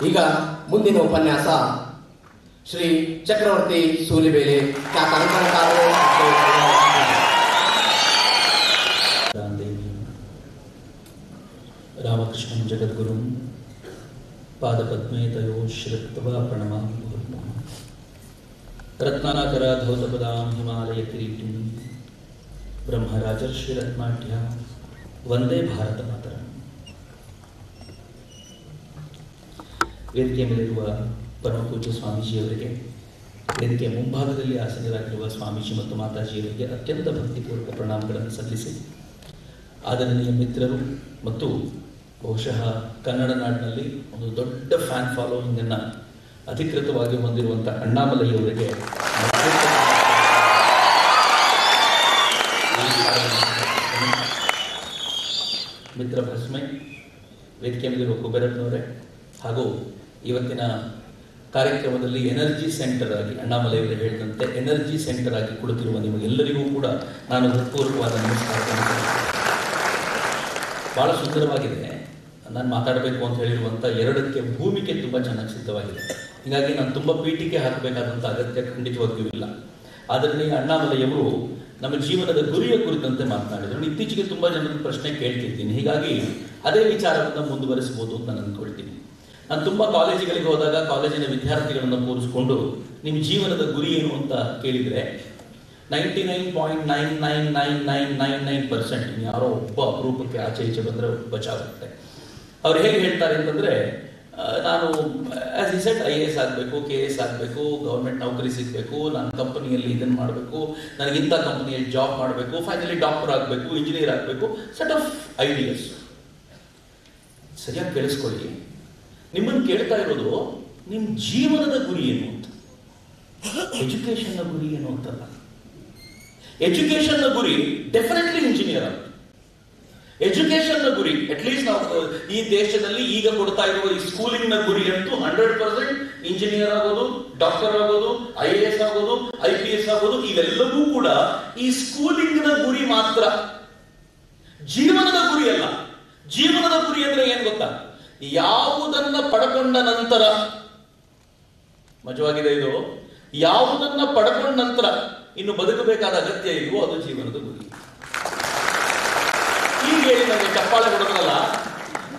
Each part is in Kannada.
ಈಗ ಮುಂದಿನ ಉಪನ್ಯಾಸ ಶ್ರೀ ಚಕ್ರವರ್ತಿ ಸೂಲಿಬೇಲೆ ಖ್ಯಾತ ಅಂಕಣಕಾರರು. ರಾಮಕೃಷ್ಣಂ ಜಗದ್ಗುರುಂ ಪಾದಪದ್ಮೇ ತಯೋ ಶ್ರಿತ್ವಾ ಪ್ರಣಮಾಮಿ ಮುಹುರ್ಮುಹುಃ. ರತ್ನಾಕರ ಧೌತಪದಾಂ ಹಿಮಾಲಯ ಕಿರೀಟಿಂ ಬ್ರಹ್ಮರಾಜರ್ಷಿ ರತ್ನಾಢ್ಯ ವಂದೇ ಭಾರತ ಮಾತರಂ. ವೇದಿಕೆ ಮೇಲಿರುವ ಪರಮಪೂಜ್ಯ ಸ್ವಾಮೀಜಿಯವರಿಗೆ, ವೇದಿಕೆಯ ಮುಂಭಾಗದಲ್ಲಿ ಆಸೀನರಾಗಿರುವ ಸ್ವಾಮೀಜಿ ಮತ್ತು ಮಾತಾಜಿಯವರಿಗೆ ಅತ್ಯಂತ ಭಕ್ತಿಪೂರ್ವಕ ಪ್ರಣಾಮಗಳನ್ನು ಸಲ್ಲಿಸಿ, ಆದರಣೀಯ ಮಿತ್ರರು ಮತ್ತು ಬಹುಶಃ ಕನ್ನಡ ನಾಡಿನಲ್ಲಿ ಒಂದು ದೊಡ್ಡ ಫ್ಯಾನ್ ಫಾಲೋವಿಂಗನ್ನು ಅಧಿಕೃತವಾಗಿ ಹೊಂದಿರುವಂಥ ಅಣ್ಣಾಮಲೈಯವರಿಗೆ ಮಿತ್ರ ಭಸ್ಮೆ, ವೇದಿಕೆ ಮೇಲಿರುವ ಕುಬೇರಪ್ಪನವರೇ ಹಾಗೂ ಇವತ್ತಿನ ಕಾರ್ಯಕ್ರಮದಲ್ಲಿ ಎನರ್ಜಿ ಸೆಂಟರ್ ಆಗಿ ಅಣ್ಣಾಮಲೈಯವರು ಹೇಳಿದಂತೆ ಎನರ್ಜಿ ಸೆಂಟರ್ ಆಗಿ ಕುಳಿತಿರುವ ನಿಮಗೆಲ್ಲರಿಗೂ ಕೂಡ ನಾನು ಹೃತ್ಪೂರ್ವಕವಾದ ನಮಸ್ಕಾರವನ್ನು. ಭಾಳ ಸುಂದರವಾಗಿದೆ. ನಾನು ಮಾತಾಡಬೇಕು ಅಂತ ಹೇಳಿರುವಂಥ ಎರಡಕ್ಕೆ ಭೂಮಿಕೆ ತುಂಬ ಚೆನ್ನಾಗಿ ಸಿದ್ಧವಾಗಿದೆ. ಹೀಗಾಗಿ ನಾನು ತುಂಬ ಪೀಠಿಕೆ ಹಾಕಬೇಕಾದಂಥ ಅಗತ್ಯ ಖಂಡಿತವಾಗಿಯೂ ಇಲ್ಲ. ಆದರಣೀಯ ಅಣ್ಣಾಮಲೈಯವರು ನಮ್ಮ ಜೀವನದ ಗುರಿಯ ಕುರಿತಂತೆ ಮಾತನಾಡಿದರು. ಇತ್ತೀಚೆಗೆ ತುಂಬ ಜನರ ಪ್ರಶ್ನೆ ಕೇಳ್ತಿರ್ತೀನಿ, ಹೀಗಾಗಿ ಅದೇ ವಿಚಾರವನ್ನು ಮುಂದುವರಿಸಬಹುದು ಅಂತ ನಾನು ಅಂದ್ಕೊಳ್ತೀನಿ. ನಾನು ತುಂಬ ಕಾಲೇಜುಗಳಿಗೆ ಹೋದಾಗ ಕಾಲೇಜಿನ ವಿದ್ಯಾರ್ಥಿಗಳನ್ನು ಕೂರಿಸ್ಕೊಂಡು ನಿಮ್ಮ ಜೀವನದ ಗುರಿ ಏನು ಅಂತ ಕೇಳಿದರೆ 99.99999% ಯಾರೋ ಒಬ್ಬ ಅಪರೂಪಕ್ಕೆ ಆಚೆ ಈಚೆ ಬಂದರೆ ಬಚಾಗುತ್ತೆ. ಅವ್ರು ಹೇಗೆ ಹೇಳ್ತಾರೆ ಅಂತಂದರೆ, ನಾನು ಆಸ್ ಇ ಸೆಟ್ IAS ಆಗಬೇಕು, KS ಆಗಬೇಕು, ಗೌರ್ಮೆಂಟ್ ನೌಕರಿ ಸಿಗಬೇಕು, ನಾನು ಕಂಪನಿಯಲ್ಲಿ ಇದನ್ನು ಮಾಡಬೇಕು, ನನಗಿಂಥ ಕಂಪನಿಯಲ್ಲಿ ಜಾಬ್ ಮಾಡಬೇಕು, ಫೈನಲಿ ಡಾಕ್ಟರ್ ಆಗಬೇಕು, ಇಂಜಿನಿಯರ್ ಆಗಬೇಕು, ಸೆಟ್ ಆಫ್ ಐಡಿಯಾಸ್. ಸರಿಯಾಗಿ ಕೇಳಿಸ್ಕೊಳ್ಳಿ, ನಿಮ್ಮನ್ನು ಕೇಳ್ತಾ ಇರೋದು ನಿಮ್ಮ ಜೀವನದ ಗುರಿ ಏನು ಅಂತ. ಎಜುಕೇಷನ್ನ ಗುರಿ ಏನು ಅಂತಲ್ಲ. ಎಜುಕೇಷನ್ನ ಗುರಿ ಡೆಫಿನೆಟ್ಲಿ ಇಂಜಿನಿಯರ್ ಆಗುತ್ತೆ. ಎಜುಕೇಷನ್ನ ಗುರಿ ಅಟ್ಲೀಸ್ಟ್ ನಾವು ಈ ದೇಶದಲ್ಲಿ ಈಗ ಕೊಡ್ತಾ ಇರುವ ಈ ಸ್ಕೂಲಿಂಗ್ನ ಗುರಿ ಅಂತೂ 100% ಇಂಜಿನಿಯರ್ ಆಗೋದು, ಡಾಕ್ಟರ್ ಆಗೋದು, IAS ಆಗೋದು, IPS ಆಗೋದು, ಇವೆಲ್ಲವೂ ಕೂಡ ಈ ಸ್ಕೂಲಿಂಗ್ನ ಗುರಿ ಮಾತ್ರ, ಜೀವನದ ಗುರಿ ಅಲ್ಲ. ಜೀವನದ ಗುರಿ ಅಂದ್ರೆ ಏನ್ ಗೊತ್ತಾ? ಯಾವುದನ್ನ ಪಡ್ಕೊಂಡ ನಂತರ, ಮಜವಾಗಿದೆ ಇದು, ಯಾವುದನ್ನ ಪಡ್ಕೊಂಡ ನಂತರ ಇನ್ನು ಬದುಕಬೇಕಾದ ಅಗತ್ಯ ಇಲ್ವೋ ಅದು ಜೀವನದ ಗುರಿ. ಈಗ ಹೇಳಿ ನಮಗೆ ಚಪ್ಪಾಳೆ ಹೊಡೆದ್ರಲ್ಲ,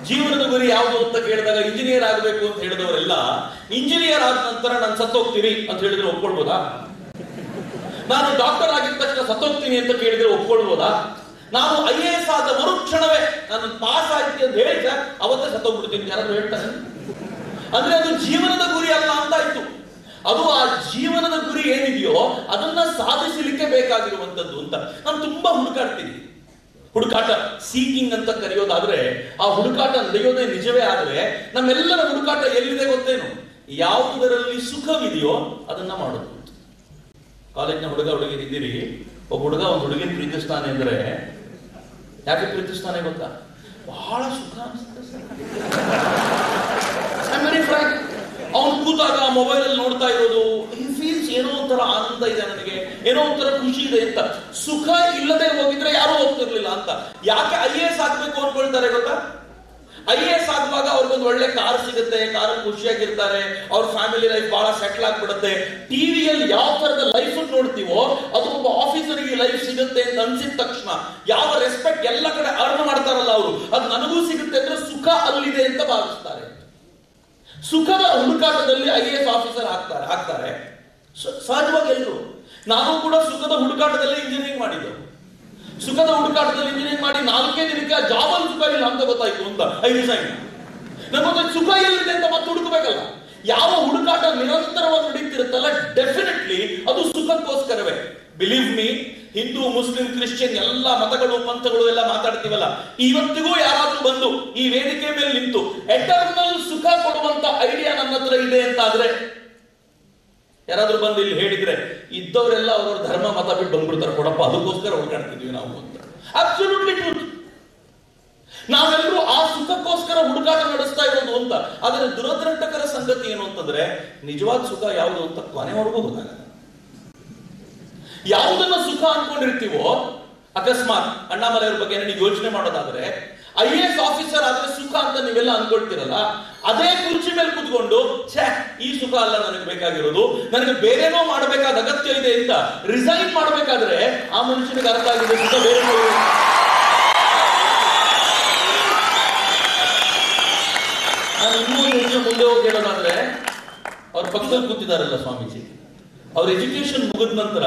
ಜೀವನದ ಗುರಿ ಯಾವುದು ಅಂತ ಕೇಳಿದಾಗ ಇಂಜಿನಿಯರ್ ಆಗಬೇಕು ಅಂತ ಹೇಳಿದವರೆಲ್ಲ ಇಂಜಿನಿಯರ್ ಆದ ನಂತರ ನಾನು ಸತ್ತೋಗ್ತೀನಿ ಅಂತ ಹೇಳಿದ್ರೆ ಒಪ್ಕೊಳ್ಬೋದಾ? ನಾನು ಡಾಕ್ಟರ್ ಆಗಿದ ತಕ್ಷಣ ಸತ್ತೋಗ್ತೀನಿ ಅಂತ ಕೇಳಿದ್ರೆ ಒಪ್ಕೊಳ್ಬೋದಾ? ನಾನು IAS ಆದ ಮರುಕ್ಷಣವೇ ನಾನು ಪಾಸ್ ಆಯ್ತು ಅಂತ ಹೇಳಿದ್ರೆ ಅವತ್ತೇ ಸತ್ತೋಗ್ಬಿಡ್ತೀನಿ ಯಾರಾದ್ರೂ ಹೇಳ್ತಾರೆ? ಅಂದ್ರೆ ಅದು ಜೀವನದ ಗುರಿ ಅಲ್ಲ ಅಂತಾಯ್ತು. ಅದು ಆ ಜೀವನದ ಗುರಿ ಏನಿದೆಯೋ ಅದನ್ನ ಸಾಧಿಸಲಿಕ್ಕೆ ಬೇಕಾಗಿರುವಂತದ್ದು ಅಂತ ನಾನು ತುಂಬಾ ಹುಡುಕಾಡ್ತೀನಿ. ಹುಡುಕಾಟ, ಸೀಕಿಂಗ್ ಅಂತ ಕರೆಯೋದಾದ್ರೆ, ಆ ಹುಡುಕಾಟ ನಡೆಯೋದೇ ನಿಜವೇ ಆದ್ರೆ ನಮ್ಮೆಲ್ಲರ ಹುಡುಕಾಟ ಎಲ್ಲಿದೆ ಗೊತ್ತೇನು? ಯಾವುದರಲ್ಲಿ ಸುಖವಿದೆಯೋ ಅದನ್ನ ಮಾಡೋದು. ಕಾಲೇಜ್ನ ಹುಡುಗ ಹುಡುಗಿರು ಇದ್ದೀರಿ, ಒಬ್ಬ ಹುಡುಗ ಒಂದು ಹುಡುಗಿನ ಪ್ರೀತಿಸ್ತಾನೆ ಅಂದ್ರೆ ಯಾಕೆ ಪ್ರೀತಿಸ್ತಾನೆ ಗೊತ್ತಾ? ಬಹಳ ಸುಖ ಅನಿಸುತ್ತೆ. ಅವನು ಕೂತಾಗ ಮೊಬೈಲ್ ಅಲ್ಲಿ ನೋಡ್ತಾ ಇರೋದು, ಫೀಲ್ಸ್ ಏನೋ ಒಂಥರ ಆನಂದ ಇದೆ, ನನಗೆ ಏನೋ ಒಂಥರ ಖುಷಿ ಇದೆ ಅಂತ. ಸುಖ ಇಲ್ಲದೆ ಹೋಗಿದ್ರೆ ಯಾರು ಹೋಗ್ತಿರ್ಲಿಲ್ಲ ಅಂತ. ಯಾಕೆ IAS ಆಗ್ಬೇಕು ಅನ್ಕೊಳ್ತಾರೆ ಗೊತ್ತಾ? IAS ಆಗುವಾಗ ಅವ್ರಿಗೊಂದು ಒಳ್ಳೆ ಕಾರ್ ಸಿಗುತ್ತೆ, ಕಾರ್ ಖುಷಿಯಾಗಿರ್ತಾರೆ, ಅವ್ರ ಫ್ಯಾಮಿಲಿ ಲೈಫ್ ಬಹಳ ಸೆಟ್ಲ್ ಆಗ್ಬಿಡುತ್ತೆ. ಟಿವಿಯಲ್ಲಿ ಯಾವ ತರದ ಲೈಫ್ ನೋಡ್ತೀವೋ ಅದು ಒಬ್ಬ ಆಫೀಸರ್ಗೆ ಲೈಫ್ ಸಿಗುತ್ತೆ ಅಂತ ಅನ್ಸಿದ ತಕ್ಷಣ ಯಾವ ರೆಸ್ಪೆಕ್ಟ್ ಎಲ್ಲ ಕಡೆ ಅರ್ನ್ ಮಾಡ್ತಾರಲ್ಲ ಅವರು, ಅದು ನನಗೂ ಸಿಗುತ್ತೆ ಅಂದ್ರೆ ಸುಖ ಅಲ್ಲಿದೆ ಅಂತ ಭಾವಿಸ್ತಾರೆ. ಸುಖದ ಹುಡುಕಾಟದಲ್ಲಿ IAS ಆಫೀಸರ್ ಆಗ್ತಾರೆ ಸಹಜವಾಗಿ ಎಲ್ಲರೂ. ನಾನು ಕೂಡ ಸುಖದ ಹುಡುಕಾಟದಲ್ಲಿ ಇಂಜಿನಿಯರಿಂಗ್ ಮಾಡಿದ್ದು. ಸುಖದ ಹುಡುಕಾಟದಲ್ಲಿ ಇಂಜಿನಿಯರಿಂಗ್ ಮಾಡಿ 4 ದಿನಕ್ಕೆ ಆ ಜಾಬಲ್ಲಿ ಸುಖ ಇಲ್ಲ ಅಂತ ಗೊತ್ತಾಯ್ತು ಅಂತ ಐ ರಿಸೈನ್. ನಮಗೆ ಸುಖ ಎಲ್ಲಿದೆ ಅಂತ ಮತ್ತೆ ಹುಡುಕಬೇಕಲ್ಲ. ಯಾವ ಹುಡುಕಾಟ ನಿರಂತರವಾಗಿ ನಡೀತಿರುತ್ತಲ್ಲ, ಡೆಫಿನೆಟ್ಲಿ ಅದು ಸುಖಕ್ಕೋಸ್ಕರವೇ. Believe me, Hindu, Muslim, Christian ಎಲ್ಲ ಮತಗಳು ಪಂಥಗಳು ಎಲ್ಲ ಮಾತಾಡ್ತೀವಲ್ಲ, ಇವತ್ತಿಗೂ ಯಾರಾದ್ರೂ ಬಂದು ಈ ವೇದಿಕೆ ಮೇಲೆ ನಿಂತು ಎಟರ್ನಲ್ ಸುಖ ಕೊಡುವಂತ ಐಡಿಯಾ ನನ್ನ ಹತ್ರ ಇದೆ ಅಂತಾದ್ರೆ ಯಾರಾದ್ರೂ ಬಂದು ಇಲ್ಲಿ ಹೇಳಿದ್ರೆ ಇದ್ದವರೆಲ್ಲ ಅವರ ಧರ್ಮ ಮತ ಬಿಟ್ಟು ಬಂದ್ಬಿಡ್ತಾರೆ, ಕೊಡಪ್ಪ ಅದಕ್ಕೋಸ್ಕರ ಹುಡುಕಾಡ್ತಿದ್ವಿ ನಾವು ಅಂತ. Absolutely truth. ನಾವೆಲ್ಲರೂ ಆ ಸುಖಕ್ಕೋಸ್ಕರ ಹುಡುಕಾಟ ನಡೆಸ್ತಾ ಇರೋದು ಅಂತ. ಆದರೆ ದುರದೃಷ್ಟಕರ ಸಂಗತಿ ಏನು ಅಂತಂದ್ರೆ, ನಿಜವಾದ ಸುಖ ಯಾವುದು ಅಂತ ಕೊನೆವರೆಗೂ ಗೊತ್ತಾಗಲ್ಲ. ಯಾವುದನ್ನ ಸುಖ ಅನ್ಕೊಂಡಿರ್ತೀವೋ, ಅಕಸ್ಮಾತ್ ಅಣ್ಣಾಮಲೈಯವ್ರ ಬಗ್ಗೆ ನೀವು ಯೋಚನೆ ಮಾಡೋದಾದ್ರೆ, IAS ಆಫೀಸರ್ ಆದ್ರೆ ಸುಖ ಅಂತ ನೀವೆಲ್ಲ ಅನ್ಕೊಳ್ತಿರಲ್ಲ, ಅದೇ ಕುರ್ಚಿ ಮೇಲೆ ಕೂತ್ಕೊಂಡು ಛೇ ಈ ಸುಖ ಅಲ್ಲ ನನಗೆ ಬೇಕಾಗಿರೋದು, ನನಗೆ ಬೇರೆನೋ ಮಾಡಬೇಕಾದ ಅಗತ್ಯ ಇದೆ ಅಂತ ರಿಸೈನ್ ಮಾಡಬೇಕಾದ್ರೆ ಆ ಮನುಷ್ಯನಿಗೆ ಅರ್ಥ ಆಗಿದೆ ಸುಖ ಬೇರೆನೋ. ನಾನು ಇನ್ನೊಂದು ಹೆಜ್ಜೆ ಮುಂದೆ ಹೋಗಿ ಹೇಳೋದಾದ್ರೆ, ಅವ್ರ ಪಕ್ಕದಲ್ಲಿ ಕೂತಿದಾರಲ್ಲ ಸ್ವಾಮೀಜಿ, ಅವ್ರ ಎಜುಕೇಶನ್ ಮುಗಿದ ನಂತರ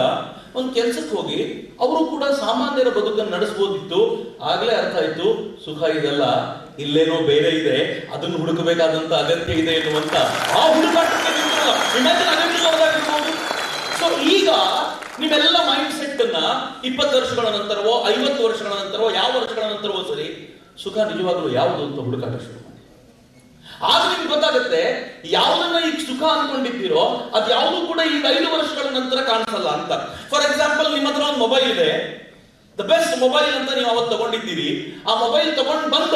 ಒಂದು ಕೆಲ್ಸಕ್ಕೆ ಹೋಗಿ ಅವರು ಕೂಡ ಸಾಮಾನ್ಯರ ಬದುಕನ್ನು ನಡೆಸಬಹುದಿತ್ತು. ಆಗ್ಲೇ ಅರ್ಥ ಆಯ್ತು ಸುಖ ಇದೆಲ್ಲ ಇಲ್ಲೇನೋ ಬೇರೆ ಇದೆ, ಅದನ್ನು ಹುಡುಕಬೇಕಾದಂತ ಅಗತ್ಯ ಇದೆ ಎನ್ನುವಂತ ಆ ಹುಡುಕಾಟಕ್ಕೆ ಇರ್ಬೋದು. ಸೊ ಈಗ ನಿಮ್ಮೆಲ್ಲ ಮೈಂಡ್ ಸೆಟ್ ಅನ್ನ 20 ವರ್ಷಗಳ ನಂತರವೋ 50 ವರ್ಷಗಳ ನಂತರವೋ ಯಾವ ವರ್ಷಗಳ ನಂತರವೋ ಸರಿ ಸುಖ ನಿಜವಾಗ್ಲೂ ಯಾವುದು ಅಂತ ಹುಡುಕಾಟ ಶುರು ಮಾಡಿ. ಆಗ ನಿಮ್ಗೆ ಗೊತ್ತಾಗುತ್ತೆ ಯಾವ್ದನ್ನ ಈಗ ಸುಖ ಅನ್ಕೊಂಡಿದ್ದೀರೋ ಅದು ಯಾವುದು ಕೂಡ ಈಗ 5 ವರ್ಷಗಳ ನಂತರ ಕಾಣಿಸಲ್ಲ ಅಂತ. ಫಾರ್ ಎಕ್ಸಾಂಪಲ್, ನಿಮ್ಮ ಹತ್ರ ಒಂದು ಮೊಬೈಲ್ ಇದೆ, ದ ಬೆಸ್ಟ್ ಮೊಬೈಲ್ ಅಂತ ನೀವು ಅವತ್ತು ತಗೊಂಡಿದ್ದೀರಿ. ಆ ಮೊಬೈಲ್ ತಗೊಂಡು ಬಂದ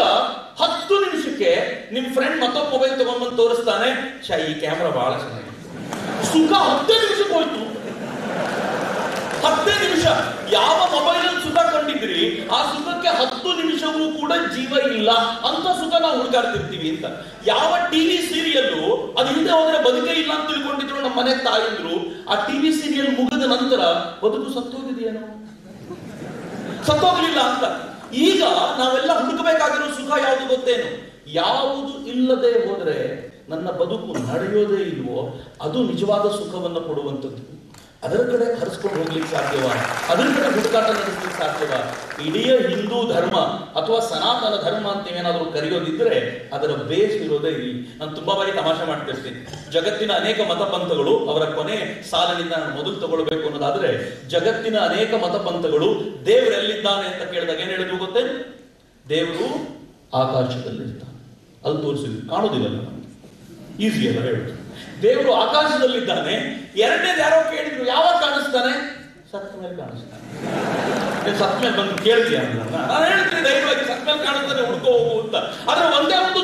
10 ನಿಮಿಷಕ್ಕೆ ನಿಮ್ ಫ್ರೆಂಡ್ ಮತ್ತೊಂದು ಮೊಬೈಲ್ ತಗೊಂಡ್ ಬಂದು ತೋರಿಸ್ತಾನೆ, ಈ ಕ್ಯಾಮ್ರಾ ಬಹಳ ಚೆನ್ನಾಗಿದೆ. ಸುಖ 10 ನಿಮಿಷಕ್ಕೆ ಹೋಯ್ತು. 10 ನಿಮಿಷ ಯಾವ ಮೊಬೈಲ್ ಅಲ್ಲಿ ಸುಖ ಕಂಡಿದ್ರಿ ಆ ಸುಖಕ್ಕೆ 10 ನಿಮಿಷವೂ ಕೂಡ ಜೀವ ಇಲ್ಲ ಅಂತ ಸುಖ ನಾವು ಹುಡುಕಾಡ್ತಿರ್ತೀವಿ ಅಂತ. ಯಾವ ಟಿವಿ ಸೀರಿಯಲ್ಲು ಅದು ಹಿಂದೆ ಹೋದ್ರೆ ಬದುಕೇ ಇಲ್ಲ ಅಂತ ತಿಳ್ಕೊಂಡಿದ್ರು ನಮ್ಮ ಮನೆ ತಾಯಿದ್ರು, ಆ ಟಿವಿ ಸೀರಿಯಲ್ ಮುಗಿದ ನಂತರ ಬದುಕು ಸತ್ತೋಗಿದೆಯೇನೋ, ಸತ್ತೋಗ್ಲಿಲ್ಲ ಅಂತ. ಈಗ ನಾವೆಲ್ಲ ಹುಡುಕಬೇಕಾಗಿರೋ ಸುಖ ಯಾವುದು ಗೊತ್ತೇನು? ಯಾವುದು ಇಲ್ಲದೆ ಹೋದ್ರೆ ನನ್ನ ಬದುಕು ನಡೆಯೋದೇ ಇಲ್ವೋ ಅದು ನಿಜವಾದ ಸುಖವನ್ನು ಕೊಡುವಂಥದ್ದು. ಅದರ ಕಡೆ ಹರಿಸ್ಕೊಂಡು ಹೋಗ್ಲಿಕ್ಕೆ ಸಾಧ್ಯವ? ಅದರ ಕಡೆ ಹುಡುಕಾಟ ನಡೆಸ್ಲಿಕ್ಕೆ ಸಾಧ್ಯವ? ಇಡೀ ಹಿಂದೂ ಧರ್ಮ ಅಥವಾ ಸನಾತನ ಧರ್ಮ ಅಂತ ಏನಾದರೂ ಕರೆಯೋದಿದ್ರೆ ಅದರ ಬೇಸ್ ಇರೋದೇ ಇಲ್ಲಿ. ನಾನು ತುಂಬಾ ಬಾರಿ ತಮಾಷೆ ಮಾಡ್ತಿರ್ತೀನಿ. ಜಗತ್ತಿನ ಅನೇಕ ಮತಪಂಥಗಳು, ಅವರ ಕೊನೆ ಸಾಲಿನಿಂದ ನಾನು ಮೊದಲು ತಗೊಳ್ಬೇಕು ಅನ್ನೋದಾದ್ರೆ, ಜಗತ್ತಿನ ಅನೇಕ ಮತಪಂಥಗಳು ದೇವರು ಎಲ್ಲಿದ್ದಾನೆ ಅಂತ ಕೇಳಿದಾಗ ಏನ್ ಹೇಳಿದ್ರು ಗೊತ್ತೇ? ದೇವರು ಆಕಾಶದಲ್ಲಿರ್ತಾನೆ. ಅಲ್ಲಿ ತೋರಿಸಿದ್ರು, ಕಾಣೋದಿಲ್ಲ ನಮಗೆ, ಈಸಿ ಅಲ್ಲ ಹೇಳುದು. ದೇವರು ಆಕಾಶದಲ್ಲಿದ್ದಾನೆ. ಎರಡನೇದು ಯಾರೋ ಕೇಳಿದ್ರು, ಯಾವಾಗ ಕಾಣಿಸ್ತಾನೆ? ಸತ್ತ ಮೇಲೆ ಕಾಣಿಸ್ತಾನೆ. ಸತ್ತ ಮೇಲೆ ಬಂದು ಕೇಳ್ತೀಯ? ನಾನು ಹೇಳ್ತೀನಿ ಧೈರ್ಯವಾಗಿ, ಸತ್ತ ಮೇಲೆ ಕಾಣಿಸ್ತಾನೆ, ಹುಡ್ಕೋ ಹೋಗು ಅಂತ. ಆದ್ರೆ ಒಂದೇ ಒಂದು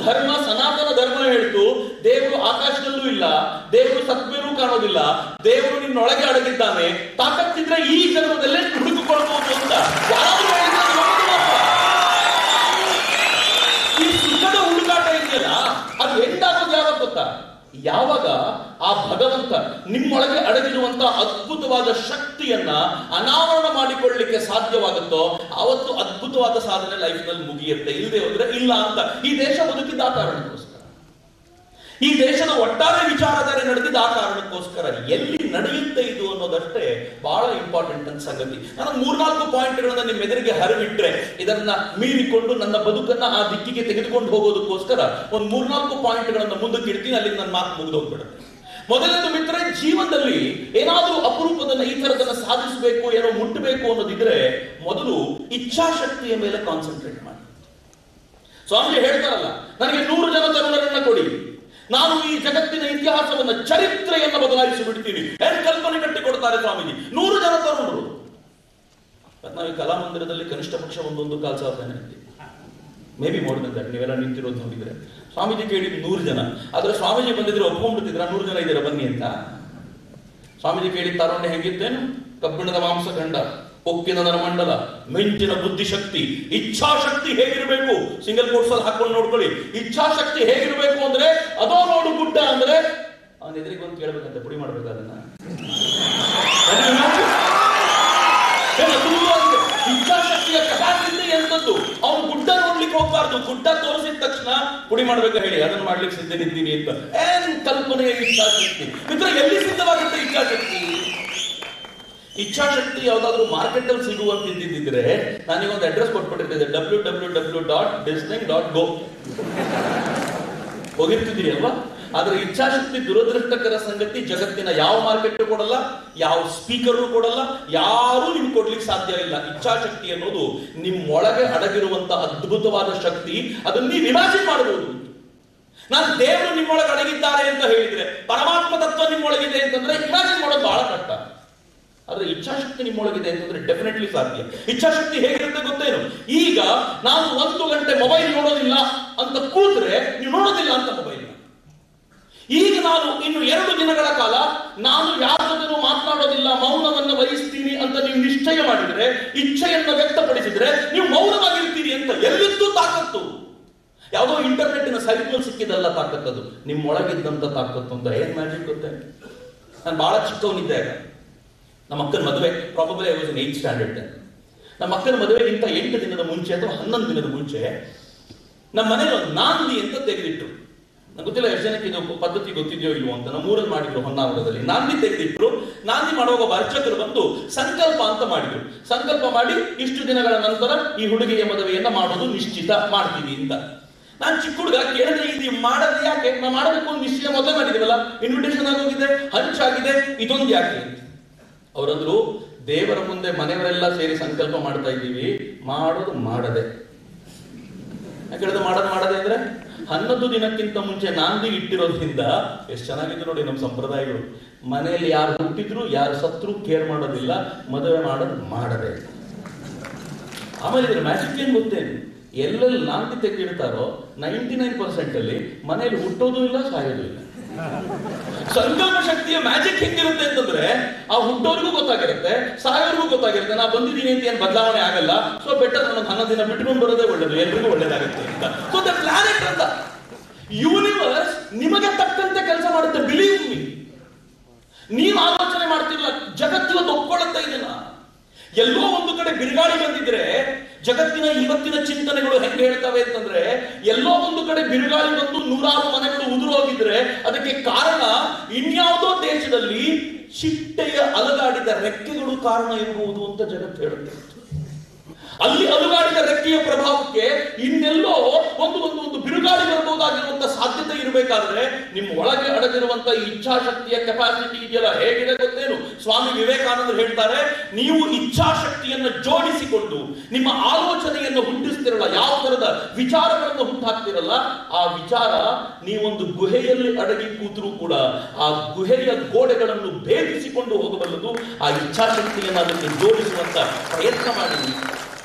ಧರ್ಮ ಸನಾತನ ಧರ್ಮ ಹೇಳ್ತು, ದೇವರು ಆಕಾಶದಲ್ಲೂ ಇಲ್ಲ, ದೇವರು ಸತ್ತ ಮೇಲೂ ಕಾಣೋದಿಲ್ಲ, ದೇವರು ನಿನ್ನೊಳಗೆ ಅಡಗಿದ್ದಾನೆ, ತಾಕತ್ತಿದ್ರೆ ಈ ಜನ್ಮದಲ್ಲೇ ಹುಡುಕಿಕೊಳ್ಬಹುದು ಅಂತ. ಯಾರಾದ್ರೂ ಈ ಸುಖದ ಹುಡುಕಾಟ ಇದೆಯಲ್ಲ, ಅದು ಎಂದಾಗೋದು ಯಾವಾಗ ಗೊತ್ತಾ? ಯಾವಾಗ ಆ ಭಗವಂತ ನಿಮ್ಮೊಳಗೆ ಅಡಗಿರುವಂತ ಅದ್ಭುತವಾದ ಶಕ್ತಿಯನ್ನ ಅನಾವರಣ ಮಾಡಿಕೊಳ್ಳಲಿಕ್ಕೆ ಸಾಧ್ಯವಾಗುತ್ತೋ ಅವತ್ತು ಅದ್ಭುತವಾದ ಸಾಧನೆ ಲೈಫ್ ನಲ್ಲಿ ಮುಗಿಯುತ್ತೆ. ಇಲ್ಲದೆ ಹೋದ್ರೆ ಇಲ್ಲ ಅಂತ. ಈ ದೇಶ ಬದುಕಿದ್ದ ಆ ಕಾರಣಕ್ಕೋಸ್ಕರ, ಈ ದೇಶದ ಒಟ್ಟಾರೆ ವಿಚಾರಧಾರೆ ನಡೆದಿದ್ದ ಆ ಕಾರಣಕ್ಕೋಸ್ಕರ. ಎಲ್ಲಿ ನಡೆಯುತ್ತೆ ಇದು ಅನ್ನೋದಷ್ಟೇ ಬಹಳ ಇಂಪಾರ್ಟೆಂಟ್ ಅಂತ ಸಂಗತಿ. ನಾನು 3-4 ಪಾಯಿಂಟ್ಗಳನ್ನ ನಿಮ್ಮ ಎದುರಿಗೆ ಹರಿಬಿಟ್ರೆ ಇದನ್ನ ಮೀರಿಕೊಂಡು ನನ್ನ ಬದುಕನ್ನ ಆ ದಿಕ್ಕಿಗೆ ತೆಗೆದುಕೊಂಡು ಹೋಗೋದಕ್ಕೋಸ್ಕರ ಒಂದು 3-4 ಪಾಯಿಂಟ್ಗಳನ್ನ ಮುಂದಕ್ಕೆ ಇಡ್ತೀನಿ. ಅಲ್ಲಿ ನನ್ನ ಮಾತು ಮುಗಿದೋಗ್ಬಿಡುತ್ತೆ. ಮೊದಲನೇದು ಮಿತ್ರ, ಜೀವನದಲ್ಲಿ ಏನಾದ್ರೂ ಅಪರೂಪದನ್ನ ಈ ತರದನ್ನ ಸಾಧಿಸಬೇಕು, ಏನೋ ಮುಟ್ಟಬೇಕು ಅನ್ನೋದಿದ್ರೆ ಮೊದಲು ಇಚ್ಛಾಶಕ್ತಿಯ ಮೇಲೆ ಕಾನ್ಸಂಟ್ರೇಟ್ ಮಾಡಿ. ಸ್ವಾಮೀಜಿ ಹೇಳ್ತಾರಲ್ಲ, ನನಗೆ 100 ಜನ ತರುಣರನ್ನ ಕೊಡಿ, ನಾನು ಈ ಜಗತ್ತಿನ ಇತಿಹಾಸವನ್ನ ಚರಿತ್ರೆಯನ್ನು ಬದಲಾಯಿಸಿ ಬಿಡ್ತೀನಿ. ಏನ್ ಕಲ್ಪನೆ ಕಟ್ಟಿಕೊಡ್ತಾರೆ ಸ್ವಾಮೀಜಿ. 100 ಜನ ತರುಣರು. ನಾವು ಈ ಕಲಾಮಂದಿರದಲ್ಲಿ ಕನಿಷ್ಠ ಪಕ್ಷ 1,000 ಜನ ಇದ್ದೀವಿ, may be more than that. ನೀವೆಲ್ಲ ನಿಂತಿರೋದು ನೋಡಿದ್ರೆ ಸ್ವಾಮೀಜಿ ಕೇಳಿದ್ದು 100 ಜನ. ಆದ್ರೆ ಸ್ವಾಮೀಜಿ ಬಂದಿದ್ರೆ ಒಪ್ಕೊಂಡ್ಬಿಡ್ತಿದ್ರ 100 ಜನ ಇದ್ದೀರಾ ಬನ್ನಿ ಅಂತ. ಸ್ವಾಮೀಜಿ ಕೇಳಿದ ತಾರುಣ್ಯ ಹೆಂಗಿತ್ತೇನು? ಕಬ್ಬಿಣದ ಮಾಂಸಖಂಡ, ಉಕ್ಕಿನ ನರಮಂಡಲ, ಮಿಂಚಿನ ಬುದ್ಧಿಶಕ್ತಿ, ಇಚ್ಛಾಶಕ್ತಿ ಹೇಗಿರಬೇಕು? ಸಿಂಗಲ್ ಕೋಟ್ಸ್ ಅಲ್ಲಿ ಹಾಕೊಂಡು ನೋಡ್ಕೊಳ್ಳಿ. ಇಚ್ಛಾಶಕ್ತಿ ಹೇಗಿರಬೇಕು ಅಂದ್ರೆ, ಅದೋ ನೋಡು ಗುಡ್ಡ ಅಂದ್ರೆ ಅವನ ಎದುರಿಗೆ ಬಂದು ಕೇಳ್ಬೇಕಂತೆ, ಪುಡಿ ಮಾಡ್ಬೇಕು ಅದನ್ನ. ಇಚ್ಛಾಶಕ್ತಿಯ ಕೆಪಾಸಿಟಿ ಎಂತದ್ದು? ಅವನು ಗುಡ್ಡ ನೋಡ್ಲಿಕ್ಕೆ ಹೋಗ್ಬಾರ್ದು, ಗುಡ್ಡ ತೋರಿಸಿದ ತಕ್ಷಣ ಪುಡಿ ಮಾಡ್ಬೇಕು ಹೇಳಿ ಅದನ್ನು ಮಾಡ್ಲಿಕ್ಕೆ ಸಿದ್ಧನಿದ್ದೀನಿ ಅಂತ. ಏನ್ ಕಲ್ಪನೆಯ ಇಚ್ಛಾಶಕ್ತಿ ಮಿತ್ರ, ಎಲ್ಲಿ ಸಿದ್ಧವಾಗುತ್ತೆ ಇಚ್ಛಾಶಕ್ತಿ? ಇಚ್ಛಾಶಕ್ತಿ ಯಾವ್ದಾದ್ರು ಮಾರ್ಕೆಟ್ ಅಲ್ಲಿ ಸಿಗುವಂತಿದ್ದಿದ್ರೆ ನಾನೀಗ ಒಂದು ಅಡ್ರೆಸ್ ಕೊಟ್ಬಿಟ್ಟಿದ್ದೆ, www.disney.go ಹೋಗಿರ್ತಿದ್ದೀರಿ ಅಲ್ವಾ? ಆದ್ರೆ ಇಚ್ಛಾಶಕ್ತಿ ದುರದೃಷ್ಟಕರ ಸಂಗತಿ, ಜಗತ್ತಿನ ಯಾವ ಮಾರ್ಕೆಟ್ ಕೊಡಲ್ಲ, ಯಾವ ಸ್ಪೀಕರ್ ಕೊಡಲ್ಲ, ಯಾರು ನಿಮ್ಗೆ ಕೊಡ್ಲಿಕ್ಕೆ ಸಾಧ್ಯ ಇಲ್ಲ. ಇಚ್ಛಾಶಕ್ತಿ ಅನ್ನೋದು ನಿಮ್ಮೊಳಗೆ ಅಡಗಿರುವಂತ ಅದ್ಭುತವಾದ ಶಕ್ತಿ. ಅದನ್ನ ನೀವು ಇಮ್ಯಾಜಿನ್ ಮಾಡಬಹುದು. ನಾನು ದೇವರು ನಿಮ್ಮೊಳಗೆ ಅಡಗಿದ್ದಾರೆ ಅಂತ ಹೇಳಿದ್ರೆ, ಪರಮಾತ್ಮ ತತ್ವ ನಿಮ್ಮೊಳಗಿದೆ ಅಂತಂದ್ರೆ ಇಮ್ಯಾಜಿನ್ ಮಾಡೋದು ಬಹಳ ಕಷ್ಟ. ಆದ್ರೆ ಇಚ್ಛಾಶಕ್ತಿ ನಿಮ್ಮೊಳಗಿದೆ ಅಂತಂದ್ರೆ ಡೆಫಿನೆಟ್ಲಿ ಸಾಧ್ಯ. ಇಚ್ಛಾಶಕ್ತಿ ಹೇಗಿರುತ್ತೆ ಗೊತ್ತೇನು? ಈಗ ನಾನು 1 ಗಂಟೆ ಮೊಬೈಲ್ ನೋಡೋದಿಲ್ಲ ಅಂತ ಕೂತ್ರೆ ನೀವು ನೋಡೋದಿಲ್ಲ ಅಂತ ಮೊಬೈಲ್. ಈಗ ನಾನು ಇನ್ನು 2 ದಿನಗಳ ಕಾಲ ನಾನು ಯಾರ ಜೊತೆನೂ ಮಾತನಾಡೋದಿಲ್ಲ, ಮೌನವನ್ನು ವಹಿಸ್ತೀನಿ ಅಂತ ನೀವು ನಿಶ್ಚಯ ಮಾಡಿದ್ರೆ, ಇಚ್ಛೆಯನ್ನು ವ್ಯಕ್ತಪಡಿಸಿದ್ರೆ ನೀವು ಮೌನವಾಗಿರ್ತೀರಿ ಅಂತ. ಎಲ್ಲಿದ್ದು ತಾಕತ್ತು? ಯಾವುದೋ ಇಂಟರ್ನೆಟ್ಟಿನ ಸೈಟ್ನಲ್ಲಿ ಸಿಕ್ಕಿದಲ್ಲ ತಾಕತ್ತದು, ನಿಮ್ಮೊಳಗಿದ್ದಂತ ತಾಕತ್ತು ಅಂತ. ಏನ್ ಮ್ಯಾಜಿಕ್ ಗೊತ್ತೇ? ನಾನು ಬಹಳ ಚಿಕ್ಕವನಿದ್ದೆ. ನಮ್ಮ ಅಕ್ಕನ ಮದುವೆ, probably I was in 8th standard. ನಮ್ಮ ಅಕ್ಕನ ಮದುವೆಗಿಂತ 8 ದಿನದ ಮುಂಚೆ ಅಥವಾ 11 ದಿನದ ಮುಂಚೆ ನಮ್ಮ ಮನೇಲಿ ಒಂದು ನಾಂದಿ ಅಂತ ತೆಗೆದಿಟ್ರು. ನಂಗೆ ಗೊತ್ತಿಲ್ಲ ಎಷ್ಟು ಜನಕ್ಕೆ ಇದು ಪದ್ಧತಿ ಗೊತ್ತಿದೆಯೋ ಇಲ್ವೋ ಅಂತ. ನಮ್ಮ ಊರಲ್ಲಿ ಮಾಡಿದ್ರು, ಹೊನ್ನಾವರದಲ್ಲಿ ನಾಂದಿ ತೆಗೆದಿಟ್ರು. ನಾಂದಿ ಮಾಡುವಾಗ ಒಬ್ಬ ಅರ್ಚಕರು ಬಂದು ಸಂಕಲ್ಪ ಅಂತ ಮಾಡಿದ್ರು. ಸಂಕಲ್ಪ ಮಾಡಿ ಇಷ್ಟು ದಿನಗಳ ನಂತರ ಈ ಹುಡುಗಿಯ ಮದುವೆಯನ್ನ ಮಾಡೋದು ನಿಶ್ಚಿತ ಮಾಡ್ತೀವಿ ಅಂತ. ನಾನು ಚಿಕ್ಕ ಹುಡುಗ ಕೇಳಿದ್ರೆ ಇದು ಮಾಡೋದು ಯಾಕೆ, ನಾವು ಮಾಡಬೇಕು ಒಂದು ನಿಶ್ಚಯ ಮೊದಲೇ ಮಾಡಿದೀವಲ್ಲ, ಇನ್ವಿಟೇಷನ್ ಆಗೋಗಿದೆ, ಹಂಚಾಗಿದೆ, ಇದೊಂದು ಯಾಕೆ? ಅವರಂದ್ರು, ದೇವರ ಮುಂದೆ ಮನೆಯವರೆಲ್ಲ ಸೇರಿ ಸಂಕಲ್ಪ ಮಾಡ್ತಾ ಇದ್ದೀವಿ, ಮಾಡೋದು ಮಾಡದೆ. ಯಾಕೆ ಮಾಡದೆ ಅಂದ್ರೆ 11 ದಿನಕ್ಕಿಂತ ಮುಂಚೆ ನಾಂದಿ ಇಟ್ಟಿರೋದ್ರಿಂದ ಎಷ್ಟು ಚೆನ್ನಾಗಿದ್ರು ನೋಡಿ ನಮ್ಮ ಸಂಪ್ರದಾಯಗಳು. ಮನೆಯಲ್ಲಿ ಯಾರು ಹುಟ್ಟಿದ್ರು ಯಾರು ಸತ್ರು ಕೇರ್ ಮಾಡೋದಿಲ್ಲ, ಮದುವೆ ಮಾಡೋದು ಮಾಡದೆ. ಆಮೇಲೆ ಇದ್ರ ಮ್ಯಾಜಿಕ್ ಏನ್ ಗೊತ್ತೇನು? ಎಲ್ಲೆಲ್ಲಿ ನಾಂದಿ ತೆಗೆದಿಡ್ತಾರೋ 99% ಅಲ್ಲಿ ಮನೆಯಲ್ಲಿ ಹುಟ್ಟೋದು ಇಲ್ಲ, ಸಾಯೋದು ಇಲ್ಲ. ಸಂಕಲ್ಪ ಶಕ್ತಿಯ ಮ್ಯಾಜಿಕ್ ಹೆಂಗಿರುತ್ತೆ ಅಂತಂದ್ರೆ, ಆ ಹುಟ್ಟೋರಿಗೂ ಗೊತ್ತಾಗಿರುತ್ತೆ, ಸಾಯೋರಿಗೂ ಗೊತ್ತಾಗಿರುತ್ತೆ. ನಾ ಬಂದಿದ್ದೀನಿ ಅಂತ ಏನ್ ಬದಲಾವಣೆ ಆಗಲ್ಲ, ಸೊ ಬೆಟರ್ ನಾನು 11 ದಿನ ಬಿಟ್ಕೊಂಡು ಬರೋದೇ ಒಳ್ಳೇದು, ಎಲ್ರಿಗೂ ಒಳ್ಳೇದಾಗುತ್ತೆ ಅಂತ. ಸೊ ದ ಪ್ಲಾನೆಟ್ ಅಂತ ಯೂನಿವರ್ಸ್ ನಿಮಗೆ ತಕ್ಕಂತೆ ಕೆಲಸ ಮಾಡುತ್ತೆ. ಬಿಲೀವ್ ಮೀ, ನೀವು ಆಲೋಚನೆ ಮಾಡ್ತಿಲ್ಲ, ಜಗತ್ತಿನ ಒಪ್ಕೊಳ್ಳುತ್ತಾ ಇದನ್ನ. ಎಲ್ಲೋ ಒಂದು ಕಡೆ ಬಿರುಗಾಳಿ ಬಂದಿದ್ರೆ ಜಗತ್ತಿನ ಇವತ್ತಿನ ಚಿಂತನೆಗಳು ಹೆಂಗೆ ಹೇಳ್ತವೆ ಅಂತಂದ್ರೆ, ಎಲ್ಲೋ ಒಂದು ಕಡೆ ಬಿರುಗಾಳಿ ಬಂದು 100 ಮನೆಗಳು ಉದುರು ಹೋಗಿದ್ರೆ ಅದಕ್ಕೆ ಕಾರಣ ಇನ್ಯಾವುದೋ ದೇಶದಲ್ಲಿ ಚಿಟ್ಟೆಯ ಅಲುಗಾಡಿದ ರೆಕ್ಕೆಗಳು ಕಾರಣ ಇರಬಹುದು ಅಂತ ಜಗತ್ತು ಹೇಳುತ್ತೆ. ಅಲ್ಲಿ ಅಲುಗಾಡಿದ ರೆಕ್ಕೆಯ ಪ್ರಭಾವಕ್ಕೆ ಇನ್ನೆಲ್ಲೋ ಒಂದು ಬಿರುಗಾಳಿ ಬರಬಹುದಾಗಿರುವಂತ ಸಾಧ್ಯತೆ ಇರಬೇಕಾದ್ರೆ ನಿಮ್ಮ ಒಳಗೆ ಅಡಗಿರುವಂತ ಇಚ್ಛಾಶಕ್ತಿಯ ಕೆಪಾಸಿಟಿ ಇದೆಯಲ್ಲ, ಹೇಗಿದೆ ಗೊತ್ತೇನು? ಸ್ವಾಮಿ ವಿವೇಕಾನಂದರು ಹೇಳ್ತಾರೆ, ನೀವು ಇಚ್ಛಾಶಕ್ತಿಯನ್ನು ಜೋಡಿಸಿಕೊಂಡು ನಿಮ್ಮ ಆಲೋಚನೆಯನ್ನು ಹುಟ್ಟಿಸ್ತಿರಲ್ಲ, ಯಾವ ತರದ ವಿಚಾರಗಳನ್ನು ಹುಟ್ಟಾಕ್ತಿರಲ್ಲ, ಆ ವಿಚಾರ ನೀವೊಂದು ಗುಹೆಯಲ್ಲಿ ಅಡಗಿ ಕೂತರೂ ಕೂಡ ಆ ಗುಹೆಯ ಗೋಡೆಗಳನ್ನು ಭೇದಿಸಿಕೊಂಡು ಹೋಗಬಲ್ಲದು. ಆ ಇಚ್ಛಾಶಕ್ತಿಯನ್ನು ಅದಕ್ಕೆ ಜೋಡಿಸುವಂತ ಪ್ರಯತ್ನ ಮಾಡಿ.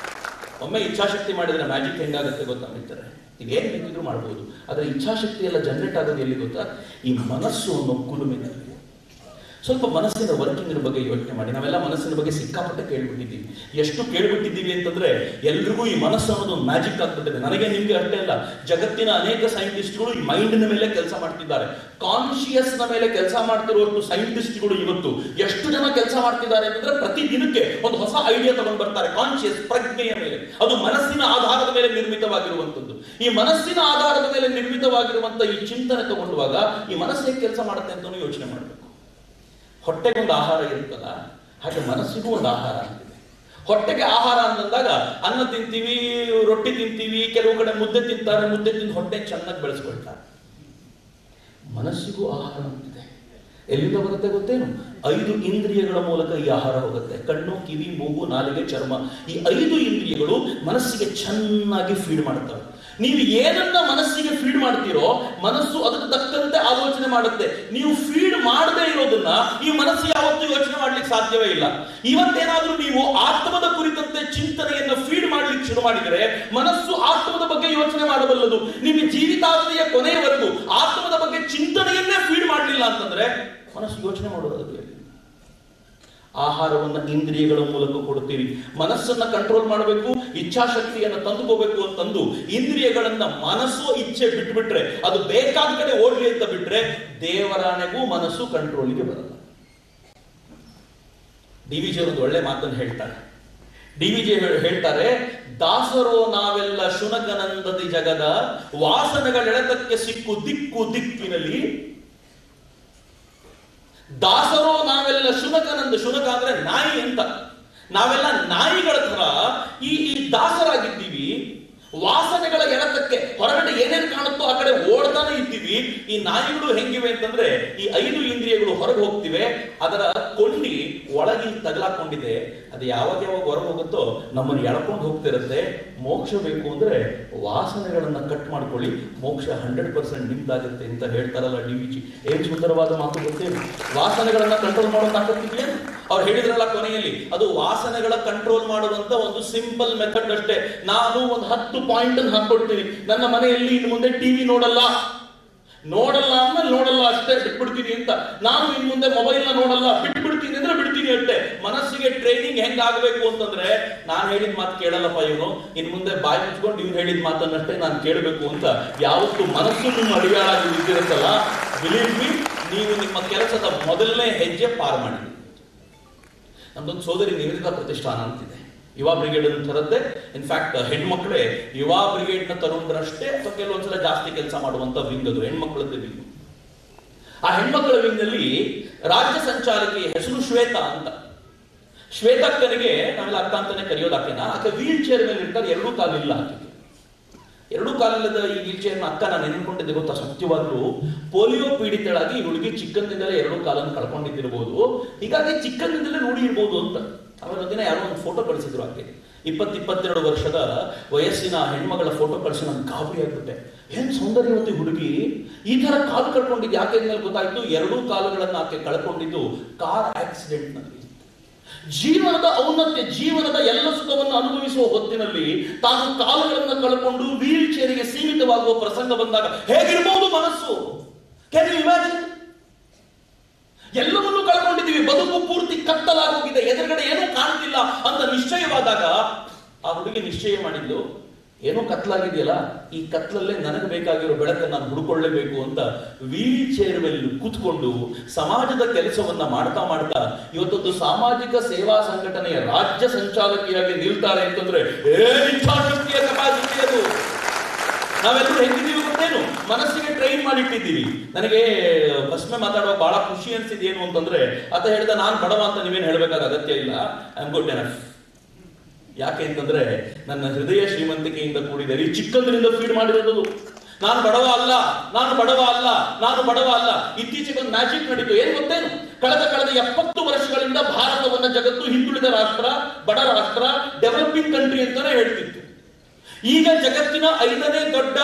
ಒಮ್ಮೆ ಇಚ್ಛಾಶಕ್ತಿ ಮಾಡಿದ್ರೆ ಮ್ಯಾಜಿಕ್ ಹೆಂಗಾಗುತ್ತೆ ಗೊತ್ತಾ ಮಿತ್ರರೇ? ನೀವೇನು ಬೇಕಿದ್ರು ಮಾಡ್ಬೋದು, ಆದರೆ ಇಚ್ಛಾಶಕ್ತಿ ಎಲ್ಲ ಜನರೇಟ್ ಆಗೋದು ಎಲ್ಲಿ ಗೊತ್ತಾ? ಈ ಮನಸ್ಸು ಅನ್ನೋ ಕುಲುಮೆನಲ್ಲಿ. ಸ್ವಲ್ಪ ಮನಸ್ಸಿನ ವರ್ಕಿಂಗ್ ಬಗ್ಗೆ ಯೋಚನೆ ಮಾಡಿ. ನಾವೆಲ್ಲ ಮನಸ್ಸಿನ ಬಗ್ಗೆ ಸಿಕ್ಕಾಪಟ್ಟೆ ಕೇಳ್ಬಿಟ್ಟಿದ್ದೀವಿ. ಎಷ್ಟು ಕೇಳ್ಬಿಟ್ಟಿದ್ದೀವಿ ಅಂತಂದ್ರೆ ಎಲ್ರಿಗೂ ಈ ಮನಸ್ಸು ಅನ್ನೋದು ಮ್ಯಾಜಿಕ್ ಆಗ್ಬಿಟ್ಟಿದೆ. ನನಗೆ ನಿಮ್ಗೆ ಅಷ್ಟೇ ಅಲ್ಲ, ಜಗತ್ತಿನ ಅನೇಕ ಸೈಂಟಿಸ್ಟ್ಗಳು ಈ ಮೈಂಡ್ನ ಮೇಲೆ ಕೆಲಸ ಮಾಡ್ತಿದ್ದಾರೆ. ಕಾನ್ಶಿಯಸ್ ನ ಮೇಲೆ ಕೆಲಸ ಮಾಡ್ತಿರುವಷ್ಟು ಸೈಂಟಿಸ್ಟ್ಗಳು ಇವತ್ತು ಎಷ್ಟು ಜನ ಕೆಲಸ ಮಾಡ್ತಿದ್ದಾರೆ ಅಂತಂದ್ರೆ, ಪ್ರತಿ ದಿನಕ್ಕೆ ಒಂದು ಹೊಸ ಐಡಿಯಾ ತಗೊಂಡು ಬರ್ತಾರೆ. ಕಾನ್ಶಿಯಸ್ ಪ್ರಜ್ಞೆಯ ಮೇಲೆ, ಅದು ಮನಸ್ಸಿನ ಆಧಾರದ ಮೇಲೆ ನಿರ್ಮಿತವಾಗಿರುವಂತದ್ದು. ಈ ಮನಸ್ಸಿನ ಆಧಾರದ ಮೇಲೆ ನಿರ್ಮಿತವಾಗಿರುವಂತ ಈ ಚಿಂತನೆ ತಗೊಂಡುವಾಗ ಈ ಮನಸ್ಸು ಹೇಗೆ ಕೆಲಸ ಮಾಡುತ್ತೆ ಅಂತ ಯೋಚನೆ ಮಾಡಬೇಕು. ಹೊಟ್ಟೆಗೊಂದು ಆಹಾರ ಇರುತ್ತಲ್ಲ, ಹಾಗೆ ಮನಸ್ಸಿಗೂ ಒಂದು ಆಹಾರ ಅಂತಿದೆ. ಹೊಟ್ಟೆಗೆ ಆಹಾರ ಅಂತಂದಾಗ ಅನ್ನ ತಿಂತೀವಿ, ರೊಟ್ಟಿ ತಿಂತೀವಿ, ಕೆಲವು ಕಡೆ ಮುದ್ದೆ ತಿಂತಾರೆ, ಮುದ್ದೆ ತಿಂದು ಹೊಟ್ಟೆ ಚೆನ್ನಾಗಿ ಬೆಳೆಸ್ಕೊಳ್ತಾರೆ. ಮನಸ್ಸಿಗೂ ಆಹಾರ ಅಂತಿದೆ. ಎಲ್ಲಿಂದ ಬರುತ್ತೆ ಗೊತ್ತೇನು? 5 ಇಂದ್ರಿಯಗಳ ಮೂಲಕ ಈ ಆಹಾರ ಹೋಗುತ್ತೆ. ಕಣ್ಣು, ಕಿವಿ, ಮೂಗು, ನಾಲಿಗೆ, ಚರ್ಮ. ಈ 5 ಇಂದ್ರಿಯಗಳು ಮನಸ್ಸಿಗೆ ಚೆನ್ನಾಗಿ ಫೀಡ್ ಮಾಡ್ತವೆ. ನೀವು ಏನನ್ನ ಮನಸ್ಸಿಗೆ ಫೀಡ್ ಮಾಡ್ತೀರೋ ಮನಸ್ಸು ಅದಕ್ಕೆ ತಕ್ಕಂತೆ ಆಲೋಚನೆ ಮಾಡುತ್ತೆ. ನೀವು ಫೀಡ್ ಮಾಡದೇ ಇರೋದನ್ನ ಈ ಮನಸ್ಸು ಯಾವತ್ತೂ ಯೋಚನೆ ಮಾಡ್ಲಿಕ್ಕೆ ಸಾಧ್ಯವೇ ಇಲ್ಲ. ಇವತ್ತೇನಾದ್ರೂ ನೀವು ಆತ್ಮದ ಕುರಿತಂತೆ ಚಿಂತನೆಯನ್ನು ಫೀಡ್ ಮಾಡ್ಲಿಕ್ಕೆ ಶುರು ಮಾಡಿದರೆ ಮನಸ್ಸು ಆತ್ಮದ ಬಗ್ಗೆ ಯೋಚನೆ ಮಾಡಬಲ್ಲದು. ನಿಮ್ಮ ಜೀವಿತಾವಧಿಯ ಕೊನೆಯವರೆಗೂ ಆತ್ಮದ ಬಗ್ಗೆ ಚಿಂತನೆಯನ್ನೇ ಫೀಡ್ ಮಾಡಲಿಲ್ಲ ಅಂತಂದ್ರೆ ಮನಸ್ಸು ಯೋಚನೆ ಮಾಡೋದು. ಆಹಾರವನ್ನ ಇಂದ್ರಿಯಗಳ ಮೂಲಕ ಕೊಡ್ತೀರಿ. ಮನಸ್ಸನ್ನ ಕಂಟ್ರೋಲ್ ಮಾಡಬೇಕು, ಇಚ್ಛಾಶಕ್ತಿಯನ್ನು ತಂದುಕೋಬೇಕು ಅಂತಂದು ಇಂದ್ರಿಯಗಳನ್ನ ಮನಸ್ಸು ಇಚ್ಛೆ ಬಿಟ್ಬಿಟ್ರೆ, ಅದು ಬೇಕಾದ ಕಡೆ ಓಡ್ಲಿ ಅಂತ ಬಿಟ್ರೆ ದೇವರಾಣೆಗೂ ಮನಸ್ಸು ಕಂಟ್ರೋಲ್ಗೆ ಬರಲ್ಲ. ಡಿ.ವಿ.ಜಿ ಒಂದು ಒಳ್ಳೆ ಮಾತನ್ನು ಹೇಳ್ತಾರೆ. ಡಿ.ವಿ.ಜಿ ಹೇಳ್ತಾರೆ, ದಾಸರೋ ನಾವೆಲ್ಲ ಶುನಕನಂದದಿ ಜಗದ ವಾಸನೆಗಳೆಳೆತಕ್ಕೆ ಸಿಕ್ಕು ದಿಕ್ಕು ದಿಕ್ಕಿನಲ್ಲಿ. ದಾಸರೋ ನಾವೆಲ್ಲ ಶುನಕನಂದ, ಶುನಕ ಅಂದ್ರೆ ನಾಯಿ ಅಂತ. ನಾವೆಲ್ಲ ನಾಯಿಗಳ ತರ ಈ ದಾಸರಾಗಿದ್ದೀವಿ. ವಾಸನೆಗಳ ಎಳೆತಕ್ಕೆ ಹೊರಗಡೆ ಏನೇನು ಕಾಣುತ್ತೋ ಆ ಕಡೆ ಓಡ್ತಾನೆ ಇದ್ದೀವಿ. ಈ ನಾಯಿಗಳು ಹೆಂಗಿವೆ ಅಂತಂದ್ರೆ, ಈ 5 ಇಂದ್ರಿಯಗಳು ಹೊರಗೆ ಹೋಗ್ತಿವೆ, ಅದರ ಕೊಂಡಿ ಒಳಗೆ ತಗಲಾಕೊಂಡಿದೆ. ಅದು ಯಾವಾಗ ಹೊರಗೆ ಹೋಗುತ್ತೋ ನಮ್ಮನ್ನು ಎಳ್ಕೊಂಡು ಹೋಗ್ತಿರುತ್ತೆ. ಮೋಕ್ಷ ಬೇಕು ಅಂದ್ರೆ ವಾಸನೆಗಳನ್ನ ಕಟ್ ಮಾಡ್ಕೊಳ್ಳಿ, ಮೋಕ್ಷ 100% ನಿಮ್ದಾಗುತ್ತೆ ಅಂತ ಹೇಳ್ತಾರಲ್ಲ ಡಿ.ವಿ.ಜಿ. ಏನ್ ಸುಂದರವಾದ ಮಾತು ಗೊತ್ತೇನು? ವಾಸನೆಗಳನ್ನ ಕಂಟ್ರೋಲ್ ಮಾಡೋ ತಾಕತ್ತಿದೆಯಾ? ಅವ್ರು ಹೇಳಿದ್ರಲ್ಲ ಕೊನೆಯಲ್ಲಿ, ಅದು ವಾಸನೆಗಳ ಕಂಟ್ರೋಲ್ ಮಾಡುವಂತ ಒಂದು ಸಿಂಪಲ್ ಮೆಥಡ್ ಅಷ್ಟೇ. ನಾನು ಒಂದು 10 ಪಾಯಿಂಟ್ ಅನ್ನು ಹಾಕೊಡ್ತೀನಿ. ನನ್ನ ಮನೆಯಲ್ಲಿ ಇನ್ನು ಮುಂದೆ ಟಿವಿ ನೋಡಲ್ಲ, ನೋಡಲ್ಲ ಅಂದ್ಮೇಲೆ ನೋಡಲ್ಲ ಅಷ್ಟೇ, ಬಿಟ್ಬಿಡ್ತೀನಿ ಅಂತ. ನಾನು ಇನ್ ಮುಂದೆ ಮೊಬೈಲ್ ನ ನೋಡಲ್ಲ, ಬಿಟ್ಬಿಡ್ತೀನಿ ಅಂದ್ರೆ ಬಿಡ್ತೀನಿ ಅಷ್ಟೇ. ಮನಸ್ಸಿಗೆ ಟ್ರೈನಿಂಗ್ ಹೆಂಗ್ ಆಗ್ಬೇಕು ಅಂತಂದ್ರೆ, ನಾನು ಹೇಳಿದ ಮಾತು ಕೇಳಲ್ಲಪ್ಪ ಇವನು, ಇನ್ ಮುಂದೆ ಬಾಯಿ ಮುಚ್ಕೊಂಡು ಇವ್ನು ಹೇಳಿದ ಮಾತನ್ನಷ್ಟೇ ನಾನು ಕೇಳಬೇಕು ಅಂತ ಯಾವತ್ತು ಮನಸ್ಸು ನಿಮ್ಮ ಅಡಿಯಾಳಾಗಿ ಇದ್ದಿರುತ್ತಲ್ಲ, ಬಿಲೀವ್ ಮಿ, ನೀವು ನಿಮ್ಮ ಕೆಲಸದ ಮೊದಲನೇ ಹೆಜ್ಜೆ ಪಾರ್ ಮಾಡಿ. ನಮ್ದೊಂದು ಸೋದರಿ ನಿವೇದಿತಾ ಪ್ರತಿಷ್ಠಾನ ಅಂತಿದೆ, ಯುವ ಬ್ರಿಗೇಡ್ ತರದ್ದೇ. ಇನ್ಫ್ಯಾಕ್ಟ್ ಹೆಣ್ಮಕ್ಳೇ ಯುವ ಬ್ರಿಗೇಡ್ ನ ತರುಣರಷ್ಟೇ ಅಥವಾ ಕೆಲವೊಂದ್ಸಲ ಜಾಸ್ತಿ ಕೆಲಸ ಮಾಡುವಂತ ವಿಂಗ್ ಅದು, ಹೆಣ್ಮಕ್ಳದ್ದು ವಿಂಗ್. ಆ ಹೆಣ್ಮಕ್ಳ ವಿಂಗ್ ನಲ್ಲಿ ರಾಜ್ಯ ಸಂಚಾಲಕಿ ಹೆಸರು ಶ್ವೇತಾ ಅಂತ. ಶ್ವೇತಕ್ಕನಿಗೆ ನಾವೆಲ್ಲ ಅಕ್ಕ ಅಂತಾನೆ ಕರೆಯೋದಾಕೆನಾ, ಆಕೆ ವೀಲ್ ಚೇರ್ ಮೇಲೆ ಇರ್ತಾರೆ, ಎರಡೂ ಕಾಲಿಲ್ಲ ಆಕೆಗೆ. ಎರಡೂ ಕಾಲಿಲ್ಲದ ಈ ವೀಲ್ ಚೇರ್ನ ಅಕ್ಕ ನಾನು ನೆನ್ಕೊಂಡಿದ್ದೆ ಗೊತ್ತಾ, ಸತ್ಯವಾಗ್ಲೂ ಪೋಲಿಯೋ ಪೀಡಿತಳಾಗಿ ಈ ಹುಡುಗಿ ಚಿಕ್ಕಂದಿಂದಲೇ ಎರಡೂ ಕಾಲನ್ನು ಕಳ್ಕೊಂಡಿದ್ದಿರ್ಬೋದು, ಹೀಗಾಗಿ ಚಿಕ್ಕಂದಿಂದಲೇ ನೋಡಿ ಇರ್ಬೋದು ಅಂತ. ಆಮೇಲೆ ಒಂದಿನ ಯಾರೋ ಒಂದು ಫೋಟೋ ಕಳಿಸಿದ್ರು ಆಕೆ, 20-22 ವರ್ಷದ ವಯಸ್ಸಿನ ಹೆಣ್ಮಗಳ ಫೋಟೋ ಕಳಿಸಿ ನಾನು ಗಾಬರಿ ಆಗ್ಬಿಟ್ಟೆ. ಏನ್ ಸೌಂದರ್ಯವತಿ ಹುಡುಗಿ, ಈ ತರ ಕಾಲು ಕಳ್ಕೊಂಡಿದ್ದು ಯಾಕೆ ಮೇಲೆ ಗೊತ್ತಾಯ್ತು, ಎರಡೂ ಕಾಲುಗಳನ್ನ ಆಕೆ ಕಳ್ಕೊಂಡಿದ್ದು ಕಾರ್ ಆಕ್ಸಿಡೆಂಟ್ ನಲ್ಲಿ. ಜೀವನದ ಔನ್ನತ್ಯ, ಜೀವನದ ಎಲ್ಲ ಸುಖವನ್ನು ಅನುಭವಿಸುವ ಹೊತ್ತಿನಲ್ಲಿ ತಾನು ಕಾಲುಗಳನ್ನು ಕಳ್ಕೊಂಡು ವೀಲ್ ಚೇರಿಗೆ ಸೀಮಿತವಾಗುವ ಪ್ರಸಂಗ ಬಂದಾಗ ಹೇಗಿರಬಹುದು ಮನಸ್ಸು? Can you imagine? ಎಲ್ಲವನ್ನೂ ಕಳ್ಕೊಂಡಿದ್ದೀವಿ, ಬದುಕು ಪೂರ್ತಿ ಕತ್ತಲಾಗೋಗಿದೆ, ಎದುರುಗಡೆ ಏನೂ ಕಾಣ್ತಿಲ್ಲ ಅಂತ ನಿಶ್ಚಯವಾದಾಗ ಆ ಹುಡುಗಿ ನಿಶ್ಚಯ ಮಾಡಿದ್ದು, ಏನೋ ಕತ್ಲಾಗಿದೆಯಲ್ಲ, ಈ ಕತ್ಲಲ್ಲೇ ನನಗೆ ಬೇಕಾಗಿರೋ ಬೆಳಕನ್ನು ನಾನು ಹುಡುಕೊಳ್ಳೇಬೇಕು ಅಂತ ವೀಲ್ ಚೇರ್ ಮೇಲೆ ಕೂತ್ಕೊಂಡು ಸಮಾಜದ ಕೆಲಸವನ್ನ ಮಾಡ್ತಾ ಮಾಡ್ತಾ ಇವತ್ತೊಂದು ಸಾಮಾಜಿಕ ಸೇವಾ ಸಂಘಟನೆಯ ರಾಜ್ಯ ಸಂಚಾಲಕಿಯಾಗಿ ನಿಲ್ತಾರೆ ಅಂತಂದ್ರೆ ಇಚ್ಛಾಶಕ್ತಿಯ ಕೆಪಾಸಿಟಿ ಅದು. ನಾವೆಲ್ಲರೂ ಹೆಂಗಿದ್ದೀವಿ ಗೊತ್ತೇನು, ಮನಸ್ಸಿಗೆ ಟ್ರೈನ್ ಮಾಡಿಟ್ಟಿದ್ದೀವಿ. ನನಗೆ ಫಸ್ಟ್ಮೆ ಮಾತಾಡುವಾಗ ಬಹಳ ಖುಷಿ ಅನ್ಸಿದ್ದು ಏನು ಅಂತಂದ್ರೆ, ಆತ ಹೇಳಿದ ನಾನು ಬಡವ ಅಂತ ನೀವೇನು ಹೇಳ್ಬೇಕಾದ ಅಗತ್ಯ ಇಲ್ಲ, ಐ ಆಮ್ ಗುಡ್ ಎನಫ್. ಯಾಕೆ ಅಂತಂದ್ರೆ ನನ್ನ ಹೃದಯ ಶ್ರೀಮಂತಿಕೆಯಿಂದ ಕೂಡಿದೆ, ಈ ಚಿಕ್ಕಂದ್ರಿಂದ ಫೀಡ್ ಮಾಡಿರೋದು. ನಾನು ಬಡವ ಅಲ್ಲ, ನಾನು ಬಡವ ಅಲ್ಲ, ನಾನು ಬಡವ ಅಲ್ಲ. ಇತ್ತೀಚೆಗೆ ಒಂದು ಮ್ಯಾಜಿಕ್ ನಡೀತು, ಏನ್ ಗೊತ್ತೇನು? ಕಳೆದ 70 ವರ್ಷಗಳಿಂದ ಭಾರತವನ್ನ ಜಗತ್ತು ಹಿಂದುಳಿದ ರಾಷ್ಟ್ರ, ಬಡ ರಾಷ್ಟ್ರ, ಡೆವಲಪಿಂಗ್ ಕಂಟ್ರಿ ಅಂತಾನೆ ಹೇಳ್ತಿತ್ತು. ಈಗ ಜಗತ್ತಿನ 5ನೇ ದೊಡ್ಡ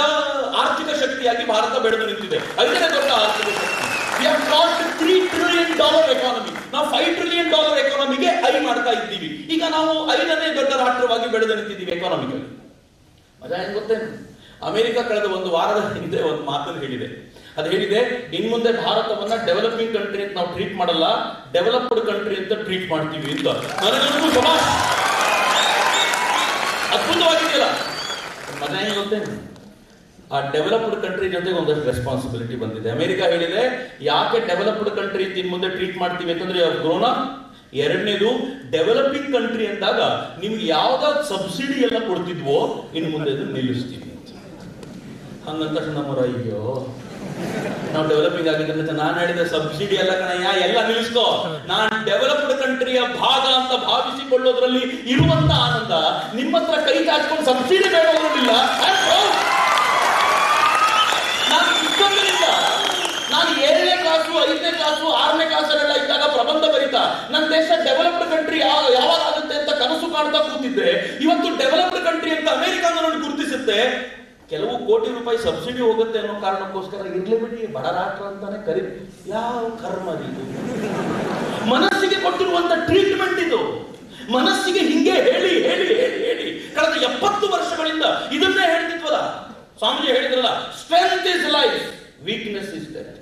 ಆರ್ಥಿಕ ಶಕ್ತಿಯಾಗಿ ಭಾರತ ಬೆಳೆದು ನಿಂತಿದೆ. 5ನೇ ದೊಡ್ಡ ಆರ್ಥಿಕ ಶಕ್ತಿ. We have crossed $3 trillion economy. ನಾವು $5 trillion ಎಕಾನಮಿಗೆ ಮಾಡ್ತಾ ಇದ್ದೀವಿ. ಈಗ ನಾವು 5ನೇ ದೊಡ್ಡ ರಾಷ್ಟ್ರವಾಗಿ ಬೆಳೆದು ನಿಂತಿದ್ದೀವಿ ಎಕಾನಮಿಕಲಿ. ಮಜಾ ಏನ್ ಗೊತ್ತೇನು? ಅಮೆರಿಕ ಕಳೆದ ಒಂದು ವಾರದ ಹಿಂದೆ ಒಂದು ಮಾತನ್ನು ಹೇಳಿದೆ. ಅದು ಹೇಳಿದೆ, ಇನ್ ಮುಂದೆ ಭಾರತವನ್ನ ಡೆವಲಪಿಂಗ್ ಕಂಟ್ರಿ ಅಂತ ನಾವು ಟ್ರೀಟ್ ಮಾಡಲ್ಲ, ಡೆವಲಪ್ಡ್ ಕಂಟ್ರಿ ಅಂತ ಟ್ರೀಟ್ ಮಾಡ್ತೀವಿ ಅಂತ. ನನಗಂತೂ ಶಭಾಷ್, ಅದ್ಭುತವಾಗಿದೆಯಲ್ಲ. ಮಜಾ ಏನ್ ಗೊತ್ತೇನು? ಆ ಡೆವಲಪ್ಡ್ ಕಂಟ್ರಿ ಜೊತೆಗೆ ಒಂದಷ್ಟು ರೆಸ್ಪಾನ್ಸಿಬಿಲಿಟಿ ಬಂದಿದೆ. ಅಮೆರಿಕ ಹೇಳಿದೆ, ಯಾಕೆ ಡೆವಲಪ್ಡ್ ಕಂಟ್ರಿ ಇನ್ ಮುಂದೆ ಟ್ರೀಟ್ ಮಾಡ್ತೀವಿ ಅಂತಂದ್ರೆ ಕೊರೋನಾ. ಎರಡನೇದು, ಡೆವಲಪಿಂಗ್ ಕಂಟ್ರಿ ಅಂದಾಗ ನಿಮ್ಗೆ ಯಾವ್ದಾದ್ರು ಸಬ್ಸಿಡಿ ಎಲ್ಲ ಕೊಡ್ತಿದ್ವೋ ಇನ್ನು ಮುಂದೆ ನಿಲ್ಲಿಸ್ತೀವಿ ಅಂತ. ಹಂಗಂತ ನಮ್ಮರ ಅಯ್ಯೋ ನಾವು ಡೆವಲಪಿಂಗ್ ಆಗಿದ್ರೆ ನಾನು ಹೇಳಿದ ಸಬ್ಸಿಡಿ ಎಲ್ಲ ಕಣಯ್ಯ, ಎಲ್ಲ ನಿಲ್ಲಿಸ್ಕೋ. ನಾನ್ ಡೆವಲಪ್ಡ್ ಕಂಟ್ರಿಯ ಭಾಗ ಅಂತ ಭಾವಿಸಿಕೊಳ್ಳೋದ್ರಲ್ಲಿ ಇರುವಂತ ಆನಂದ ನಿಮ್ಮ ಹತ್ರ ಕೈ ಚಾಚ್ಕೊಂಡು ಸಬ್ಸಿಡಿ ಬೇಡೋದ್ರಲ್ಲಿಲ್ಲ. ನಾನು ಚಿಕ್ಕಂದಿನಿಂದ, ನಾನು 7ನೇ ಕ್ಲಾಸು 5ನೇ ಕ್ಲಾಸು 6ನೇ ಕ್ಲಾಸಲ್ಲೆಲ್ಲ ಇದ್ದಾಗ ಪ್ರಬಂಧ ಬರೀತಾ ನನ್ನ ದೇಶ ಡೆವಲಪ್ಡ್ ಕಂಟ್ರಿ ಯಾವಾಗ ಆಗುತ್ತೆ ಅಂತ ಕನಸು ಕಾಣ್ತಾ ಕೂತಿದ್ದೆ. ಇವತ್ತು ಡೆವಲಪ್ಡ್ ಕಂಟ್ರಿ ಅಂತ ಅಮೆರಿಕ ನನ್ನನ್ನು ಗುರುತಿಸುತ್ತೆ. ಕೆಲವು ಕೋಟಿ ರೂಪಾಯಿ ಸಬ್ಸಿಡಿ ಹೋಗುತ್ತೆ ಅನ್ನೋ ಕಾರಣಕ್ಕೋಸ್ಕರ ಇರ್ಲಿ ಬಿಡಿ, ಬಡ ರಾಷ್ಟ್ರ ಅಂತಾನೆ ಕರಿ. ಯಾವ ಕರ್ಮ ಇದು? ಮನಸ್ಸಿಗೆ ಕೊಟ್ಟಿರುವಂತ ಟ್ರೀಟ್ಮೆಂಟ್ ಇದು. ಮನಸ್ಸಿಗೆ ಹಿಂಗೆ ಹೇಳಿ ಹೇಳಿ ಹೇಳಿ ಹೇಳಿ ಕಳೆದ 70 ವರ್ಷಗಳಿಂದ ಇದನ್ನೇ ಹೇಳ್ತಿದ್ವಲ್ಲ. ಸ್ವಾಮೀಜಿ ಹೇಳಿದ್ರಲ್ಲ, strength is life, weakness is death.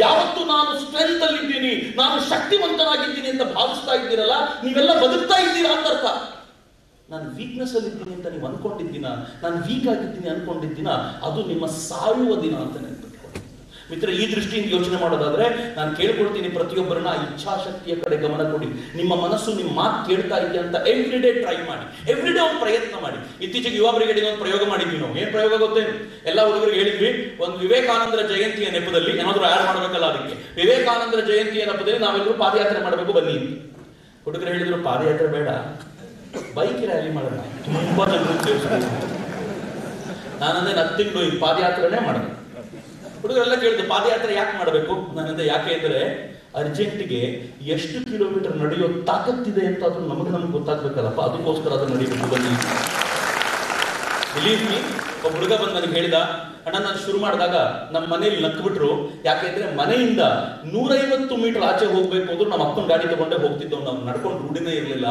ಯಾವತ್ತು ನಾನು ಸ್ಟ್ರೆಂತ್ ಅಲ್ಲಿದ್ದೀನಿ, ನಾನು ಶಕ್ತಿವಂತನಾಗಿದ್ದೀನಿ ಅಂತ ಭಾವಿಸ್ತಾ ಇದ್ದೀರಲ್ಲ, ನೀವೆಲ್ಲ ಬದುಕ್ತಾ ಇದ್ದೀರಾ ಅಂತ ಅರ್ಥ. ನಾನು ವೀಕ್ನೆಸ್ ಅಲ್ಲಿ ಇದ್ದೀನಿ ಅಂತ ನೀವು ಅನ್ಕೊಂಡಿದ್ದೀನ, ನಾನು ವೀಕ್ ಆಗಿದ್ದೀನಿ ಅನ್ಕೊಂಡಿದ್ದೀನ, ಅದು ನಿಮ್ಮ ಸಾಯುವ ದಿನ ಅಂತ ನೆನಪಿಟ್ಕೊಳ್ಳಿ ಮಿತ್ರ. ಈ ದೃಷ್ಟಿಯಿಂದ ಯೋಚನೆ ಮಾಡೋದಾದ್ರೆ ನಾನು ಕೇಳ್ಕೊಳ್ತೀನಿ ಪ್ರತಿಯೊಬ್ಬರನ್ನ ಇಚ್ಛಾಶಕ್ತಿಯ ಕಡೆ ಗಮನ ಕೊಡಿ. ನಿಮ್ಮ ಮನಸ್ಸು ನಿಮ್ಮ ಮಾತು ಕೇಳ್ತಾ ಇದೆ ಅಂತ ಎವ್ರಿ ಡೇ ಟ್ರೈ ಮಾಡಿ, ಎವ್ರಿ ಡೇ ಒಂದು ಪ್ರಯತ್ನ ಮಾಡಿ. ಇತ್ತೀಚೆಗೆ ಯುವ ಬ್ರಿಗೇಡಿಗೆ ಒಂದು ಪ್ರಯೋಗ ಮಾಡಿದ್ವಿ ನಾವು. ಏನ್ ಪ್ರಯೋಗ ಗೊತ್ತೇನು? ಎಲ್ಲ ಹುಡುಗರಿಗೆ ಹೇಳಿದ್ವಿ, ಒಂದು ವಿವೇಕಾನಂದರ ಜಯಂತಿಯ ನೆಪದಲ್ಲಿ ಏನಾದ್ರು ಆಡ್ ಮಾಡಬೇಕಲ್ಲ, ಅದಕ್ಕೆ ವಿವೇಕಾನಂದರ ಜಯಂತಿಯ ನೆಪದಲ್ಲಿ ನಾವೆಲ್ಲರೂ ಪಾದಯಾತ್ರೆ ಮಾಡಬೇಕು ಬನ್ನಿ. ಹುಡುಗರು ಹೇಳಿದ್ರು, ಪಾದಯಾತ್ರೆ ಬೇಡ, ಬೈಕ್ ರ್ಯಾಲಿ ಮಾಡೋಣ, ತುಂಬಾ ಜನರು ಸೇರಿಸ್ಬೇಕು. ನಾನಂದ್ರೆ ನಥಿಂಗ್ ಡೂಯಿಂಗ್, ಪಾದಯಾತ್ರೆನೇ ಮಾಡೋಣ. ಹುಡುಗರೆಲ್ಲ ಕೇಳಿದ್ರು, ಪಾದಯಾತ್ರೆ ಯಾಕೆ ಮಾಡಬೇಕು? ನಾನಂದ್ರೆ ಯಾಕೆ ಅಂದ್ರೆ ಅರ್ಜೆಂಟಿಗೆ ಎಷ್ಟು ಕಿಲೋಮೀಟರ್ ನಡೆಯೋ ತಾಕತ್ತಿದೆ ಅಂತ ಅದು ನಮಗೆ ಗೊತ್ತಾಗ್ಬೇಕಲ್ಲಪ್ಪ, ಅದಕ್ಕೋಸ್ಕರ ಅದು ನಡೀಬೇಕು ಬನ್ನಿ. ಬಿಲೀವ್ ಮೀ, ಒಬ್ಬ ಹುಡುಗ ಬಂದು ನನಗೆ ಹೇಳಿದ, ಅಣ್ಣ ನಾನು ಶುರು ಮಾಡಿದಾಗ ನಮ್ಮ ಮನೇಲಿ ನಕ್ಬಿಟ್ರು. ಯಾಕೆಂದ್ರೆ ಮನೆಯಿಂದ 150 ಮೀಟರ್ ಆಚೆ ಹೋಗ್ಬೇಕು ಅಂದ್ರೆ ನಮ್ಮ ಅಪ್ಪನ ಗಾಡಿ ತಗೊಂಡೇ ಹೋಗ್ತಿದ್ದವ್, ನಾವು ನಡ್ಕೊಂಡು ರೂಢಿನೇ ಇರಲಿಲ್ಲ.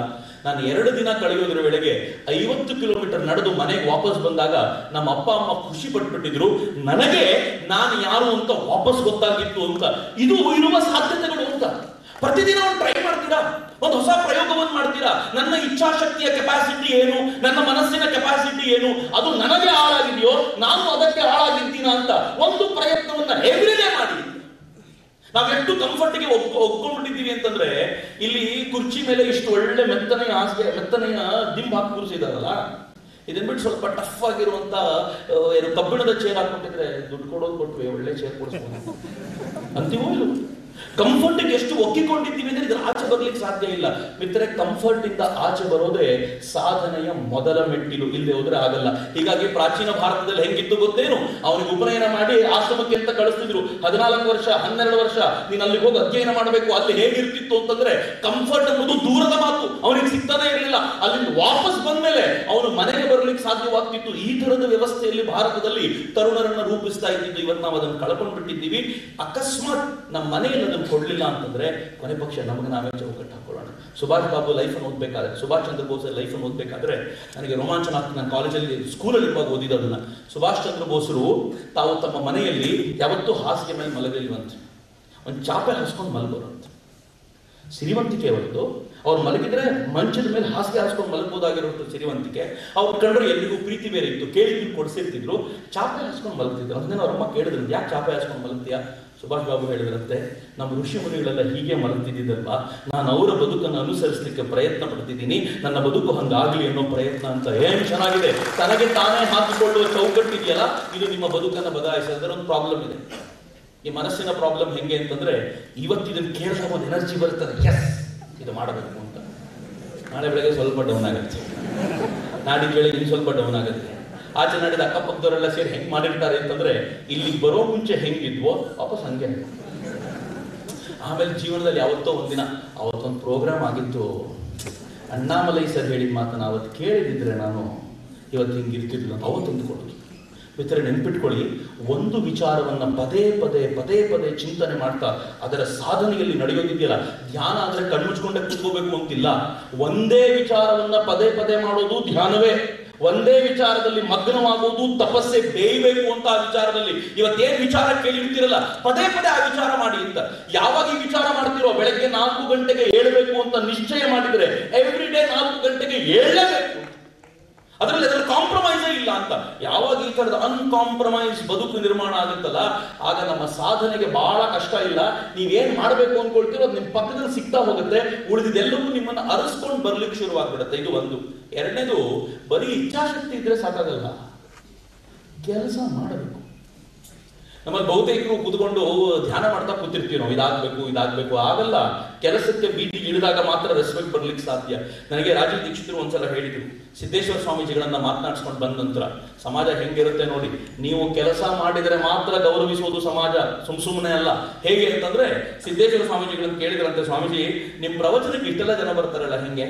ನಾನು 2 ದಿನ ಕಳೆಯೋದ್ರ ವೇಳೆಗೆ 50 ಕಿಲೋಮೀಟರ್ ನಡೆದು ಮನೆಗೆ ವಾಪಸ್ ಬಂದಾಗ ನಮ್ಮ ಅಪ್ಪ ಅಮ್ಮ ಖುಷಿ ಪಟ್ಬಿಟ್ಟಿದ್ರು. ನನಗೆ ನಾನು ಯಾರು ಅಂತ ವಾಪಸ್ ಗೊತ್ತಾಗಿತ್ತು ಅಂತ. ಇದು ಇರುವ ಸಾಧ್ಯತೆಗಳು ಅಂತ. ಪ್ರತಿದಿನ ಒಂದು ಟ್ರೈ ಮಾಡ್ತೀರಾ, ಒಂದು ಹೊಸ ಪ್ರಯೋಗವನ್ನು ಮಾಡ್ತೀರಾ. ನನ್ನ ಇಚ್ಛಾಶಕ್ತಿಯ ಕೆಪಾಸಿಟಿ ಏನು, ನನ್ನ ಮನಸ್ಸಿನ ಕೆಪಾಸಿಟಿ ಏನು, ಅದು ನನಗೆ ಹಾಳಾಗಿದೆಯೋ ನಾನು ಅದಕ್ಕೆ ಹಾಳಾಗಿದ್ದೀನ ಅಂತ ಒಂದು ಪ್ರಯತ್ನವನ್ನ ಎವ್ರಿಡೇ ಮಾಡಿ. ನಾವೆಷ್ಟು ಕಂಫರ್ಟ್ಗೆ ಒಪ್ಕೊಂಡ್ಬಿಟ್ಟಿದ್ದೀವಿ ಅಂತಂದ್ರೆ, ಇಲ್ಲಿ ಕುರ್ಚಿ ಮೇಲೆ ಇಷ್ಟು ಒಳ್ಳೆ ಮೆತ್ತನೆಯ ದಿಂಬು ಹಾಕಿ ಕೂರಿಸಿದಾರಲ್ಲ, ಇದನ್ ಬಿಟ್ಟು ಸ್ವಲ್ಪ ಟಫ್ ಆಗಿರುವಂತ ಕಬ್ಬಿಣದ ಚೇರ್ ಹಾಕೊಂಡಿದ್ರೆ ದುಡ್ಡು ಕೊಡೋದು ಕೊಟ್ವಿ, ಒಳ್ಳೆ ಚೇರ್ ಕೊಡಿಸ್ಬೋದು ಅಂತೀವೋ ಇಲ್ಲ. ಕಂಫರ್ಟ್ ಎಷ್ಟು ಒಕ್ಕಿಕೊಂಡಿದ್ದೀವಿ ಅಂದ್ರೆ ಇದ್ರ ಆಚೆ ಬರ್ಲಿಕ್ಕೆ ಸಾಧ್ಯ ಇಲ್ಲ ಮಿತ್ರರೆ. ಕಂಫರ್ಟ್ ಇಂದ ಆಚೆ ಬರೋದೇ ಸಾಧನೆಯ ಮೊದಲ ಮೆಟ್ಟಿಲು, ಇಲ್ಲದೆ ಹೋದ್ರೆ ಆಗಲ್ಲ. ಹೀಗಾಗಿ ಪ್ರಾಚೀನ ಭಾರತದಲ್ಲಿ ಹೆಂಗಿತ್ತು ಗೊತ್ತೇನು, ಅವನಿಗೆ ಉಪನಯನ ಮಾಡಿ ಆಶ್ರಮಕ್ಕೆ ಅಂತ ಕಳಿಸ್ತಿದ್ರು. 14 ವರ್ಷ 12 ವರ್ಷ ನೀನು ಅಲ್ಲಿಗೆ ಹೋಗಿ ಅಧ್ಯಯನ ಮಾಡಬೇಕು. ಅಲ್ಲಿ ಹೇಗಿರ್ತಿತ್ತು ಅಂತಂದ್ರೆ, ಕಂಫರ್ಟ್ ಅನ್ನೋದು ದೂರದ ಮಾತು, ಅವನಿಗೆ ಸಿಗ್ತಾನೆ ಇರಲಿಲ್ಲ. ಅಲ್ಲಿಂದ ವಾಪಸ್ ಬಂದ್ಮೇಲೆ ಅವನು ಮನೆಗೆ ಬರ್ಲಿಕ್ಕೆ ಸಾಧ್ಯವಾಗ್ತಿತ್ತು. ಈ ತರದ ವ್ಯವಸ್ಥೆಯಲ್ಲಿ ಭಾರತದಲ್ಲಿ ತರುಣರನ್ನ ರೂಪಿಸ್ತಾ ಇದ್ದಿದ್ದು. ಇವತ್ತು ನಾವು ಅದನ್ನು ಕಳ್ಕೊಂಡು ಬಿಟ್ಟಿದ್ದೀವಿ. ಅಕಸ್ಮಾತ್ ನಮ್ಮ ಮನೆಯಲ್ಲಿ ಅದನ್ನು ಕೊಡ್ಲಿಲ್ಲ ಅಂತಂದ್ರೆ ಕೊನೆ ಪಕ್ಷ ನಮಗೆ ನಾವೇ ಚೌಕಟ್ಟು ಹಾಕೊಳ್ಳೋಣ. ಸುಭಾಷ್ ಬಾಬು ಲೈಫ್ ಅನ್ನು ಓದ್ಬೇಕಾದ್ರೆ, ಸುಭಾಷ್ ಚಂದ್ರ ಬೋಸ್ ಲೈಫ್ ಅನ್ನು ಓದ್ಬೇಕಾದ್ರೆ ನನಗೆ ರೋಮಾಂಚನ ಆಗ್ತದೆ. ನಾನು ಕಾಲೇಜಲ್ಲಿ ಸ್ಕೂಲಲ್ಲಿ ಇರುವಾಗ ಓದಿದ್ದನ್ನ. ಸುಭಾಷ್ ಚಂದ್ರ ಬೋಸರು ತಾವು ತಮ್ಮ ಮನೆಯಲ್ಲಿ ಯಾವತ್ತೂ ಹಾಸಿಗೆ ಮೇಲೆ ಮಲಗಿಲ್ವಂತೆ, ಒಂದು ಚಾಪೆ ಹಾಸ್ಕೊಂಡು ಮಲಗೋರಂತೆ. ಸಿರಿವಂತಿಕೆ ಅವತ್ತು. ಅವ್ರು ಮಲಗಿದ್ರೆ ಮಂಚದ ಮೇಲೆ ಹಾಸಿಗೆ ಹಾಸ್ಕೊಂಡು ಮಲಗಬಹುದಾಗಿರೋದು ಸಿರಿವಂತಿಕೆ. ಅವ್ರು ಕಂಡ್ರೆ ಎಲ್ರಿಗೂ ಪ್ರೀತಿ ಬೇರೆ ಇತ್ತು, ಕೇಳಿದ್ರು ಕೊಡಿಸಿರ್ತಿದ್ರು. ಚಾಪೆ ಹಾಸ್ಕೊಂಡು ಮಲಗ್ತಿದ್ರು. ಅದನ್ನೇನು ಅವ್ರಮ್ಮ ಕೇಳಿದ್ರು, ಯಾಕೆ ಚಾಪೆ ಹಾಸ್ಕೊಂಡು ಮಲಗ್ತೀಯಾ? ಸುಭಾಷ್ ಬಾಬು ಹೇಳಿದ್ರಂತೆ, ನಮ್ಮ ಋಷಿ ಮುನಿಗಳೆಲ್ಲ ಹೀಗೆ ಮಲಗ್ತಿದ್ದಲ್ವಾ, ನಾನು ಅವರ ಬದುಕನ್ನು ಅನುಸರಿಸಲಿಕ್ಕೆ ಪ್ರಯತ್ನ ಪಡ್ತಿದ್ದೀನಿ, ನನ್ನ ಬದುಕು ಹಂಗಾಗ್ಲಿ ಅನ್ನೋ ಪ್ರಯತ್ನ ಅಂತ. ಏನ್ ಚೆನ್ನಾಗಿದೆ. ತನಗೆ ತಾನೇ ಹಾಕಿಕೊಳ್ಳುವ ಚೌಕಟ್ಟಿದೆಯಲ್ಲ, ಇದು ನಿಮ್ಮ ಬದುಕನ್ನು ಬದಲಾಯಿಸಿದ್ರೆ ಒಂದು ಪ್ರಾಬ್ಲಮ್ ಇದೆ. ಈ ಮನಸ್ಸಿನ ಪ್ರಾಬ್ಲಮ್ ಹೆಂಗೆ ಅಂತಂದ್ರೆ, ಇವತ್ತಿದನ್ನು ಕೇಳಿದಾಗ ಒಂದು ಎನರ್ಜಿ ಬರ್ತದೆ, ಎಸ್ ಇದು ಮಾಡಬೇಕು ಅಂತ. ನಾಳೆ ಬೆಳಗ್ಗೆ ಸ್ವಲ್ಪ ಡೌನ್ ಆಗುತ್ತೆ, ನಾಡಿದ ಬೆಳಗ್ಗೆ ಇನ್ನು ಸ್ವಲ್ಪ ಡೌನ್ ಆಗುತ್ತೆ. ಆಚೆ ನಾಡಿದ ಅಕ್ಕಪಕ್ಕದವರೆಲ್ಲ ಸೇರಿ ಹೆಂಗ್ ಮಾಡಿರ್ತಾರೆ ಅಂತಂದ್ರೆ, ಇಲ್ಲಿಗೆ ಬರೋ ಮುಂಚೆ ಹೆಂಗಿದ್ವೋ ವಾಪಸ್ ಹಂಗೆ. ಆಮೇಲೆ ಜೀವನದಲ್ಲಿ ಯಾವತ್ತೋ ಒಂದಿನ ಅವತ್ತೊಂದು ಪ್ರೋಗ್ರಾಮ್ ಆಗಿತ್ತು, ಅಣ್ಣಾಮಲೈ ಸರ್ ಹೇಳಿದ ಮಾತನ್ನ ಅವತ್ತು ಕೇಳಿದಿದ್ರೆ ನಾನು ಇವತ್ತು ಹಿಂಗಿರ್ತಿದ್ಲು ಅಂತ ಅವತ್ತೊಂದು ಕೊಡೋದು. ಮಿತ್ರರೇ ನೆನ್ಪಿಟ್ಕೊಳ್ಳಿ, ಒಂದು ವಿಚಾರವನ್ನ ಪದೇ ಪದೇ ಚಿಂತನೆ ಮಾಡ್ತಾ ಅದರ ಸಾಧನೆಯಲ್ಲಿ ನಡೆಯೋದಿದೆಯಲ್ಲ, ಧ್ಯಾನ ಅಂದ್ರೆ ಕಣ್ಮುಚ್ಕೊಂಡೆ ಕೂತ್ಕೋಬೇಕು ಅಂತಿಲ್ಲ. ಒಂದೇ ವಿಚಾರವನ್ನ ಪದೇ ಮಾಡೋದು ಧ್ಯಾನವೇ. ಒಂದೇ ವಿಚಾರದಲ್ಲಿ ಮಗ್ನವಾಗುವುದು ತಪಸ್ಸೆ, ಬೇಯಬೇಕು ಅಂತ ಆ ವಿಚಾರದಲ್ಲಿ. ಇವತ್ತೇನ್ ವಿಚಾರ ಕೇಳಿರ್ತೀರಲ್ಲ, ಪದೇ ಆ ವಿಚಾರ ಮಾಡಿ ಅಂತ. ಯಾವಾಗ ಈ ವಿಚಾರ ಮಾಡ್ತಿರೋ, ಬೆಳಗ್ಗೆ 4 ಗಂಟೆಗೆ ಏಳಬೇಕು ಅಂತ ನಿಶ್ಚಯ ಮಾಡಿದ್ರೆ ಎವ್ರಿ ಡೇ 4 ಗಂಟೆಗೆ ಏಳಲೇಬೇಕು. ಅದರಲ್ಲಿ ಕಾಂಪ್ರಮೈಸೇ ಇಲ್ಲ ಅಂತ. ಯಾವಾಗ ಈ ತರದ ಅನ್ಕಾಂಪ್ರಮೈಸ್ ಬದುಕು ನಿರ್ಮಾಣ ಆಗುತ್ತಲ್ಲ, ಆಗ ನಮ್ಮ ಸಾಧನೆಗೆ ಬಹಳ ಕಷ್ಟ ಇಲ್ಲ. ನೀವೇನ್ ಮಾಡ್ಬೇಕು ಅನ್ಕೊಳ್ತೀರೋ ಅದು ನಿಮ್ ಪಕ್ಕದಲ್ಲಿ ಸಿಗ್ತಾ ಹೋಗುತ್ತೆ. ಉಳಿದಿದ್ದೆಲ್ಲವೂ ನಿಮ್ಮನ್ನ ಅರಸ್ಕೊಂಡು ಬರ್ಲಿಕ್ಕೆ ಶುರುವಾಗ್ಬಿಡುತ್ತೆ. ಇದು ಒಂದು. ಎರಡನೇದು, ಬರೀ ಇಚ್ಛಾಶಕ್ತಿ ಇದ್ರೆ ಸಾಕಾಗಲ್ಲ, ಕೆಲಸ ಮಾಡಬೇಕು. ನಮ್ಮಲ್ಲಿ ಬಹುತೇಕರು ಕೂತ್ಕೊಂಡು ಧ್ಯಾನ ಮಾಡ್ತಾ ಕೂತಿರ್ತೀವಿ ನಾವು, ಇದಾಗಬೇಕು ಆಗಲ್ಲ. ಕೆಲಸಕ್ಕೆ ಬೀದಿಗೆ ಇಳಿದಾಗ ಮಾತ್ರ ರೆಸ್ಪೆಕ್ಟ್ ಬರ್ಲಿಕ್ಕೆ ಸಾಧ್ಯ. ನನಗೆ ರಾಜೀವ್ ದೀಕ್ಷಿತರು ಒಂದ್ಸಲ ಹೇಳಿದ್ರು, ಸಿದ್ದೇಶ್ವರ ಸ್ವಾಮೀಜಿಗಳನ್ನ ಮಾತನಾಡ್ಸ್ಕೊಂಡು ಬಂದ ನಂತರ, ಸಮಾಜ ಹೆಂಗಿರುತ್ತೆ ನೋಡಿ, ನೀವು ಕೆಲಸ ಮಾಡಿದರೆ ಮಾತ್ರ ಗೌರವಿಸುವುದು ಸಮಾಜ, ಸುಮ್ಮನೆ ಅಲ್ಲ. ಹೇಗೆ ಅಂತಂದ್ರೆ, ಸಿದ್ದೇಶ್ವರ ಸ್ವಾಮೀಜಿಗಳನ್ನ ಕೇಳಿದ್ರಂತೆ, ಸ್ವಾಮೀಜಿ ನಿಮ್ ಪ್ರವಚನಕ್ಕೆ ಇಷ್ಟೆಲ್ಲ ಜನ ಬರ್ತಾರಲ್ಲ ಹೆಂಗೆ?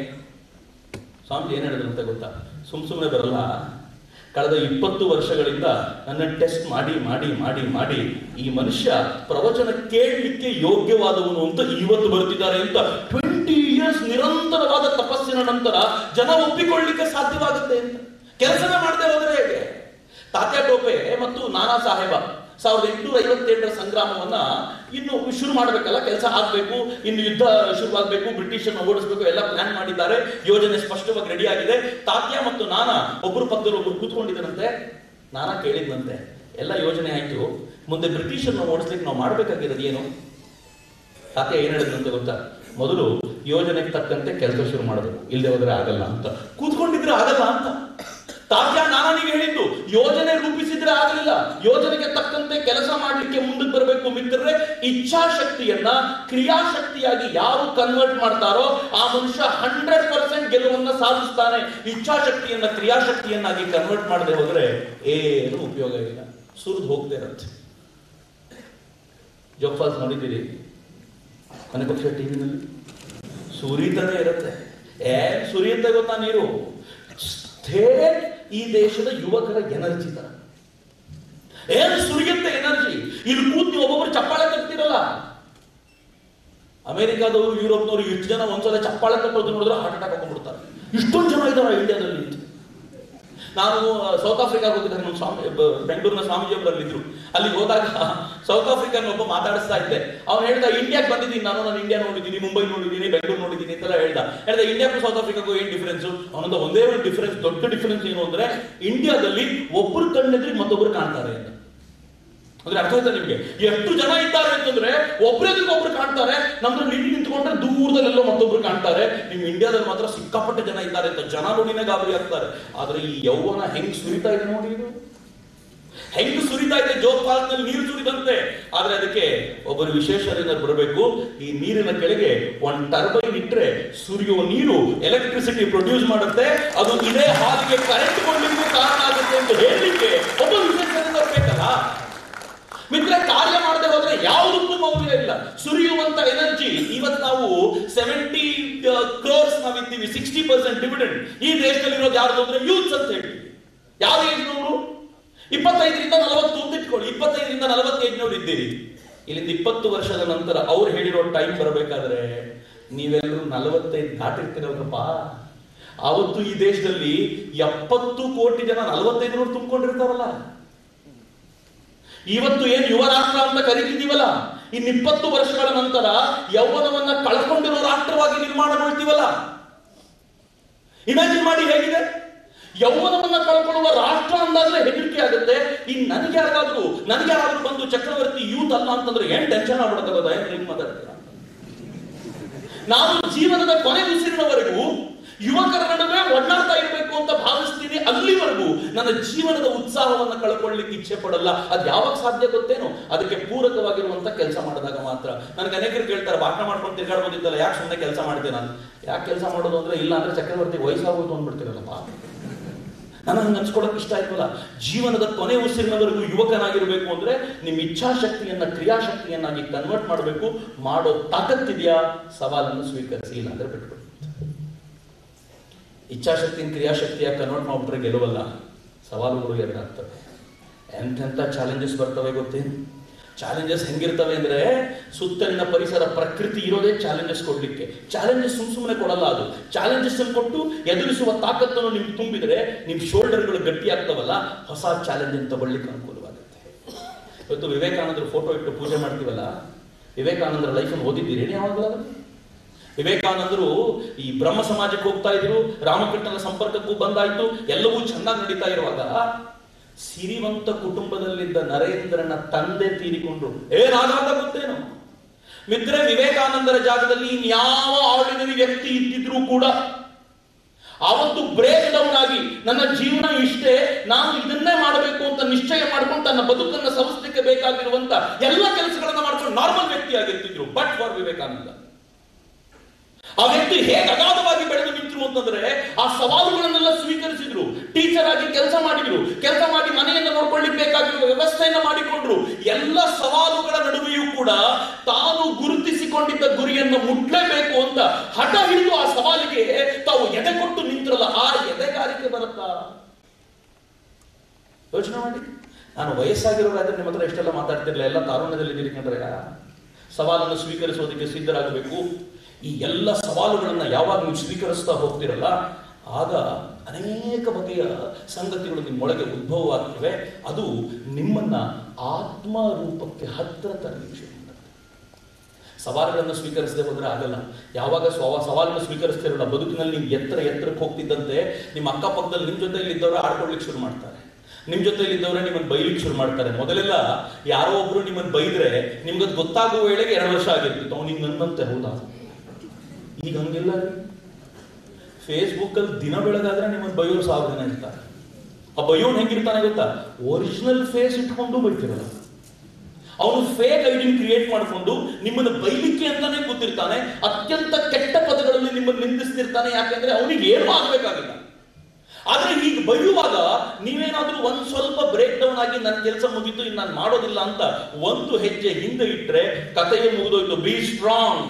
ಸ್ವಾಮೀಜಿ ಏನ್ ಹೇಳಿದ್ರಂತೆ ಗೊತ್ತಾ? ಸುಮ್ಮನೆ ಬರಲ್ಲ, ಕಳೆದ 20 ವರ್ಷಗಳಿಂದ ನನ್ನ ಟೆಸ್ಟ್ ಮಾಡಿ ಈ ಮನುಷ್ಯ ಪ್ರವಚನ ಕೇಳಲಿಕ್ಕೆ ಯೋಗ್ಯವಾದವನು ಅಂತ ಇವತ್ತು ಬರ್ತಿದ್ದಾರೆ ಅಂತ 20 ಇಯರ್ಸ್ ನಿರಂತರವಾದ ತಪಸ್ಸಿನ ನಂತರ ಜನ ಒಪ್ಪಿಕೊಳ್ಳಲಿಕ್ಕೆ ಸಾಧ್ಯವಾಗುತ್ತೆ ಅಂತ. ಕೆಲಸನ ಮಾಡದೆ ಹೋದ್ರೆ ಹೇಗೆ? ತಾತ್ಯಾ ಟೋಪೆ ಮತ್ತು ನಾನಾ ಸಾಹೇಬ 1857ರ ಸಂಗ್ರಾಮವನ್ನ ಇನ್ನು ಶುರು ಮಾಡಬೇಕಲ್ಲ, ಕೆಲಸ ಆಗ್ಬೇಕು, ಇನ್ನು ಯುದ್ಧ ಶುರುವಾಗಬೇಕು, ಬ್ರಿಟಿಷರನ್ನು ಓಡಿಸಬೇಕು, ಎಲ್ಲ ಪ್ಲಾನ್ ಮಾಡಿದ್ದಾರೆ, ಯೋಜನೆ ಸ್ಪಷ್ಟವಾಗಿ ರೆಡಿ ಆಗಿದೆ. ತಾತ್ಯಾ ಮತ್ತು ನಾನಾ ಒಬ್ಬರು ಪಕ್ಕದಲ್ಲಿ ಒಬ್ಬರು ಕೂತ್ಕೊಂಡಿದ್ದರಂತೆ. ನಾನಾ ಕೇಳಿದ್ನಂತೆ, ಎಲ್ಲ ಯೋಜನೆ ಆಯ್ತು, ಮುಂದೆ ಬ್ರಿಟಿಷರನ್ನು ಓಡಿಸ್ಲಿಕ್ಕೆ ನಾವು ಮಾಡ್ಬೇಕಾಗಿರೋದು ಏನು? ತಾತ್ಯಾ ಏನ್ ಹೇಳಿದ್ರಂತೆ ಗೊತ್ತಾ? ಮೊದಲು ಯೋಜನೆಗೆ ತಕ್ಕಂತೆ ಕೆಲಸ ಶುರು ಮಾಡಬೇಕು, ಇಲ್ಲದೆ ಹೋದ್ರೆ ಆಗಲ್ಲ ಅಂತ. ಕೂತ್ಕೊಂಡಿದ್ರೆ ಆಗಲ್ಲ ಅಂತ ತಾತ್ಯಾ ನಾನಿಗೆ ಹೇಳಿದ್ದು. ಯೋಜನೆ ರೂಪಿಸಿದ್ರೆ ಆಗಲಿಲ್ಲ, ಯೋಜನೆಗೆ ತಕ್ಕಂತೆ ಕೆಲಸ ಮಾಡಲಿಕ್ಕೆ ಮುಂದಕ್ಕೆ ಬರಬೇಕು. ಮಿತ್ರರೇ, ಇಚ್ಛಾಶಕ್ತಿಯನ್ನ ಕ್ರಿಯಾಶಕ್ತಿಯಾಗಿ ಯಾರು ಕನ್ವರ್ಟ್ ಮಾಡ್ತಾರೋ ಆ ಮನುಷ್ಯ 100% ಗೆಲುವನ್ನ ಸಾಧಿಸ್ತಾನೆ. ಇಚ್ಛಾಶಕ್ತಿಯನ್ನ ಕ್ರಿಯಾಶಕ್ತಿಯನ್ನಾಗಿ ಕನ್ವರ್ಟ್ ಮಾಡದೆ ಹೋದ್ರೆ ಏನು ಉಪಯೋಗ ಇಲ್ಲ, ಸುರಿದು ಹೋಗ್ತಾ ಇರುತ್ತೆ. ಜೋಗ್ ಫಾಲ್ಸ್ ನೋಡಿದ್ದೀರಿ? ಮನೆ ಪಕ್ಷ ಟಿವಿನಲ್ಲಿ ಸುರಿತಾನೆ ಇರುತ್ತೆ. ಸುರಿಯುತ್ತೆ ಗೊತ್ತಾ ನೀರು? ಈ ದೇಶದ ಯುವಕರ ಎನರ್ಜಿ ತರ. ಏನು ಸುರಿಯುತ್ತೆ ಎನರ್ಜಿ. ಇಲ್ಲಿ ಕೂತ್ ನೀವು ಒಬ್ಬೊಬ್ರು ಚಪ್ಪಾಳೆ ತರ್ತಿರಲ್ಲ. ಅಮೆರಿಕಾದವರು, ಯುರೋಪ್ನವರು ಇಷ್ಟು ಜನ ಒಂದ್ಸಲ ಚಪ್ಪಾಳೆ ತಪ್ಪೋದು ನೋಡಿದ್ರೆ ಹಾರ್ಟ್ ಅಟ್ಯಾಕ್ ಹಾಕೊಂಡ್ಬಿಡ್ತಾರೆ. ಇಷ್ಟೊಂದು ಜನ ಇದ್ದಾರೆ ಇಂಡಿಯಾದಲ್ಲಿ. ನಾನು ಸೌತ್ ಆಫ್ರಿಕಾಗೆ ಹೋಗಿದ್ದಾಗ ನಮ್ಮ ಸ್ವಾಮಿ, ಬೆಂಗಳೂರಿನ ಸ್ವಾಮೀಜಿ ಒಬ್ಬರಲ್ಲಿದ್ರು. ಅಲ್ಲಿಗೆ ಹೋದಾಗ ಸೌತ್ ಆಫ್ರಿಕನ್ ಒಬ್ಬ ಮಾತಾಡಿಸ್ತಾ ಇದ್ದೆ. ಅವ್ನು ಹೇಳ್ದ, ಇಂಡಿಯಾಗೆ ಬಂದಿದ್ದೀನಿ ನಾನು ಇಂಡಿಯಾ ನೋಡಿದ್ದೀನಿ, ಮುಂಬೈ ನೋಡಿದ್ದೀನಿ, ಬೆಂಗಳೂರು ನೋಡಿದ್ದೀನಿ ಅಂತೆಲ್ಲ ಹೇಳ್ದ. ಇಂಡಿಯಾಕ್ಕೂ ಸೌತ್ ಆಫ್ರಿಕಾಗೂ ಏನ್ ಡಿಫರೆನ್ಸ್? ಅವನೊಂದು ಒಂದೇ ಒಂದು ಡಿಫರೆನ್ಸ್, ದೊಡ್ಡ ಡಿಫರೆನ್ಸ್ ಏನು ಅಂದ್ರೆ, ಇಂಡಿಯಾದಲ್ಲಿ ಒಬ್ಬರು ಕಣ್ಣೆದ್ರಿಗೆ ಮತ್ತೊಬ್ರು ಕಾಣ್ತಾರೆ ಅಂತ. ಅಂದ್ರೆ ಅರ್ಥ ಆಯ್ತಾ ನಿಮ್ಗೆ? ಎಷ್ಟು ಜನ ಇದ್ದಾರೆ ಅಂತಂದ್ರೆ ಒಬ್ರೆದ್ರಿಗೆ ಒಬ್ರು ಕಾಣ್ತಾರೆ. ನಮ್ದ್ರಲ್ಲಿ ಇಲ್ಲಿ ನಿಂತ್ಕೊಂಡ್ರೆ ದೂರದಲ್ಲೆಲ್ಲೋ ಮತ್ತೊಬ್ರು ಕಾಣ್ತಾರೆ. ನಿಮ್ ಇಂಡಿಯಾದಲ್ಲಿ ಮಾತ್ರ ಸಿಕ್ಕಾಪಟ್ಟೆ ಜನ ಇದ್ದಾರೆ ಅಂತ ಜನ ನೋಡಿನೇ ಗಾಬರಿ ಆಗ್ತಾರೆ. ಆದ್ರೆ ಈ ಯೌವನ ಹೆಂಗ್ ಸುರಿತಾ ಇದೆ ನೋಡಿ, ಇದು ಹೆಂಗ್ ಸುರಿತಾ ಇದೆ, ಜೋಗ್ ಫಾಲ್ಸ್ ನಲ್ಲಿ ನೀರು ಸುರಿದಂತೆ. ಆದ್ರೆ ಅದಕ್ಕೆ ಒಬ್ಬರು ವಿಶೇಷರಿಂದ ಬರಬೇಕು. ಈ ನೀರಿನ ಕೆಳಗೆ ಒಂದು ಟರ್ಬೈನ್ ಇಟ್ರೆ ಸುರಿಯುವ ನೀರು ಎಲೆಕ್ಟ್ರಿಸಿಟಿ ಪ್ರೊಡ್ಯೂಸ್ ಮಾಡುತ್ತೆ. ಅದು ಇದೇ ಹಾಲಿಗೆ ಕರೆಂಟ್ ಕೊಳ್ಳಿಕ್ಕೆ ಕಾರಣ ಆಗುತ್ತೆ ಅಂತ ಹೇಳಲಿಕ್ಕೆ ಒಬ್ಬ ವಿಶೇಷರಿಂದ ಬರಬೇಕಲ್ಲ. ಮಿತ್ರ, ಕಾರ್ಯ ಮಾಡದೆ ಹೋದ್ರೆ ಯಾವುದಕ್ಕೂ ಮೌಲ್ಯ ಇಲ್ಲ. ಸುರಿಯುವಂತ ಎನರ್ಜಿ. ಇವತ್ತು ನಾವು 70 crores ನಾವಿದ್ದೀವಿ, 60% ಡಿವಿಡೆಂಡ್ ಈ ದೇಶದಲ್ಲಿ ಇರೋದು ಯಾರು ಅಂದ್ರೆ ಯೂತ್ಸ್ ಅಂತ ಹೇಳಿ. ಯಾವ ಏಜ್ನವರು? 25ರಿಂದ 40 ಇಟ್ಕೊಳ್ಳಿ. 25ರಿಂದ 40 ಏಜ್ನವ್ರು ಇದ್ದೀರಿ. ಇಲ್ಲಿಂದ 20 ವರ್ಷದ ನಂತರ ಅವ್ರು ಹೇಳಿರೋ ಟೈಮ್ ಬರಬೇಕಾದ್ರೆ ನೀವೆಲ್ಲರೂ 45 ದಾಟಿರ್ತೀರಲ್ರಪ್ಪ. ಆವತ್ತು ಈ ದೇಶದಲ್ಲಿ 70 ಕೋಟಿ ಜನ 45 ತುಂಬಿಕೊಂಡಿರ್ತಾರಲ್ಲ. ಇವತ್ತು ಏನ್ ಯುವ ರಾಷ್ಟ್ರ ಅಂತ ಕರೀತಿದ್ದೀವಲ್ಲ, ಇನ್ನು 20 ವರ್ಷಗಳ ನಂತರ ಯೌವನವನ್ನ ಕಳ್ಕೊಂಡಿರೋ ರಾಷ್ಟ್ರವಾಗಿ ನಿರ್ಮಾಣಗೊಳ್ತೀವಲ್ಲ. ಇಮ್ಯಾಜಿನ್ ಮಾಡಿ ಹೇಗಿದೆ. ಯೌವನವನ್ನ ಕಳ್ಕೊಳ್ಳುವ ರಾಷ್ಟ್ರ ಅಂದಾಗಲೇ ಹೆದರಿಕೆ ಆಗುತ್ತೆ. ಇನ್ನು ನನಗೆ ಯಾರಾದ್ರೂ ಬಂದು ಚಕ್ರವರ್ತಿ ಯೂತ್ ಅಲ್ಲ ಅಂತಂದ್ರೆ ಏನ್ ಟೆನ್ಷನ್ ಆಗ್ಬಿಡುತ್ತಲ್ಲ. ಹೆಂಗ್ ಮಾತಾಡ್ತೀರಾ? ನಾನು ಜೀವನದ ಕೊನೆ ಉಸಿರಿನವರೆಗೂ ಯುವಕರ ನಡುವೆ ಒಡನಾಡ್ತಾ ಇರಬೇಕು ಅಂತ ಭಾವಿಸ್ತೀನಿ. ಅಲ್ಲಿವರೆಗೂ ನನ್ನ ಜೀವನದ ಉತ್ಸಾಹವನ್ನು ಕಳ್ಕೊಳ್ಳಿಕ್ಕೆ ಇಚ್ಛೆ ಪಡಲ್ಲ. ಅದು ಯಾವಾಗ ಸಾಧ್ಯ ಗೊತ್ತೇನು? ಅದಕ್ಕೆ ಪೂರಕವಾಗಿರುವಂತ ಕೆಲಸ ಮಾಡಿದಾಗ ಮಾತ್ರ. ನನಗೆ ಅನೇಕರು ಕೇಳ್ತಾರೆ, ಭಾಷಣ ಮಾಡ್ಕೊಂಡು ತಿರ್ಗಾಡ್ ಬಂದಿದ್ದಲ್ಲ, ಯಾಕೆ ಸುಮ್ಮನೆ ಕೆಲಸ ಮಾಡ್ತೇನೆ ನಾನು? ಯಾಕೆ ಕೆಲಸ ಮಾಡೋದು ಅಂದ್ರೆ, ಇಲ್ಲ ಅಂದ್ರೆ ಚಕ್ರವರ್ತಿ ವಯಸ್ಸಾಗೋದು ಅಂದ್ಬಿಡ್ತೀರಲ್ಲಪ್ಪ. ನನಗೆ ಹಂಗೆ ಅನ್ಸ್ಕೊಳಕ್ ಇಷ್ಟ ಆಯ್ತಲ್ಲ. ಜೀವನದ ಕೊನೆ ಉಸಿರಿನವರೆಗೂ ಯುವಕನಾಗಿರ್ಬೇಕು ಅಂದ್ರೆ ನಿಮ್ಮ ಇಚ್ಛಾಶಕ್ತಿಯನ್ನ ಕ್ರಿಯಾಶಕ್ತಿಯನ್ನಾಗಿ ಕನ್ವರ್ಟ್ ಮಾಡಬೇಕು. ಮಾಡೋ ತಾಕತ್ತಿದೆಯಾ? ಸವಾಲನ್ನು ಸ್ವೀಕರಿಸಿ, ಇಲ್ಲ ಅಂದ್ರೆ ಬಿಟ್ಬಿಡಿ. ಇಚ್ಛಾಶಕ್ತಿನ ಕ್ರಿಯಾಶಕ್ತಿಯಾಗಿ ಕನ್ವರ್ಟ್ ಮಾಡ್ಬಿಟ್ರೆ ಗೆಲುವಲ್ಲ, ಸವಾಲುಗಳು ಎರಡಾಗ್ತವೆ. ಎಂತೆಂಥ ಚಾಲೆಂಜಸ್ ಬರ್ತವೆ ಗೊತ್ತೇನು? ಚಾಲೆಂಜಸ್ ಹೆಂಗಿರ್ತವೆ ಅಂದ್ರೆ, ಸುತ್ತಲಿನ ಪರಿಸರ ಪ್ರಕೃತಿ ಇರೋದೇ ಚಾಲೆಂಜಸ್ ಕೊಡ್ಲಿಕ್ಕೆ. ಚಾಲೆಂಜಸ್ ಸುಮ್ಮನೆ ಕೊಡಲ್ಲ. ಅದು ಚಾಲೆಂಜಸ್ ಕೊಟ್ಟು ಎದುರಿಸುವ ತಾಕತ್ತನ್ನು ನಿಮ್ಗೆ ತುಂಬಿದ್ರೆ ನಿಮ್ ಶೋಲ್ಡರ್ಗಳು ಗಟ್ಟಿ ಆಗ್ತವಲ್ಲ, ಹೊಸ ಚಾಲೆಂಜ್ ಅನ್ನು ತಗೊಳ್ಳಿಕ್ಕೆ ಅನುಕೂಲವಾಗುತ್ತೆ. ಇವತ್ತು ವಿವೇಕಾನಂದರ ಫೋಟೋ ಇಟ್ಟು ಪೂಜೆ ಮಾಡ್ತೀವಲ್ಲ, ವಿವೇಕಾನಂದರ ಲೈಫನ್ನು ಓದಿದ್ದೀರಿ ಯಾವಾಗಲೂ? ವಿವೇಕಾನಂದರು ಈ ಬ್ರಹ್ಮ ಸಮಾಜಕ್ಕೆ ಹೋಗ್ತಾ ಇದ್ರು, ರಾಮಕೃಷ್ಣನ ಸಂಪರ್ಕಕ್ಕೂ ಬಂದಾಯ್ತು, ಎಲ್ಲವೂ ಚೆನ್ನಾಗಿ ನಡೀತಾ ಇರುವಾಗ ಸಿರಿವಂತ ಕುಟುಂಬದಲ್ಲಿದ್ದ ನರೇಂದ್ರನ ತಂದೆ ತೀರಿಕೊಂಡ್ರು. ಏನಾಗಾದ ಗೊತ್ತೇನು ಮಿತ್ರ? ವಿವೇಕಾನಂದರ ಜಾಗದಲ್ಲಿ ಇನ್ಯಾವ ಆರ್ಡಿನರಿ ವ್ಯಕ್ತಿ ಇದ್ದಿದ್ರು ಕೂಡ ಅವತ್ತು ಬ್ರೇಕ್ ಡೌನ್ ಆಗಿ ನನ್ನ ಜೀವನ ಇಷ್ಟೇ, ನಾನು ಇದನ್ನೇ ಮಾಡಬೇಕು ಅಂತ ನಿಶ್ಚಯ ಮಾಡ್ಕೊಂಡು ತನ್ನ ಬದುಕನ್ನು ಸವಿಸಲಿಕ್ಕೆ ಬೇಕಾಗಿರುವಂತ ಎಲ್ಲ ಕೆಲಸಗಳನ್ನ ಮಾಡ್ಕೊಂಡು ನಾರ್ಮಲ್ ವ್ಯಕ್ತಿ ಆಗಿರ್ತಿದ್ರು. ಬಟ್ ಫಾರ್ ವಿವೇಕಾನಂದ ಆ ವ್ಯಕ್ತಿ ಹೇಗೆ ಅಗಾಧವಾಗಿ ಬೆಳೆದು ನಿಂತರು ಅಂತಂದ್ರೆ, ಆ ಸವಾಲುಗಳನ್ನೆಲ್ಲ ಸ್ವೀಕರಿಸಿದ್ರು. ಟೀಚರ್ ಆಗಿ ಕೆಲಸ ಮಾಡಿ ಮನೆಯನ್ನು ನೋಡ್ಕೊಳ್ಳಿಕ್ಕೆ ಬೇಕಾಗಿರುವ ವ್ಯವಸ್ಥೆಯನ್ನ ಮಾಡಿಕೊಂಡ್ರು. ಎಲ್ಲ ಸವಾಲುಗಳ ನಡುವೆಯೂ ಕೂಡ ತಾನು ಗುರುತಿಸಿಕೊಂಡಿದ್ದ ಗುರಿಯನ್ನು ಮುಟ್ಲೇಬೇಕು ಅಂತ ಹಠ ಹಿಡಿದು ಆ ಸವಾಲಿಗೆ ತಾವು ಎದೆ ಕೊಟ್ಟು ನಿಂತಿರಲ್ಲ. ಆ ಎದೆಗಾರಿಕೆ ಬರುತ್ತಾ? ಯೋಚನೆ ಮಾಡಿ. ನಾನು ವಯಸ್ಸಾಗಿರೋರಾದ್ರೆ ನಿಮ್ಮ ಹತ್ರ ಎಷ್ಟೆಲ್ಲ ಮಾತಾಡ್ತಿರ್ಲಿಲ್ಲ. ಎಲ್ಲ ತಾರುಣ್ಯದಲ್ಲಿ ಇದ್ದೀರಿ ಕಂಡ್ರೆ. ಸವಾಲನ್ನು ಸ್ವೀಕರಿಸೋದಕ್ಕೆ ಸಿದ್ಧರಾಗಬೇಕು. ಈ ಎಲ್ಲ ಸವಾಲುಗಳನ್ನ ಯಾವಾಗ ನೀವು ಸ್ವೀಕರಿಸ್ತಾ ಹೋಗ್ತಿರಲ್ಲ, ಆಗ ಅನೇಕ ಬಗೆಯ ಸಂಗತಿಗಳು ನಿಮ್ಮೊಳಗೆ ಉದ್ಭವವಾಗ್ತವೆ. ಅದು ನಿಮ್ಮನ್ನ ಆತ್ಮ ರೂಪಕ್ಕೆ ಹತ್ತಿರ ತರಲಿಕ್ಕೆ ಶುರು ಮಾಡುತ್ತೆ. ಸವಾಲುಗಳನ್ನು ಸ್ವೀಕರಿಸದೆ ಹೋದ್ರೆ ಆಗಲ್ಲ. ಯಾವಾಗ ಸವಾಲನ್ನು ಸ್ವೀಕರಿಸ್ತಿರಲ್ಲ, ಬದುಕಿನಲ್ಲಿ ನೀವು ಎತ್ತರಕ್ಕೆ ಹೋಗ್ತಿದ್ದಂತೆ ನಿಮ್ಮ ಅಕ್ಕಪಕ್ಕದಲ್ಲಿ ನಿಮ್ಮ ಜೊತೆಯಲ್ಲಿ ಇದ್ದವರು ಆಡ್ಕೊಳ್ಲಿಕ್ಕೆ ಶುರು ಮಾಡ್ತಾರೆ. ನಿಮ್ ಜೊತೆಯಲ್ಲಿ ಇದ್ದವರೇ ನಿಮ್ಮನ್ನು ಬೈಲಿಕ್ಕೆ ಶುರು ಮಾಡ್ತಾರೆ. ಮೊದಲೆಲ್ಲ ಯಾರೋ ಒಬ್ರು ನಿಮ್ಮನ್ನು ಬೈದ್ರೆ ನಿಮ್ಗದು ಗೊತ್ತಾಗುವ ವೇಳೆಗೆ 2 ವರ್ಷ ಆಗಿರ್ತಿತ್ತು. ಅವ್ನು ಹಿಂಗ್ ನನ್ನಂತೆ, ಹೌದಾ? ಈಗ ಹಂಗಿಲ್ಲ. ಫೇಸ್ಬುಕ್ ಅಲ್ಲಿ ದಿನ ಬೆಳಗಾದ್ರೆ ನಿಮ್ಮನ್ನು ಬೈಯೋರು 1000 ಜನ ಇರ್ತಾರೆ. ಆ ಬೈಯೋನ್ ಹೆಂಗಿರ್ತಾನೆ ಗೊತ್ತಾ? ಒರಿಜಿನಲ್ ಫೇಸ್ ಇಟ್ಕೊಂಡು ಬೈತಿರಲ್ಲ, ಅವನು ಫೇಕ್ ಐಡಿನ್ ಕ್ರಿಯೇಟ್ ಮಾಡಿಕೊಂಡು ನಿಮ್ಮನ್ನು ಬೈಲಿಕ್ಕೆ ಅಂತಾನೆ ಕೂತಿರ್ತಾನೆ. ಅತ್ಯಂತ ಕೆಟ್ಟ ಪದಗಳಲ್ಲಿ ನಿಮ್ಮನ್ನು ನಿಂದಿಸ್ತಿರ್ತಾನೆ. ಯಾಕೆಂದ್ರೆ ಅವನಿಗೆ ಏನೂ ಆಗ್ಬೇಕಾಗಿಲ್ಲ. ಆದ್ರೆ ಈಗ ಬೈಯುವಾಗ ನೀವೇನಾದ್ರೂ ಒಂದ್ ಸ್ವಲ್ಪ ಬ್ರೇಕ್ ಡೌನ್ ಆಗಿ ನನ್ನ ಕೆಲಸ ಮುಗಿತು, ಇನ್ನು ನಾನು ಮಾಡೋದಿಲ್ಲ ಅಂತ ಒಂದು ಹೆಜ್ಜೆ ಹಿಂದೆ ಇಟ್ರೆ ಕಥೆಯೇ ಮುಗಿದೋಯ್ತು. Be strong.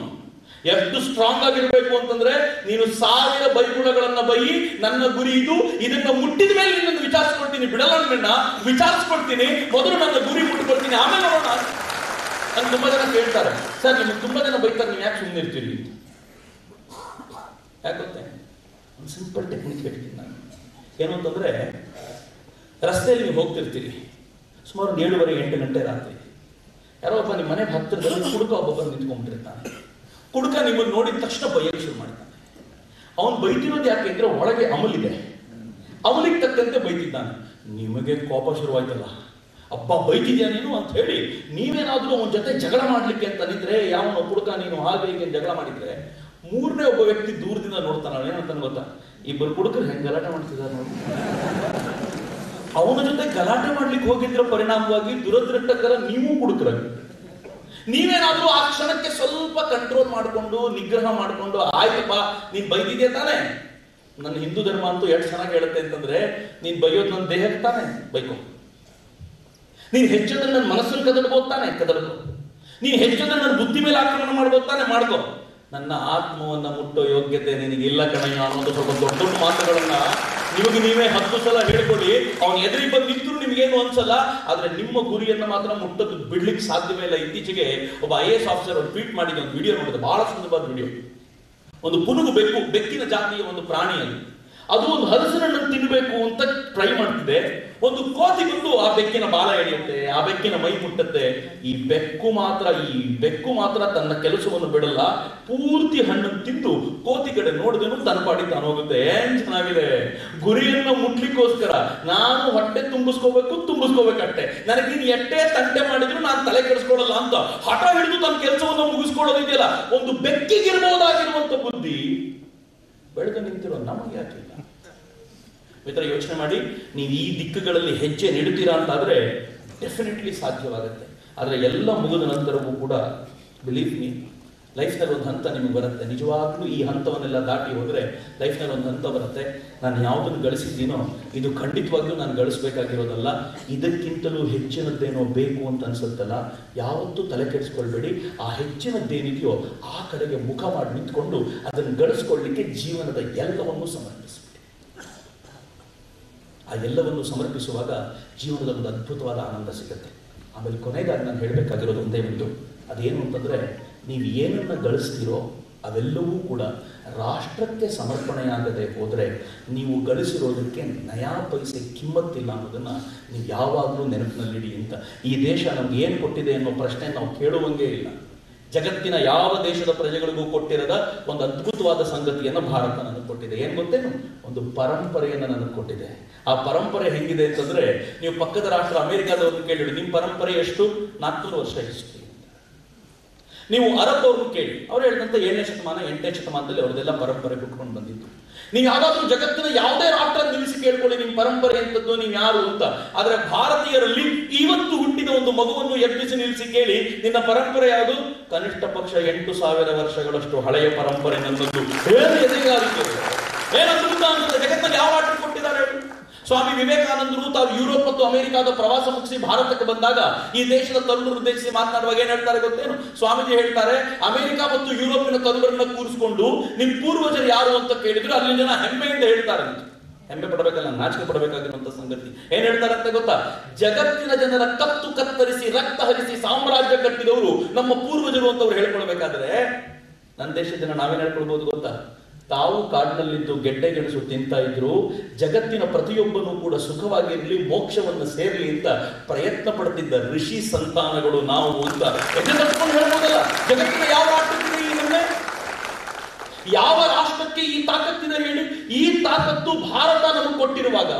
ಎಷ್ಟು ಸ್ಟ್ರಾಂಗ್ ಆಗಿರ್ಬೇಕು ಅಂತಂದ್ರೆ, ನೀನು 1000 ಬೈಗುಳಗಳನ್ನ ಬೈ, ನನ್ನ ಗುರಿ ಇದು, ಇದನ್ನ ಮುಟ್ಟಿದ ಮೇಲೆ ನಿನ್ನನ್ನು ವಿಚಾರಿಸ್ಕೊಳ್ತೀನಿ, ಬಿಡಲ್ಲ ನನ್ನ ವಿಚಾರಿಸ್ಕೊಳ್ತೀನಿ, ಮೊದಲು ನನ್ನ ಗುರಿ ಮುಟ್ಕೊಳ್ತೀನಿ, ಆಮೇಲೆ ನೋಡೋಣ. ನನ್ಗೆ ತುಂಬಾ ಜನ ಕೇಳ್ತಾರೆ, ಸರ್ ನಿಮ್ಗೆ ತುಂಬಾ ಜನ ಬೈತಾರೆ, ನೀವು ಯಾಕೆ ಸುಮ್ಮನೆ ಇರ್ತೀರಿ? ಯಾಕೆ ಗೊತ್ತೇ, ಒಂದು ಸಿಂಪಲ್ ಟೆಕ್ನಿಕ್ ಹೇಳ್ತೀನಿ ನಾನು. ಏನು ಅಂತಂದ್ರೆ, ರಸ್ತೆಯಲ್ಲಿ ನೀವು ಹೋಗ್ತಿರ್ತೀರಿ, ಸುಮಾರು 7:30-8 ಗಂಟೆ ರಾತ್ರಿ. ಯಾರೋ ಒಬ್ಬ ನಿಮ್ಮ ಮನೆ ಹತ್ತಿರದಲ್ಲಿ ಕುಡುಕ ಒಬ್ಬ ಬಂದು ನಿಂತ್ಕೊಂಡ್ಬಿಟ್ಟಿರ್ತಾನೆ. ಕುಡುಕ ನಿಮ್ಮನ್ನು ನೋಡಿದ ತಕ್ಷಣ ಬೈಯಕ್ಕೆ ಶುರು ಮಾಡ್ತಾನೆ. ಅವನು ಬೈತಿರೋದು ಯಾಕೆ ಅಂದ್ರೆ ಒಳಗೆ ಅಮಲಿದೆ, ಅಮಲಿಗೆ ತಕ್ಕಂತೆ ಬೈತಿದ್ದಾನೆ. ನಿಮಗೆ ಕೋಪ ಶುರುವಾಯ್ತಲ್ಲ, ಅಪ್ಪ ಬೈತಿದ್ಯಾ ನೀನು ಅಂತ ಹೇಳಿ ನೀವೇನಾದ್ರೂ ಅವನ ಜೊತೆ ಜಗಳ ಮಾಡ್ಲಿಕ್ಕೆ ಅಂತ ನಿಂತ್ರೆ, ಯಾವನೋ ಕುಡುಕ ನೀನು ಹಾಗೆ ಹೀಗೆ ಜಗಳ ಮಾಡಿದ್ರೆ, 3ನೇ ಒಬ್ಬ ವ್ಯಕ್ತಿ ದೂರದಿಂದ ನೋಡ್ತಾನ. ಏನಂತಾನೆ ಗೊತ್ತಾ, ಇಬ್ಬರು ಕುಡುಕರು ಹೆಂಗ್ ಗಲಾಟೆ ಮಾಡ್ತಿದ್ದಾರೆ ನೋಡಿ. ಅವನ ಜೊತೆ ಗಲಾಟೆ ಮಾಡ್ಲಿಕ್ಕೆ ಹೋಗಿದ್ರ ಪರಿಣಾಮವಾಗಿ ದುರದೃಷ್ಟಕರ ನೀವು ಕುಡುಕರಾಗಿ. ನೀವೇನಾದ್ರೂ ಆ ಕ್ಷಣಕ್ಕೆ ಸ್ವಲ್ಪ ಕಂಟ್ರೋಲ್ ಮಾಡಿಕೊಂಡು, ನಿಗ್ರಹ ಮಾಡಿಕೊಂಡು, ಆಯ್ತಪ್ಪ ನೀನ್ ಬೈದಿದ್ಯಾ ತಾನೆ, ನನ್ನ ಹಿಂದೂ ಧರ್ಮ ಅಂತೂ ಎಷ್ಟು ಚೆನ್ನಾಗಿ ಹೇಳುತ್ತೆ ಅಂತಂದ್ರೆ, ನೀನ್ ಬೈಯೋದು ನನ್ನ ದೇಹಕ್ಕೆ ತಾನೆ, ಬೈಕೋ. ನೀನ್ ಹೆಚ್ಚಂದ್ರೆ ನನ್ನ ಮನಸ್ಸನ್ನು ಕದಡ್ಬೋದು ತಾನೆ, ಕದಡ್ಕೋ. ನೀನ್ ಹೆಚ್ಚಂದ್ರೆ ನನ್ನ ಬುದ್ಧಿ ಮೇಲೆ ಆಕ್ರಮಣ ಮಾಡ್ಬೋದು ತಾನೆ, ಮಾಡ್ಕೋ. ನನ್ನ ಆತ್ಮವನ್ನ ಮುಟ್ಟೋ ಯೋಗ್ಯತೆ ನಿನಗೆ ಇಲ್ಲ ಕಣಯ್ಯ ಅನ್ನೋದು ಸ್ವಲ್ಪ ದೊಡ್ಡ ದೊಡ್ಡ ಮಾತುಗಳನ್ನ ನಿಮಗೆ ನೀವೇ 10 ಸಲ ಹೇಳ್ಕೊಳ್ಳಿ. ಅವನು ಎದುರಿಗೆ ಬಂದು ನಿಂತರೂ ನಿಮ್ಗೇನು ಅನ್ಸಲ್ಲ, ಆದ್ರೆ ನಿಮ್ಮ ಗುರಿಯನ್ನ ಮಾತ್ರ ಮುಟ್ಟೋದು ಬಿಡ್ಲಿಕ್ಕೆ ಸಾಧ್ಯವೇ ಇಲ್ಲ. ಇತ್ತೀಚೆಗೆ ಒಬ್ಬ IAS ಆಫೀಸರ್ ಅವ್ರು ಟ್ವೀಟ್ ಮಾಡಿದ ಒಂದು ವಿಡಿಯೋ ನೋಡಿದೆ, ಬಹಳ ಸುಂದರವಾದ ವಿಡಿಯೋ. ಒಂದು ಪುನುಗು ಬೆಕ್ಕಿನ ಜಾತಿಯ ಒಂದು ಪ್ರಾಣಿಯಲ್ಲಿ ಅದು ಒಂದು ಹಲಸಿನನ್ನು ತಿನ್ನಬೇಕು ಅಂತ ಟ್ರೈ ಮಾಡ್ತಿದೆ. ಒಂದು ಕೋತಿ ಬಂದು ಆ ಬೆಕ್ಕಿನ ಬಾಲ ಎಳೆಯುತ್ತೆ, ಆ ಬೆಕ್ಕಿನ ಮೈ ಮುಟ್ಟುತ್ತೆ. ಈ ಬೆಕ್ಕು ಮಾತ್ರ ತನ್ನ ಕೆಲಸವನ್ನು ಬಿಡಲ್ಲ, ಪೂರ್ತಿ ಹಣ್ಣನ್ನು ತಿಂದು ಕೋತಿ ಕಡೆ ನೋಡಿದನು ತನ್ನ ಪಾಡಿ ತಾನು ಹೋಗುತ್ತೆ. ಏನ್ ಚೆನ್ನಾಗಿದೆ, ಗುರಿಯನ್ನು ಮುಟ್ಲಿಕ್ಕೋಸ್ಕರ ನಾನು ಹೊಟ್ಟೆ ತುಂಬಿಸ್ಕೋಬೇಕಷ್ಟೆ, ನನಗಿನ್ ಎಟ್ಟೆ ತಂಟೆ ಮಾಡಿದ್ರು ನಾನು ತಲೆ ಕೆಡಿಸ್ಕೊಳ್ಳಲ್ಲ ಅಂತ ಹಠ ಹಿಡಿದು ತನ್ನ ಕೆಲಸವನ್ನು ಮುಗಿಸ್ಕೊಳ್ಳೋದಿದೆಯಲ್ಲ, ಒಂದು ಬೆಕ್ಕಿಗಿರ್ಬೋದಾಗಿರುವಂತ ಬುದ್ಧಿ ಬೆಳೆದು ನಿಂತಿರೋ ನಮಗೆ ಯಾಕಿಲ್ಲ? ಮಿತ್ರ, ಯೋಚನೆ ಮಾಡಿ, ನೀವು ಈ ದಿಕ್ಕುಗಳಲ್ಲಿ ಹೆಜ್ಜೆ ನೀಡುತ್ತೀರಾ ಅಂತಾದ್ರೆ ಡೆಫಿನೆಟ್ಲಿ ಸಾಧ್ಯವಾಗುತ್ತೆ. ಆದ್ರೆ ಎಲ್ಲ ಮುಗಿದ ನಂತರವೂ ಕೂಡ ಬಿಲೀವ್ ಮೀ, ಲೈಫ್ನಲ್ಲಿ ಒಂದು ಹಂತ ನಿಮಗೆ ಬರುತ್ತೆ. ನಿಜವಾಗ್ಲೂ ಈ ಹಂತವನ್ನೆಲ್ಲ ದಾಟಿ ಹೋದ್ರೆ ಲೈಫ್ನಲ್ಲಿ ಒಂದು ಹಂತ ಬರುತ್ತೆ. ನಾನು ಯಾವುದನ್ನು ಗಳಿಸಿದ್ದೀನೋ ಇದು ಖಂಡಿತವಾಗ್ಲೂ ನಾನು ಗಳಿಸ್ಬೇಕಾಗಿರೋದಲ್ಲ, ಇದಕ್ಕಿಂತಲೂ ಹೆಚ್ಚಿನದ್ದೇನೋ ಬೇಕು ಅಂತ ಅನ್ಸುತ್ತಲ್ಲ, ಯಾವತ್ತೂ ತಲೆ ಕೆಡಿಸ್ಕೊಳ್ಬೇಡಿ. ಆ ಹೆಚ್ಚಿನದ್ದೇನಿದೆಯೋ ಆ ಕಡೆಗೆ ಮುಖ ಮಾಡಿ ನಿಂತ್ಕೊಂಡು ಅದನ್ನು ಗಳಿಸ್ಕೊಳ್ಳಿಕ್ಕೆ ಜೀವನದ ಎಲ್ಲವನ್ನೂ ಸಮರ್ಪಿಸಬೇಡಿ. ಆ ಎಲ್ಲವನ್ನು ಸಮರ್ಪಿಸುವಾಗ ಜೀವನದ ಒಂದು ಅದ್ಭುತವಾದ ಆನಂದ ಸಿಗುತ್ತೆ. ಆಮೇಲೆ ಕೊನೆಗಾಗಿ ನಾನು ಹೇಳಬೇಕಾಗಿರೋದು ಒಂದೇ ಒಂದು, ಅದೇನು ಅಂತಂದ್ರೆ, ನೀವು ಏನನ್ನ ಗಳಿಸ್ತೀರೋ ಅವೆಲ್ಲವೂ ಕೂಡ ರಾಷ್ಟ್ರಕ್ಕೆ ಸಮರ್ಪಣೆಯಾಗದೆ ಹೋದರೆ ನೀವು ಗಳಿಸಿರೋದಕ್ಕೆ ನಯಾ ಪೈಸೆ ಕಿಮ್ಮತ್ತಿಲ್ಲ ಅನ್ನೋದನ್ನ ನೀವು ಯಾವಾಗಲೂ ನೆನಪಿನಲ್ಲಿಡಿ ಅಂತ. ಈ ದೇಶ ನಮ್ಗೆ ಏನು ಕೊಟ್ಟಿದೆ ಅನ್ನೋ ಪ್ರಶ್ನೆ ನಾವು ಕೇಳುವಂಗೆ ಇಲ್ಲ. ಜಗತ್ತಿನ ಯಾವ ದೇಶದ ಪ್ರಜೆಗಳಿಗೂ ಕೊಟ್ಟಿರದ ಒಂದು ಅದ್ಭುತವಾದ ಸಂಗತಿಯನ್ನು ಭಾರತ ನನಗೆ ಕೊಟ್ಟಿದೆ. ಏನ್ ಗೊತ್ತೇನು? ಒಂದು ಪರಂಪರೆಯನ್ನು ನನಗೆ ಕೊಟ್ಟಿದೆ. ಆ ಪರಂಪರೆ ಹೆಂಗಿದೆ ಅಂತಂದ್ರೆ, ನೀವು ಪಕ್ಕದ ರಾಷ್ಟ್ರ ಅಮೆರಿಕಾದವ್ರನ್ನ ಕೇಳಿ, ನಿಮ್ಮ ಪರಂಪರೆ ಎಷ್ಟು? 400 ವರ್ಷ ಹಿಸ್ಟ್ರಿ. ನೀವು ಅರಬ್ ಅವ್ರನ್ನ ಕೇಳಿ, ಅವ್ರು ಹೇಳಿದಂತೆ 7ನೇ ಶತಮಾನ 8ನೇ ಶತಮಾನದಲ್ಲಿ ಅವ್ರದೆಲ್ಲ ಪರಂಪರೆ ಬಿಟ್ಕೊಂಡು ಬಂದಿದ್ದು. ನೀವು ಯಾವ್ದಾದ್ರೂ ಜಗತ್ತಿನ ಯಾವುದೇ ರಾಷ್ಟ್ರ ನಿಲ್ಲಿಸಿ ಕೇಳ್ಕೊಳ್ಳಿ, ನಿಮ್ಮ ಪರಂಪರೆ ಎಂತದ್ದು, ನೀವು ಯಾರು ಅಂತ. ಆದ್ರೆ ಭಾರತೀಯರಲ್ಲಿ ಇವತ್ತು ಹುಟ್ಟಿದ ಒಂದು ಮಗುವನ್ನು ಎಬ್ಬಿಸಿ ನಿಲ್ಲಿಸಿ ಕೇಳಿ, ನಿನ್ನ ಪರಂಪರೆ ಯಾವುದು? ಕನಿಷ್ಠ ಪಕ್ಷ 8,000 ವರ್ಷಗಳಷ್ಟು ಹಳೆಯ ಪರಂಪರೆ ನನ್ನದು. ಏನು ಎದೆಗಾರಿಕೆ, ಏನು ಅದ್ಭುತ ಅಂತ. ಜಗತ್ತಿನಲ್ಲಿ ಯಾವ ಆಟ ಕೊಟ್ಟಿದ್ದಾರೆ? ಸ್ವಾಮಿ ವಿವೇಕಾನಂದರು ತಾವು ಯುರೋಪ್ ಮತ್ತು ಅಮೆರಿಕಾದ ಪ್ರವಾಸ ಮುಗಿಸಿ ಭಾರತಕ್ಕೆ ಬಂದಾಗ ಈ ದೇಶದ ತರುಣರು ಉದ್ದೇಶಿಸಿ ಮಾತನಾಡುವಾಗ ಏನ್ ಹೇಳ್ತಾರೆ ಗೊತ್ತೇನು? ಸ್ವಾಮೀಜಿ ಹೇಳ್ತಾರೆ, ಅಮೆರಿಕ ಮತ್ತು ಯುರೋಪಿನ ತರುಣರನ್ನ ಕೂರಿಸಿಕೊಂಡು ನಿಮ್ ಪೂರ್ವಜರು ಯಾರು ಅಂತ ಕೇಳಿದ್ರು ಅಲ್ಲಿ ಜನ ಹೆಮ್ಮೆಯಿಂದ ಹೇಳ್ತಾರೆ. ಹೆಮ್ಮೆ ಪಡಬೇಕಲ್ಲ, ನಾಚಿಕೆ ಪಡಬೇಕಾಗಿರುವಂತ ಸಂಗತಿ. ಏನ್ ಹೇಳ್ತಾರೆ ಅಂತ ಗೊತ್ತಾ? ಜಗತ್ತಿನ ಜನರ ಕತ್ತು ಕತ್ತರಿಸಿ ರಕ್ತ ಹರಿಸಿ ಸಾಮ್ರಾಜ್ಯ ಕಟ್ಟಿದವರು ನಮ್ಮ ಪೂರ್ವಜರು ಅಂತ ಅವ್ರು ಹೇಳ್ಕೊಳ್ಬೇಕಾದ್ರೆ, ನನ್ನ ದೇಶದ ಜನ ನಾವೇನ್ ಹೇಳ್ಕೊಳ್ಬಹುದು ಗೊತ್ತಾ? ತಾವು ಕಾಡಿನಲ್ಲಿದ್ದು ಗೆಡ್ಡೆ ಗೆಣಸು ತಿಂತಾ ಇದ್ರು, ಜಗತ್ತಿನ ಪ್ರತಿಯೊಬ್ಬನೂ ಕೂಡ ಸುಖವಾಗಿರ್ಲಿ, ಮೋಕ್ಷವನ್ನು ಸೇರ್ಲಿ ಅಂತ ಪ್ರಯತ್ನ ಪಡ್ತಿದ್ದ ಋಷಿ ಸಂತಾನಗಳು ನಾವು ಅಂತ ಹೇಳ್ಬೋದಲ್ಲ. ಜಗತ್ತಿನ ಯಾವ ರಾಷ್ಟ್ರಕ್ಕೆ ಯಾವ ರಾಷ್ಟ್ರಕ್ಕೆ ಈ ತಾಕತ್ತಿದೆ ಹೇಳಿ? ಈ ತಾಕತ್ತು ಭಾರತ ನಮಗೆ ಕೊಟ್ಟಿರುವಾಗ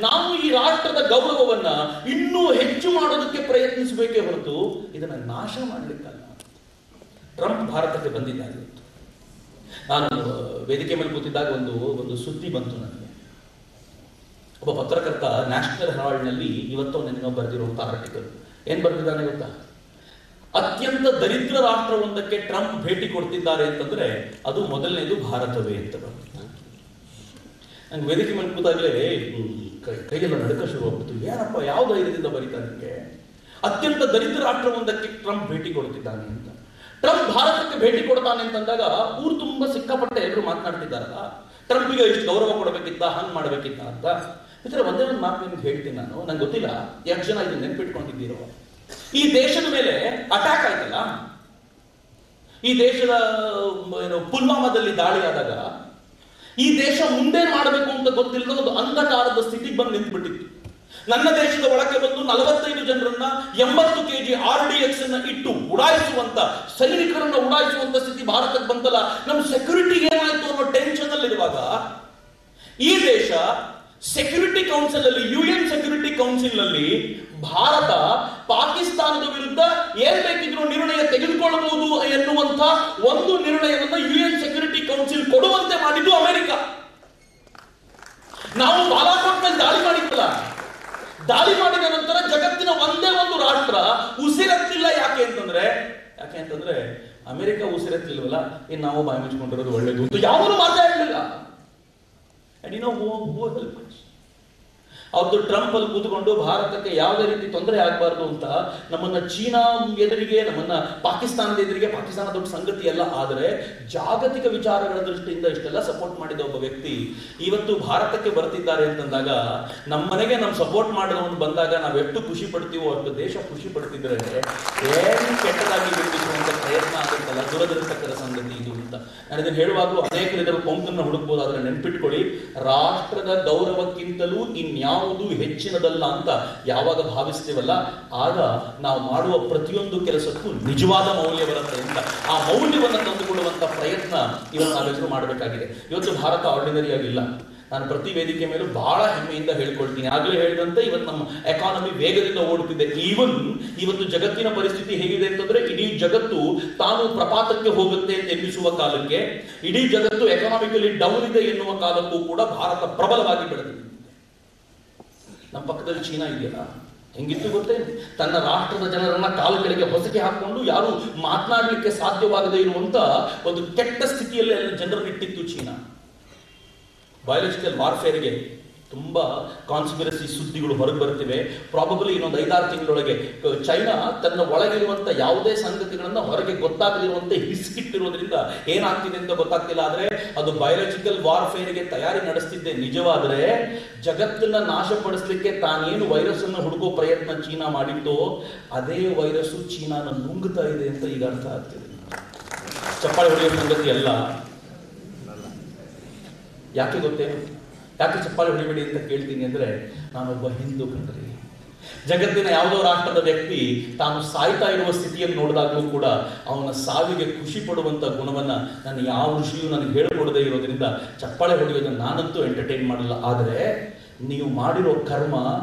ನಾವು ಈ ರಾಷ್ಟ್ರದ ಗೌರವವನ್ನ ಇನ್ನೂ ಹೆಚ್ಚು ಮಾಡೋದಕ್ಕೆ ಪ್ರಯತ್ನಿಸಬೇಕೇ ಹೊರತು ಇದನ್ನ ನಾಶ ಮಾಡ್ಲಿಕ್ಕಲ್ಲ. ಟ್ರಂಪ್ ಭಾರತಕ್ಕೆ ಬಂದಿದ್ದಾರೆ. ನಾನು ವೇದಿಕೆ ಮೇಲೆ ಕೂತಿದ್ದಾಗ ಒಂದು ಸುದ್ದಿ ಬಂತು ನನಗೆ. ಒಬ್ಬ ಪತ್ರಕರ್ತ ನ್ಯಾಷನಲ್ ಹೆರಾಲ್ಡ್ನಲ್ಲಿ ಇವತ್ತು ನೆನಪು ಬರೆದಿರುವಂತಹ ಆರ್ಟಿಕಲ್ ಏನ್ ಬರೆದಿದ್ದಾನೆ ಗೊತ್ತಾ? ಅತ್ಯಂತ ದರಿದ್ರ ರಾಷ್ಟ್ರವೊಂದಕ್ಕೆ ಟ್ರಂಪ್ ಭೇಟಿ ಕೊಡ್ತಿದ್ದಾರೆ ಅಂತಂದ್ರೆ ಅದು ಮೊದಲನೇದು ಭಾರತವೇ ಅಂತ ಬರೆದಿದ್ದ. ನಂಗೆ ವೇದಿಕೆ ಮೇಲೆ ಕೂತಾಗಲೇ ಕೈಯೆಲ್ಲ ನಡುಕ ಶುರು ಹೋಗ್ಬಿಟ್ಟು, ಏನಪ್ಪ ಯಾವ ಧೈರ್ಯದಿಂದ ಬರೀತಾ ನಿಮಗೆ? ಅತ್ಯಂತ ದರಿದ್ರ ರಾಷ್ಟ್ರವೊಂದಕ್ಕೆ ಟ್ರಂಪ್ ಭೇಟಿ ಕೊಡ್ತಿದ್ದಾನೆ ಅಂತ. ಟ್ರಂಪ್ ಭಾರತಕ್ಕೆ ಭೇಟಿ ಕೊಡ್ತಾನೆ ಅಂತಂದಾಗ ಊರು ತುಂಬಾ ಸಿಕ್ಕಾಪಟ್ಟೆ ಎಲ್ಲರೂ ಮಾತನಾಡ್ತಿದ್ದಾರಲ್ಲ, ಟ್ರಂಪ್ಗೆ ಇಷ್ಟು ಗೌರವ ಕೊಡಬೇಕಿತ್ತ, ಹಂಗ್ ಮಾಡ್ಬೇಕಿತ್ತ ಅಂತ. ಇದ್ರೆ ಒಂದೇ ಒಂದು ಮಾತು ನಿಮ್ಗೆ ಹೇಳ್ತೀನಿ ನಾನು, ನಂಗೆ ಗೊತ್ತಿಲ್ಲ ಎಷ್ಟು ಜನ ಇದನ್ನ ನೆನ್ಪಿಟ್ಕೊಂಡಿದ್ದೀರೋ. ಈ ದೇಶದ ಮೇಲೆ ಅಟ್ಯಾಕ್ ಆಯ್ತಲ್ಲ, ಈ ದೇಶದ ಪುಲ್ವಾಮಾದಲ್ಲಿ ದಾಳಿ ಆದಾಗ ಈ ದೇಶ ಮುಂದೆ ಮಾಡಬೇಕು ಅಂತ ಗೊತ್ತಿಲ್ಲದ ಒಂದು ಅಂಧಕಾರದ ಸ್ಥಿತಿಗೆ ಬಂದು ನಿಂತುಬಿಟ್ಟಿತ್ತು. ನನ್ನ ದೇಶದ ಒಳಗೆ ಬಂದು 45 ಜನರನ್ನ 80 kg RDX ಅನ್ನ ಇಟ್ಟು ಉಡಾಯಿಸುವಂತ, ಸೈನಿಕರನ್ನ ಉಡಾಯಿಸುವಂತ ಸ್ಥಿತಿ ಭಾರತಕ್ಕೆ ಬಂತಲ್ಲ. ನಮ್ಮ ಸೆಕ್ಯೂರಿಟಿ ಏನಾಯ್ತು ಅನ್ನೋ ಟೆನ್ಷನ್ ಅಲ್ಲಿ ಇರುವಾಗ ಈ ದೇಶ ಸೆಕ್ಯೂರಿಟಿ ಕೌನ್ಸಿಲ್ ಅಲ್ಲಿ, UN ಸೆಕ್ಯೂರಿಟಿ ಕೌನ್ಸಿಲ್ ನಲ್ಲಿ ಭಾರತ ಪಾಕಿಸ್ತಾನದ ವಿರುದ್ಧ ಏನ್ ಬೇಕಿದ್ರು ನಿರ್ಣಯ ತೆಗೆದುಕೊಳ್ಳಬಹುದು ಎನ್ನುವಂತ ಒಂದು ನಿರ್ಣಯವನ್ನು UN ಸೆಕ್ಯೂರಿಟಿ ಕೌನ್ಸಿಲ್ ಕೊಡುವಂತೆ ಮಾಡಿದ್ದು ಅಮೆರಿಕ. ನಾವು ಬಾಲಾಕೋಟ್ ಮೇಲೆ ದಾಳಿ ಮಾಡಿದ್ದಲ್ಲ, ದಾಳಿ ಮಾಡಿದ ನಂತರ ಜಗತ್ತಿನ ಒಂದೇ ಒಂದು ರಾಷ್ಟ್ರ ಉಸಿರೆತ್ತಿಲ್ಲ. ಯಾಕೆ ಅಂತಂದ್ರೆ ಅಮೆರಿಕ ಉಸಿರೆತ್ತಿಲ್ವಲ್ಲ, ಇನ್ನು ನಾವು ಬಾಯಿ ಮುಚ್ಕೊಂಡಿರೋದು ಒಳ್ಳೇದು ಅಂತ ಯಾವನು ಮಾತಾಡಲಿಲ್ಲ. ಅವತ್ತು ಟ್ರಂಪ್ ಅಲ್ಲಿ ಕೂತ್ಕೊಂಡು ಭಾರತಕ್ಕೆ ಯಾವುದೇ ರೀತಿ ತೊಂದರೆ ಆಗಬಾರ್ದು ಅಂತ ನಮ್ಮನ್ನ ಚೀನಾ ಎದುರಿಗೆ, ನಮ್ಮನ್ನ ಪಾಕಿಸ್ತಾನದ ಎದುರಿಗೆ, ಪಾಕಿಸ್ತಾನ ದೊಡ್ಡ ಸಂಗತಿ ಅಲ್ಲ, ಆದರೆ ಜಾಗತಿಕ ವಿಚಾರಗಳ ದೃಷ್ಟಿಯಿಂದ ಇಷ್ಟೆಲ್ಲ ಸಪೋರ್ಟ್ ಮಾಡಿದ ಒಬ್ಬ ವ್ಯಕ್ತಿ ಇವತ್ತು ಭಾರತಕ್ಕೆ ಬರ್ತಿದ್ದಾರೆ ಅಂತಂದಾಗ ನಮ್ಮನೆಗೆ ನಮ್ಮ ಸಪೋರ್ಟ್ ಮಾಡೋದು ಬಂದಾಗ ನಾವು ಎಷ್ಟು ಖುಷಿ ಪಡ್ತೀವೋ ಅಷ್ಟು ದೇಶ ಖುಷಿ ಪಡ್ತಿದ್ರೆ ಏನು ಕೆಟ್ಟದಾಗಿ ನಿರ್ಮಿಸುವಂತ ಪ್ರಯತ್ನ ಆಗುತ್ತಲ್ಲ, ದುರದೃಷ್ಟಕರ ಸಂಗತಿ ಇದು ಅಂತ. ನಾನು ಇದನ್ನು ಹೇಳುವಾಗಲೂ ಅನೇಕರು ಇದರ ಕೊಂಕನ್ನು ಹುಡುಕ್ಬೋದು, ಆದರೆ ನೆನ್ಪಿಟ್ಕೊಳ್ಳಿ, ರಾಷ್ಟ್ರದ ಗೌರವಕ್ಕಿಂತಲೂ ಇನ್ಯಾವುದು ಹೆಚ್ಚಿನದಲ್ಲ ಅಂತ ಯಾವಾಗ ಭಾವಿಸ್ತೀವಲ್ಲ, ಆಗ ನಾವು ಮಾಡುವ ಪ್ರತಿಯೊಂದು ಕೆಲಸಕ್ಕೂ ನಿಜವಾದ ಮೌಲ್ಯ ಬರುತ್ತೆ ಅಂತ. ಆ ಮೌಲ್ಯವನ್ನು ತಂದುಕೊಳ್ಳುವಂತ ಪ್ರಯತ್ನ ಇವತ್ತು ನಾವೆಲ್ಲರೂ ಮಾಡಬೇಕಾಗಿದೆ. ಇವತ್ತು ಭಾರತ ಆರ್ಡಿನರಿ ಆಗಿಲ್ಲ. ನಾನು ಪ್ರತಿ ವೇದಿಕೆ ಮೇಲೂ ಬಹಳ ಹೆಮ್ಮೆಯಿಂದ ಹೇಳ್ಕೊಳ್ತೀನಿ. ಆಗ್ಲೇ ಹೇಳಿದಂತೆ ಇವತ್ತು ನಮ್ಮ ಎಕಾನಮಿ ವೇಗದಿಂದ ಓಡುತ್ತಿದೆ. ಇವತ್ತು ಜಗತ್ತಿನ ಪರಿಸ್ಥಿತಿ ಹೇಗಿದೆ ಅಂತಂದ್ರೆ, ಇಡೀ ಜಗತ್ತು ತಾನು ಪ್ರಪಾತಕ್ಕೆ ಹೋಗುತ್ತೆ ಅಂತ ಎನ್ನಿಸುವ ಕಾಲಕ್ಕೆ, ಇಡೀ ಜಗತ್ತು ಎಕಾನಮಿಕಲಿ ಡೌನ್ ಇದೆ ಎನ್ನುವ ಕಾಲಕ್ಕೂ ಕೂಡ ಭಾರತ ಪ್ರಬಲವಾಗಿ ಬೆಳೆದಿದೆ. ನಮ್ಮ ಪಕ್ಕದಲ್ಲಿ ಚೀನಾ ಇದೆಯಲ್ಲ, ಹೆಂಗಿತ್ತು ಗೊತ್ತೇ, ತನ್ನ ರಾಷ್ಟ್ರದ ಜನರನ್ನ ಕಾಲು ಕೆಳಗೆ ಹೊಸಕೆ ಹಾಕೊಂಡು ಯಾರು ಮಾತನಾಡಲಿಕ್ಕೆ ಸಾಧ್ಯವಾಗದೇ ಇರುವಂತ ಒಂದು ಕೆಟ್ಟ ಸ್ಥಿತಿಯಲ್ಲಿ ಎಲ್ಲ ಜನರನ್ನು ಇಟ್ಟಿತ್ತು ಚೀನಾ. ಬಯಾಲಜಿಕಲ್ ವಾರ್ಫೇರ್ಗೆ ತುಂಬಾ ಕಾನ್ಸ್ಪಿರಸಿ ಸುದ್ದಿಗಳು ಹೊರಗೆ ಬರ್ತಿವೆ. ಪ್ರಾಬಬಲಿ ಇನ್ನೊಂದು 5-6 ತಿಂಗಳೊಳಗೆ ಚೈನಾ ತನ್ನ ಒಳಗಿರುವಂತ ಯಾವುದೇ ಸಂಗತಿಗಳನ್ನ ಹೊರಗೆ ಗೊತ್ತಾಗದಿರುವಂತೆ ಹಿಸ್ಕಿಟ್ಟಿರೋದ್ರಿಂದ ಏನಾಗ್ತಿದೆ ಅಂತ ಗೊತ್ತಾಗ್ತಿಲ್ಲ. ಆದ್ರೆ ಅದು ಬಯಾಲಜಿಕಲ್ ವಾರ್ಫೇರ್ಗೆ ತಯಾರಿ ನಡೆಸ್ತಿದ್ದೆ ನಿಜವಾದ್ರೆ, ಜಗತ್ತನ್ನ ನಾಶಪಡಿಸಲಿಕ್ಕೆ ತಾನೇನು ವೈರಸ್ ಅನ್ನು ಹುಡುಕೋ ಪ್ರಯತ್ನ ಚೀನಾ ಮಾಡಿತ್ತೋ ಅದೇ ವೈರಸ್ ಚೀನಾನ ನುಂಗ್ತಾ ಇದೆ ಅಂತ ಈಗ ಅರ್ಥ ಆಗ್ತಿದೆ. ಚಪ್ಪಾಳೆ ಹೊಡೆಯೋ ಸಂಗತಿ ಅಲ್ಲ. ಯಾಕೆ ಗೊತ್ತೇನು, ಯಾಕೆ ಚಪ್ಪಾಳೆ ಹೊಡಿಬೇಡಿ ಅಂತ ಕೇಳ್ತೀನಿ ಅಂದ್ರೆ, ನಾನೊಬ್ಬ ಹಿಂದೂ ಕಂಡ್ರಿ. ಜಗತ್ತಿನ ಯಾವುದೋ ರಾಷ್ಟ್ರದ ವ್ಯಕ್ತಿ ತಾನು ಸಾಯ್ತಾ ಇರುವ ಸ್ಥಿತಿಯನ್ನು ನೋಡಿದಾಗಲೂ ಕೂಡ ಅವನ ಸಾವಿಗೆ ಖುಷಿ ಪಡುವಂತ ಗುಣವನ್ನ ನಾನು ಯಾವ ಋಷಿಯೂ ನನಗೆ ಹೇಳಿಕೊಡದೇ ಇರೋದ್ರಿಂದ ಚಪ್ಪಾಳೆ ಹೊಡೆಯೋದನ್ನು ನಾನಂತೂ ಎಂಟರ್ಟೈನ್ ಮಾಡಲ್ಲ. ಆದರೆ ನೀವು ಮಾಡಿರೋ ಕರ್ಮ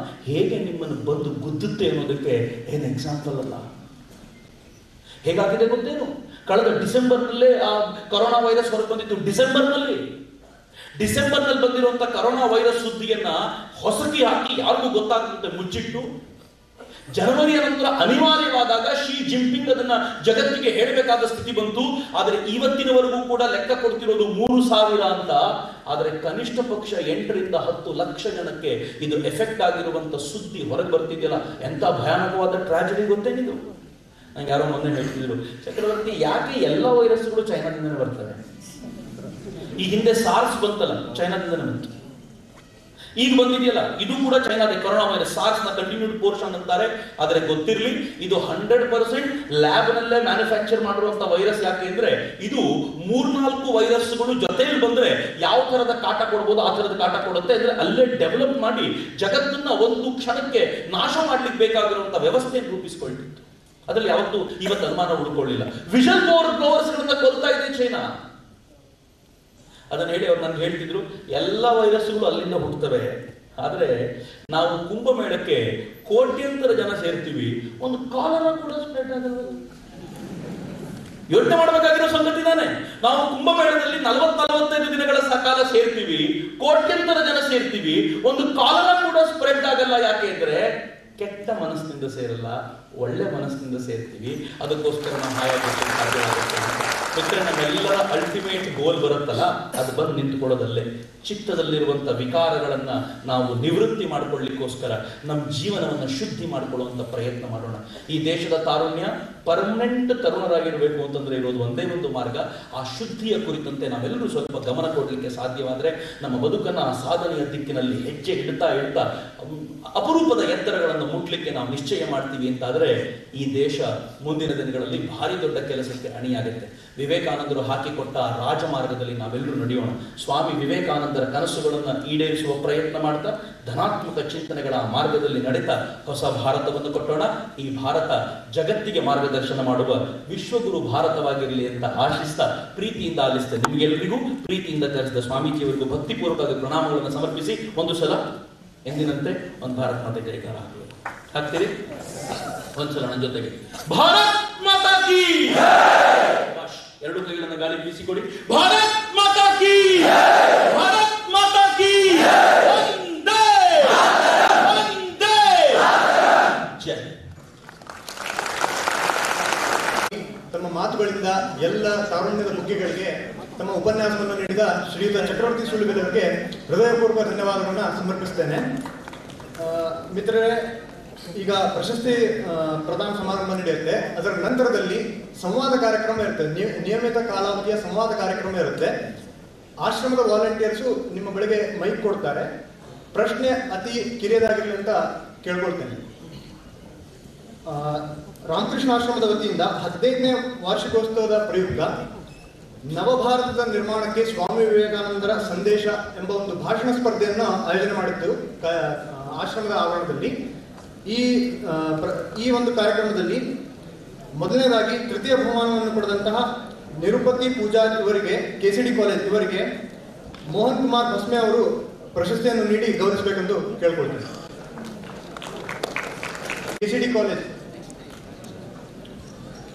ಹೇಗೆ ನಿಮ್ಮನ್ನು ಬಂದು ಗುದ್ದುತ್ತೆ ಅನ್ನೋದಕ್ಕೆ ಏನು ಎಕ್ಸಾಂಪಲ್ ಅಲ್ಲ. ಹೇಗಾಗಿದೆ ಗೊತ್ತೇನು, ಕಳೆದ ಡಿಸೆಂಬರ್ನಲ್ಲೇ ಆ ಕೊರೋನಾ ವೈರಸ್ ಹೊರಗೆ ಬಂದಿತ್ತು. ಡಿಸೆಂಬರ್ನಲ್ಲಿ ಬಂದಿರುವಂತ ಕೊರೋನಾ ವೈರಸ್ ಸುದ್ದಿಯನ್ನ ಹೊಸಕಿ ಹಾಕಿ ಯಾರಿಗೂ ಗೊತ್ತಾಗದಂತೆ ಮುಚ್ಚಿಟ್ಟು, ಜನವರಿಯ ನಂತರ ಅನಿವಾರ್ಯವಾದಾಗ ಶಿ ಜಿನ್ಪಿಂಗ್ ಅದನ್ನ ಜಗತ್ತಿಗೆ ಹೇಳಬೇಕಾದ ಸ್ಥಿತಿ ಬಂತು. ಆದರೆ ಇವತ್ತಿನವರೆಗೂ ಕೂಡ ಲೆಕ್ಕ ಕೊಡ್ತಿರೋದು 3,000 ಅಂತ. ಆದರೆ ಕನಿಷ್ಠ ಪಕ್ಷ 8ರಿಂದ 10 ಲಕ್ಷ ಜನಕ್ಕೆ ಇದು ಎಫೆಕ್ಟ್ ಆಗಿರುವಂತ ಸುದ್ದಿ ಹೊರಗೆ ಬರ್ತಿದೆಯಲ್ಲ, ಎಂತ ಭಯಾನಕವಾದ ಟ್ರಾಜಿಡಿ ಗೊತ್ತೇನಿದು. ನಂಗೆ ಯಾರೋ ಮೊನ್ನೆ ಹೇಳ್ತಿದ್ರು, ಚಕ್ರವರ್ತಿ ಯಾಕೆ ಎಲ್ಲ ವೈರಸ್ಗಳು ಚೈನಾದಿಂದನೇ ಬರ್ತವೆ? ಈ ಹಿಂದೆ ಸಾರ್ಸ್ ಬಂತಲ್ಲ, ಚೈನಾದಿಂದನೇ ಬಂತು. ಈಗ ಬಂದಿದೆಯಲ್ಲ, ಇದು ಕೂಡ ಚೈನಾದ ಕೊರೋನಾ ವೈರಸ್. ಸಾರ್ಸ್ ನ ಕಂಟಿನ್ಯೂಡ್ ಪೋರ್ಷನ್ ಅಂತಾರೆ. ಆದರೆ ಗೊತ್ತಿರಲಿ, ಇದು 100% ಲ್ಯಾಬ್ ನಲ್ಲೇ ಮ್ಯಾನುಫ್ಯಾಕ್ಚರ್ ಮಾಡಿರುವಂತ ವೈರಸ್. ಯಾಕೆ ಅಂದ್ರೆ ಇದು 3-4 ವೈರಸ್ಗಳು ಜೊತೆಯಲ್ಲಿ ಬಂದ್ರೆ ಯಾವ ತರದ ಕಾಟ ಕೊಡಬಹುದು ಆ ತರದ ಕಾಟ ಕೊಡುತ್ತೆ. ಅಂದ್ರೆ ಅಲ್ಲೇ ಡೆವಲಪ್ ಮಾಡಿ ಜಗತ್ತನ್ನ ಒಂದು ಕ್ಷಣಕ್ಕೆ ನಾಶ ಮಾಡ್ಲಿಕ್ಕೆ ಬೇಕಾಗಿರುವಂತ ವ್ಯವಸ್ಥೆಯನ್ನು ರೂಪಿಸಿಕೊಳ್ತಿತ್ತು. ಅದ್ರಲ್ಲಿ ಯಾವತ್ತೂ ಇವತ್ತು ಅನುಮಾನ ಉಳ್ಕೊಳ್ಳಿಲ್ಲ. ವಿಷಲ್ ಬ್ಲೋವರ್ಸ್ ಗಳನ್ನ ಕೊಲ್ತಾ ಇದೆ ಚೈನಾ. ಅದನ್ನ ಹೇಳಿ ಅವ್ರು ನನ್ಗೆ ಹೇಳ್ತಿದ್ರು, ಎಲ್ಲ ವೈರಸ್ಗಳು ಅಲ್ಲಿಂದ ಹುಟ್ಟುತ್ತವೆ. ಆದ್ರೆ ನಾವು ಕುಂಭಮೇಳಕ್ಕೆ ಕೋಟ್ಯಂತರ ಜನ ಸೇರ್ತೀವಿ, ಒಂದು ಕಾಲರ ಕೂಡ ಸ್ಪ್ರೆಡ್ ಆಗಲ್ಲ. ಯೋಚನೆ ಮಾಡಬೇಕಾಗಿರೋ ಸಂಗತಿ ತಾನೆ. ನಾವು ಕುಂಭಮೇಳದಲ್ಲಿ 40-45 ದಿನಗಳ ಕಾಲ ಸೇರ್ತೀವಿ, ಕೋಟ್ಯಂತರ ಜನ ಸೇರ್ತೀವಿ, ಒಂದು ಕಾಲರ ಕೂಡ ಸ್ಪ್ರೆಡ್ ಆಗಲ್ಲ. ಯಾಕೆ ಅಂದ್ರೆ ಕೆಟ್ಟ ಮನಸ್ಸಿನಿಂದ ಸೇರಲ್ಲ, ಒಳ್ಳೆ ಮನಸ್ಸಿನಿಂದ ಸೇರ್ತೀವಿ. ಅದಕ್ಕೋಸ್ಕರ ನಾವು ಹಾಯಾಗಿರ್ಲಿಕ್ಕೆ ಸಾಧ್ಯವಾಗುತ್ತೆ. ಮಿತ್ರ, ನಮ್ಮೆಲ್ಲರ ಅಲ್ಟಿಮೇಟ್ ಗೋಲ್ ಬರುತ್ತಲ್ಲ, ಅದು ಬಂದು ನಿಂತುಕೊಳ್ಳೋದಲ್ಲೇ. ಚಿತ್ತದಲ್ಲಿರುವಂಥ ವಿಕಾರಗಳನ್ನ ನಾವು ನಿವೃತ್ತಿ ಮಾಡಿಕೊಳ್ಳಿಕ್ಕೋಸ್ಕರ ನಮ್ಮ ಜೀವನವನ್ನು ಶುದ್ಧಿ ಮಾಡಿಕೊಳ್ಳುವಂಥ ಪ್ರಯತ್ನ ಮಾಡೋಣ. ಈ ದೇಶದ ತಾರುಣ್ಯ ಪರ್ಮನೆಂಟ್ ತರುಣರಾಗಿರಬೇಕು ಅಂತಂದ್ರೆ ಇರೋದು ಒಂದೇ ಒಂದು ಮಾರ್ಗ. ಆ ಶುದ್ಧಿಯ ಕುರಿತಂತೆ ನಾವೆಲ್ಲರೂ ಸ್ವಲ್ಪ ಗಮನ ಕೊಡಲಿಕ್ಕೆ ಸಾಧ್ಯವಾದರೆ ನಮ್ಮ ಬದುಕನ್ನು ಆ ಸಾಧನೆಯ ದಿಕ್ಕಿನಲ್ಲಿ ಹೆಜ್ಜೆ ಇಡ್ತಾ ಇಡ್ತಾ ಅಪರೂಪದ ಎತ್ತರಗಳನ್ನು ಮುಟ್ಲಿಕ್ಕೆ ನಾವು ನಿಶ್ಚಯ ಮಾಡ್ತೀವಿ ಅಂತಾದರೆ ಈ ದೇಶ ಮುಂದಿನ ದಿನಗಳಲ್ಲಿ ಭಾರಿ ದೊಡ್ಡ ಕೆಲಸಕ್ಕೆ ಅಣಿಯಾಗುತ್ತೆ. ವಿವೇಕಾನಂದರು ಹಾಕಿಕೊಟ್ಟ ರಾಜಮಾರ್ಗದಲ್ಲಿ ನಾವೆಲ್ಲರೂ ನಡೆಯೋಣ. ಸ್ವಾಮಿ ವಿವೇಕಾನಂದರ ಕನಸುಗಳನ್ನು ಈಡೇರಿಸುವ ಪ್ರಯತ್ನ ಮಾಡ್ತಾ ಧನಾತ್ಮಕ ಚಿಂತನೆಗಳ ಮಾರ್ಗದಲ್ಲಿ ನಡೆತಾ ಹೊಸ ಭಾರತವನ್ನು ಕಟ್ಟೋಣ. ಈ ಭಾರತ ಜಗತ್ತಿಗೆ ಮಾರ್ಗದರ್ಶನ ಮಾಡುವ ವಿಶ್ವಗುರು ಭಾರತವಾಗಿರಲಿ ಅಂತ ಆಶಿಸ್ತಾ ಪ್ರೀತಿಯಿಂದ ಆಲಿಸ್ತಾ ನಿಮಗೆಲ್ಲರಿಗೂ ಪ್ರೀತಿಯಿಂದ ಕರೆಸಿದ ಸ್ವಾಮೀಜಿಯವರಿಗೂ ಭಕ್ತಿಪೂರ್ವಕ ಪ್ರಣಾಮಗಳನ್ನು ಸಮರ್ಪಿಸಿ ಒಂದು ಸಲ ಎಂದಿನಂತೆ ಒಂದು ಭಾರತ್ ಮಾತೆ ಜಯಕಾರ ಹಾಕ್ತೀರಿ. ಒಂದ್ಸಲ ನನ್ನ ಜೊತೆಗೆ ಭಾರತ್ ಮಾತಾ ಕೀ ಎರಡು ಕೈಗಳನ್ನು ಗಾಳಿ ಬೀಸಿಕೊಡಿ. ಭಾರತ್ ಮಾತಾ ಕೀ, ಭಾರತ್ ಮಾತಾ ಕೀ, ವಂದೇ ವಂದೇ ಜೈ. ತಮ್ಮ ಮಾತುಗಳಿಂದ ಎಲ್ಲ ತಾರುಣ್ಯದ ಮುಖ್ಯಗಳಿಗೆ ತಮ್ಮ ಉಪನ್ಯಾಸವನ್ನು ನೀಡಿದ ಶ್ರೀಯುತ ಚಕ್ರವರ್ತಿ ಸುಳ್ಳಿಬೆಲೆ ಅವರಿಗೆ ಹೃದಯಪೂರ್ವಕ ಧನ್ಯವಾದಗಳನ್ನು ಸಮರ್ಪಿಸ್ತೇನೆ. ಮಿತ್ರರೇ, ಈಗ ಪ್ರಶಸ್ತಿ ಪ್ರದಾನ ಸಮಾರಂಭ ನಡೆಯುತ್ತೆ. ಅದರ ನಂತರದಲ್ಲಿ ಸಂವಾದ ಕಾರ್ಯಕ್ರಮ ಇರುತ್ತೆ. ನಿಯಮಿತ ಕಾಲಾವಧಿಯ ಸಂವಾದ ಕಾರ್ಯಕ್ರಮ ಇರುತ್ತೆ. ಆಶ್ರಮದ ವಾಲಂಟಿಯರ್ಸು ನಿಮ್ಮ ಬಳಿಗೆ ಮೈಕ್ ಕೊಡ್ತಾರೆ. ಪ್ರಶ್ನೆ ಅತಿ ಕಿರಿಯದಾಗಿರಲಿ ಅಂತ ಕೇಳ್ಕೊಳ್ತೇನೆ. ರಾಮಕೃಷ್ಣ ಆಶ್ರಮದ ವತಿಯಿಂದ 15ನೇ ವಾರ್ಷಿಕೋತ್ಸವದ ಪ್ರಯುಕ್ತ ನವಭಾರತದ ನಿರ್ಮಾಣಕ್ಕೆ ಸ್ವಾಮಿ ವಿವೇಕಾನಂದರ ಸಂದೇಶ ಎಂಬ ಒಂದು ಭಾಷಣ ಸ್ಪರ್ಧೆಯನ್ನು ಆಯೋಜನೆ ಮಾಡಿದ್ದು ಆಶ್ರಮದ ಆವರಣದಲ್ಲಿ. ಈ ಒಂದು ಕಾರ್ಯಕ್ರಮದಲ್ಲಿ ಮೊದಲನೇದಾಗಿ ತೃತೀಯ ಬಹುಮಾನವನ್ನು ಪಡೆದಂತಹ ನಿರುಪತಿ ಪೂಜಾ ಇವರಿಗೆ, ಕೆಸಿಡಿ ಕಾಲೇಜ್ ಇವರಿಗೆ ಮೋಹನ್ ಕುಮಾರ್ ಭಸ್ಮೆ ಅವರು ಪ್ರಶಸ್ತಿಯನ್ನು ನೀಡಿ ಗೌರವಿಸಬೇಕೆಂದು ಕೇಳ್ಕೊಳ್ತೇನೆ. KCD college.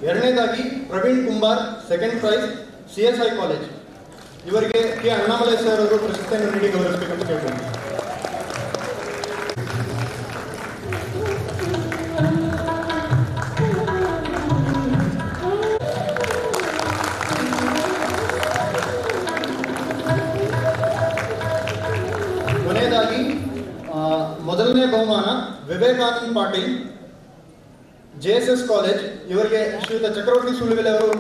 ಎರಡನೇದಾಗಿ Praveen Kumbar, second prize, CSI college ಇವರಿಗೆ ಕೆ ಅಣ್ಣಾಮಲೈ ಸರ್ ಅವರು ಪ್ರಶಸ್ತಿಯನ್ನು ನೀಡಿ ಗೌರವಿಸಬೇಕೆಂದು ಕೇಳ್ಕೊಳ್ತೇನೆ. ಕೊನೆಯದಾಗಿ ಮೊದಲನೇ ಬಹುಮಾನ ವಿವೇಕಾನಂದ ಪಾಟೀಲ್, JSS ಕಾಲೇಜ್ ಇವರಿಗೆ ಶ್ರೀಯುತ ಚಕ್ರವರ್ತಿ ಸುಳ್ಳಿಬೆಲೆ ಅವರು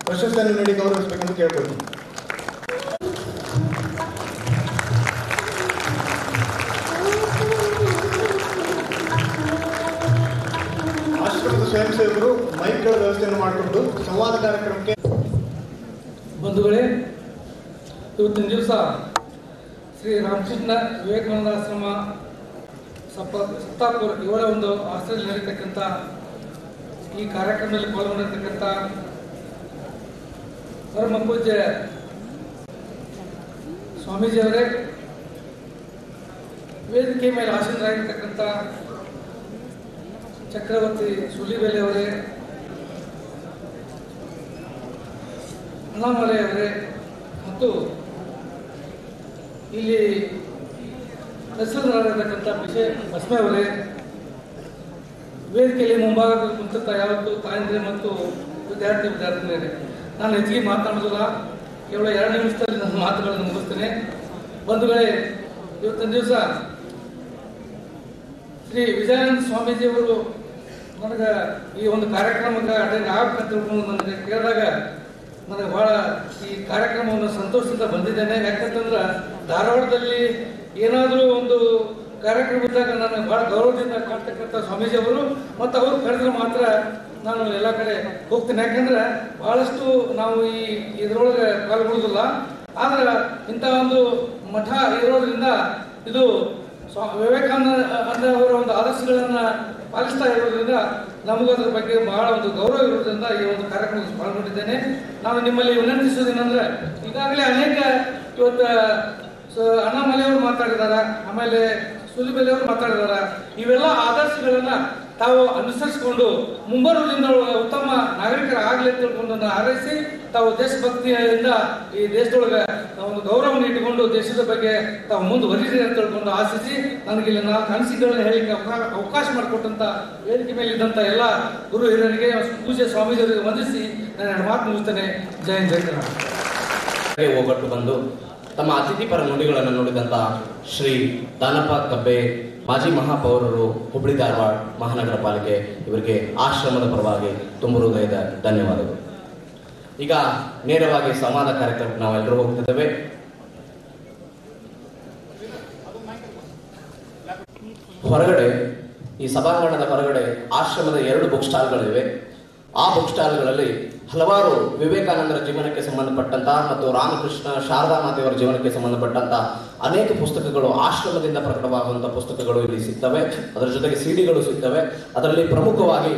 ಪ್ರಶಸ್ತಿಯನ್ನು ನೀಡಿ ಗೌರವಿಸಬೇಕೆಂದು ಕೇಳ್ಕೊಳ್ತೀನಿ. ಆಶ್ರಮದ ಸ್ವಯಂ ಸೇವಕರು ಮೈಕ್ಗಳ ವ್ಯವಸ್ಥೆಯನ್ನು ಮಾಡಿಕೊಂಡು ಸಂವಾದ ಕಾರ್ಯಕ್ರಮಕ್ಕೆ. ಬಂಧುಗಳೇ, ಇವತ್ತಿನ ದಿವಸ ಶ್ರೀ ರಾಮಕೃಷ್ಣ ವಿವೇಕಾನಂದ ಆಶ್ರಮ ಸತ್ತಾಪುರ ಇವರ ಒಂದು ಆಶ್ರಯದಲ್ಲಿ ನಡೀತಕ್ಕಂಥ ಈ ಕಾರ್ಯಕ್ರಮದಲ್ಲಿ ಪಾಲ್ಗೊಂಡಿರ್ತಕ್ಕಂಥ ಪರಮ ಪೂಜ್ಯ ಸ್ವಾಮೀಜಿಯವರೇ, ವೇದಿಕೆ ಮೇಲೆ ಆಸೀನರಾಗಿರ್ತಕ್ಕಂಥ ಚಕ್ರವರ್ತಿ ಸುಳ್ಳಿಬೆಲೆ ಅವರೇ, ಅಣ್ಣಾಮಲೈ ಅವರೇ ಮತ್ತು ಇಲ್ಲಿ ಹೆಸರಿನಲ್ಲಿರತಕ್ಕಂಥ ಭಸ್ಮೆ ಅವರೇ, ವೇದಿಕೆಯಲ್ಲಿ ಮುಂಭಾಗದಲ್ಲಿ ಕುಂತ ಯಾವತ್ತು ತಾಯಂದ್ರೆ ಮತ್ತು ವಿದ್ಯಾರ್ಥಿನಿಯರೇ, ನಾನು ಹೆಚ್ಚಿಗೆ ಮಾತನಾಡೋದಿಲ್ಲ. ಕೇವಲ 2 ನಿಮಿಷದಲ್ಲಿ ನನ್ನ ಮಾತುಗಳನ್ನು ಮುಗಿಸ್ತೇನೆ. ಬಂಧುಗಳೇ, ಇವತ್ತಿನ ದಿವಸ ಶ್ರೀ ವಿಜಯಾನಂದ ಸ್ವಾಮೀಜಿಯವರು ನನಗೆ ಈ ಒಂದು ಕಾರ್ಯಕ್ರಮಕ್ಕೆ ಅಟೆಂಡ್ ಆಗಬೇಕಂತ ತಿಳ್ಕೊಂಡು ನನಗೆ ಕೇಳಿದಾಗ ನನಗೆ ಬಹಳ ಈ ಕಾರ್ಯಕ್ರಮವನ್ನು ಸಂತೋಷದಿಂದ ಬಂದಿದ್ದೇನೆ. ಯಾಕಂತಂದ್ರೆ ಧಾರವಾಡದಲ್ಲಿ ಏನಾದರೂ ಒಂದು ಕಾರ್ಯಕ್ರಮ ಇದ್ದಾಗ ನನಗೆ ಬಹಳ ಗೌರವದಿಂದ ಕಾಣ್ತಕ್ಕಂಥ ಸ್ವಾಮೀಜಿಯವರು ಮತ್ತು ಅವರು ಕರೆದ್ರೆ ಮಾತ್ರ ನಾನು ಎಲ್ಲ ಕಡೆ ಹೋಗ್ತೀನಿ. ಯಾಕಂದ್ರೆ ಬಹಳಷ್ಟು ನಾವು ಇದರೊಳಗೆ ಪಾಲ್ಗೊಳ್ಳೋದಿಲ್ಲ. ಆದ್ರೆ ಇಂಥ ಒಂದು ಮಠ ಇರೋದ್ರಿಂದ ಇದು ವಿವೇಕಾನಂದ ಅವರ ಒಂದು ಆದರ್ಶಗಳನ್ನು ಪಾಲಿಸ್ತಾ ಇರೋದ್ರಿಂದ ನಮಗೂ ಅದರ ಬಗ್ಗೆ ಬಹಳ ಒಂದು ಗೌರವ ಇರೋದ್ರಿಂದ ಈ ಒಂದು ಕಾರ್ಯಕ್ರಮದಲ್ಲಿ ಪಾಲ್ಗೊಂಡಿದ್ದೇನೆ. ನಾನು ನಿಮ್ಮಲ್ಲಿ ವಿನಂತಿಸೋದೇನೆಂದ್ರೆ, ಈಗಾಗಲೇ ಅನೇಕ ಇವತ್ತು ಅಣ್ಣಾಮಲೈ ಅವರು ಮಾತಾಡಿದಾರ, ಆಮೇಲೆ ಸುಳ್ಳಿಬೆಲೆ ಅವರು ಮಾತಾಡಿದಾರ. ಇವೆಲ್ಲ ಆದರ್ಶಗಳನ್ನ ತಾವು ಅನುಸರಿಸಿಕೊಂಡು ಮುಂಬರುವ ದಿನದೊಳಗೆ ಉತ್ತಮ ನಾಗರಿಕರಾಗಲಿ ಅಂತ ತಿಳ್ಕೊಂಡು ಹಾರೈಸಿ ತಾವು ದೇಶಭಕ್ತಿಯಿಂದ ಈ ದೇಶದೊಳಗೆ ಒಂದು ಗೌರವವನ್ನು ಇಟ್ಟುಕೊಂಡು ದೇಶದ ಬಗ್ಗೆ ತಾವು ಮುಂದುವರಿಸಿ ಅಂತ ತಿಳ್ಕೊಂಡು ಆಶಿಸಿ ನನಗೆ ಇಲ್ಲಿ ನಾಲ್ಕು ಅನಿಸಿಕೆಗಳನ್ನ ಹೇಳಿಕ್ಕೆ ಅವಕಾಶ ಮಾಡಿಕೊಟ್ಟಂತ ವೇದಿಕೆ ಮೇಲೆ ಇದ್ದಂಥ ಎಲ್ಲ ಗುರು ಹಿರಿಯರಿಗೆ ಪೂಜ್ಯ ಸ್ವಾಮೀಜಿಯವರಿಗೆ ವಂದಿಸಿ ನಾನು ಎರಡು ಮಾತು ಮುಗಿಸ್ತೇನೆ. ಜೈ ಹಿಂದ್, ಜೈ ಕರ್ನಾಟಕ. ಹೋಗಟ್ಟು ಬಂದು ತಮ್ಮ ಅತಿಥಿ ಪರ ನುಡಿಗಳನ್ನು ನುಡಿದಂತ ಶ್ರೀ ದಾನಪ್ಪ ಕಬ್ಬೆ ಮಾಜಿ ಮಹಾಪೌರರು, ಹುಬ್ಬಳ್ಳಿ ಧಾರವಾಡ ಮಹಾನಗರ ಪಾಲಿಕೆ, ಇವರಿಗೆ ಆಶ್ರಮದ ಪರವಾಗಿ ತುಂಬ ಹೃದಯದ ಧನ್ಯವಾದಗಳು. ಈಗ ನೇರವಾಗಿ ಸಂವಾದ ಕಾರ್ಯಕ್ರಮಕ್ಕೆ ನಾವೆಲ್ಲರೂ ಹೋಗ್ತಿದ್ದೇವೆ. ಹೊರಗಡೆ ಈ ಸಭಾಂಗಣದ ಹೊರಗಡೆ ಆಶ್ರಮದ 2 ಬುಕ್ ಸ್ಟಾಲ್ಗಳಿವೆ. ಆ ಬುಕ್ ಸ್ಟಾಲ್ಗಳಲ್ಲಿ ಹಲವಾರು ವಿವೇಕಾನಂದರ ಜೀವನಕ್ಕೆ ಸಂಬಂಧಪಟ್ಟಂತಹ ಮತ್ತು ರಾಮಕೃಷ್ಣ ಶಾರದಾ ಮಾತೆಯವರ ಜೀವನಕ್ಕೆ ಸಂಬಂಧಪಟ್ಟಂತಹ ಅನೇಕ ಪುಸ್ತಕಗಳು, ಆಶ್ರಮದಿಂದ ಪ್ರಕಟವಾಗುವಂತಹ ಪುಸ್ತಕಗಳು ಇಲ್ಲಿ ಸಿಗ್ತವೆ. ಅದರ ಜೊತೆಗೆ ಸಿಡಿಗಳು ಸಿಗ್ತವೆ. ಅದರಲ್ಲಿ ಪ್ರಮುಖವಾಗಿ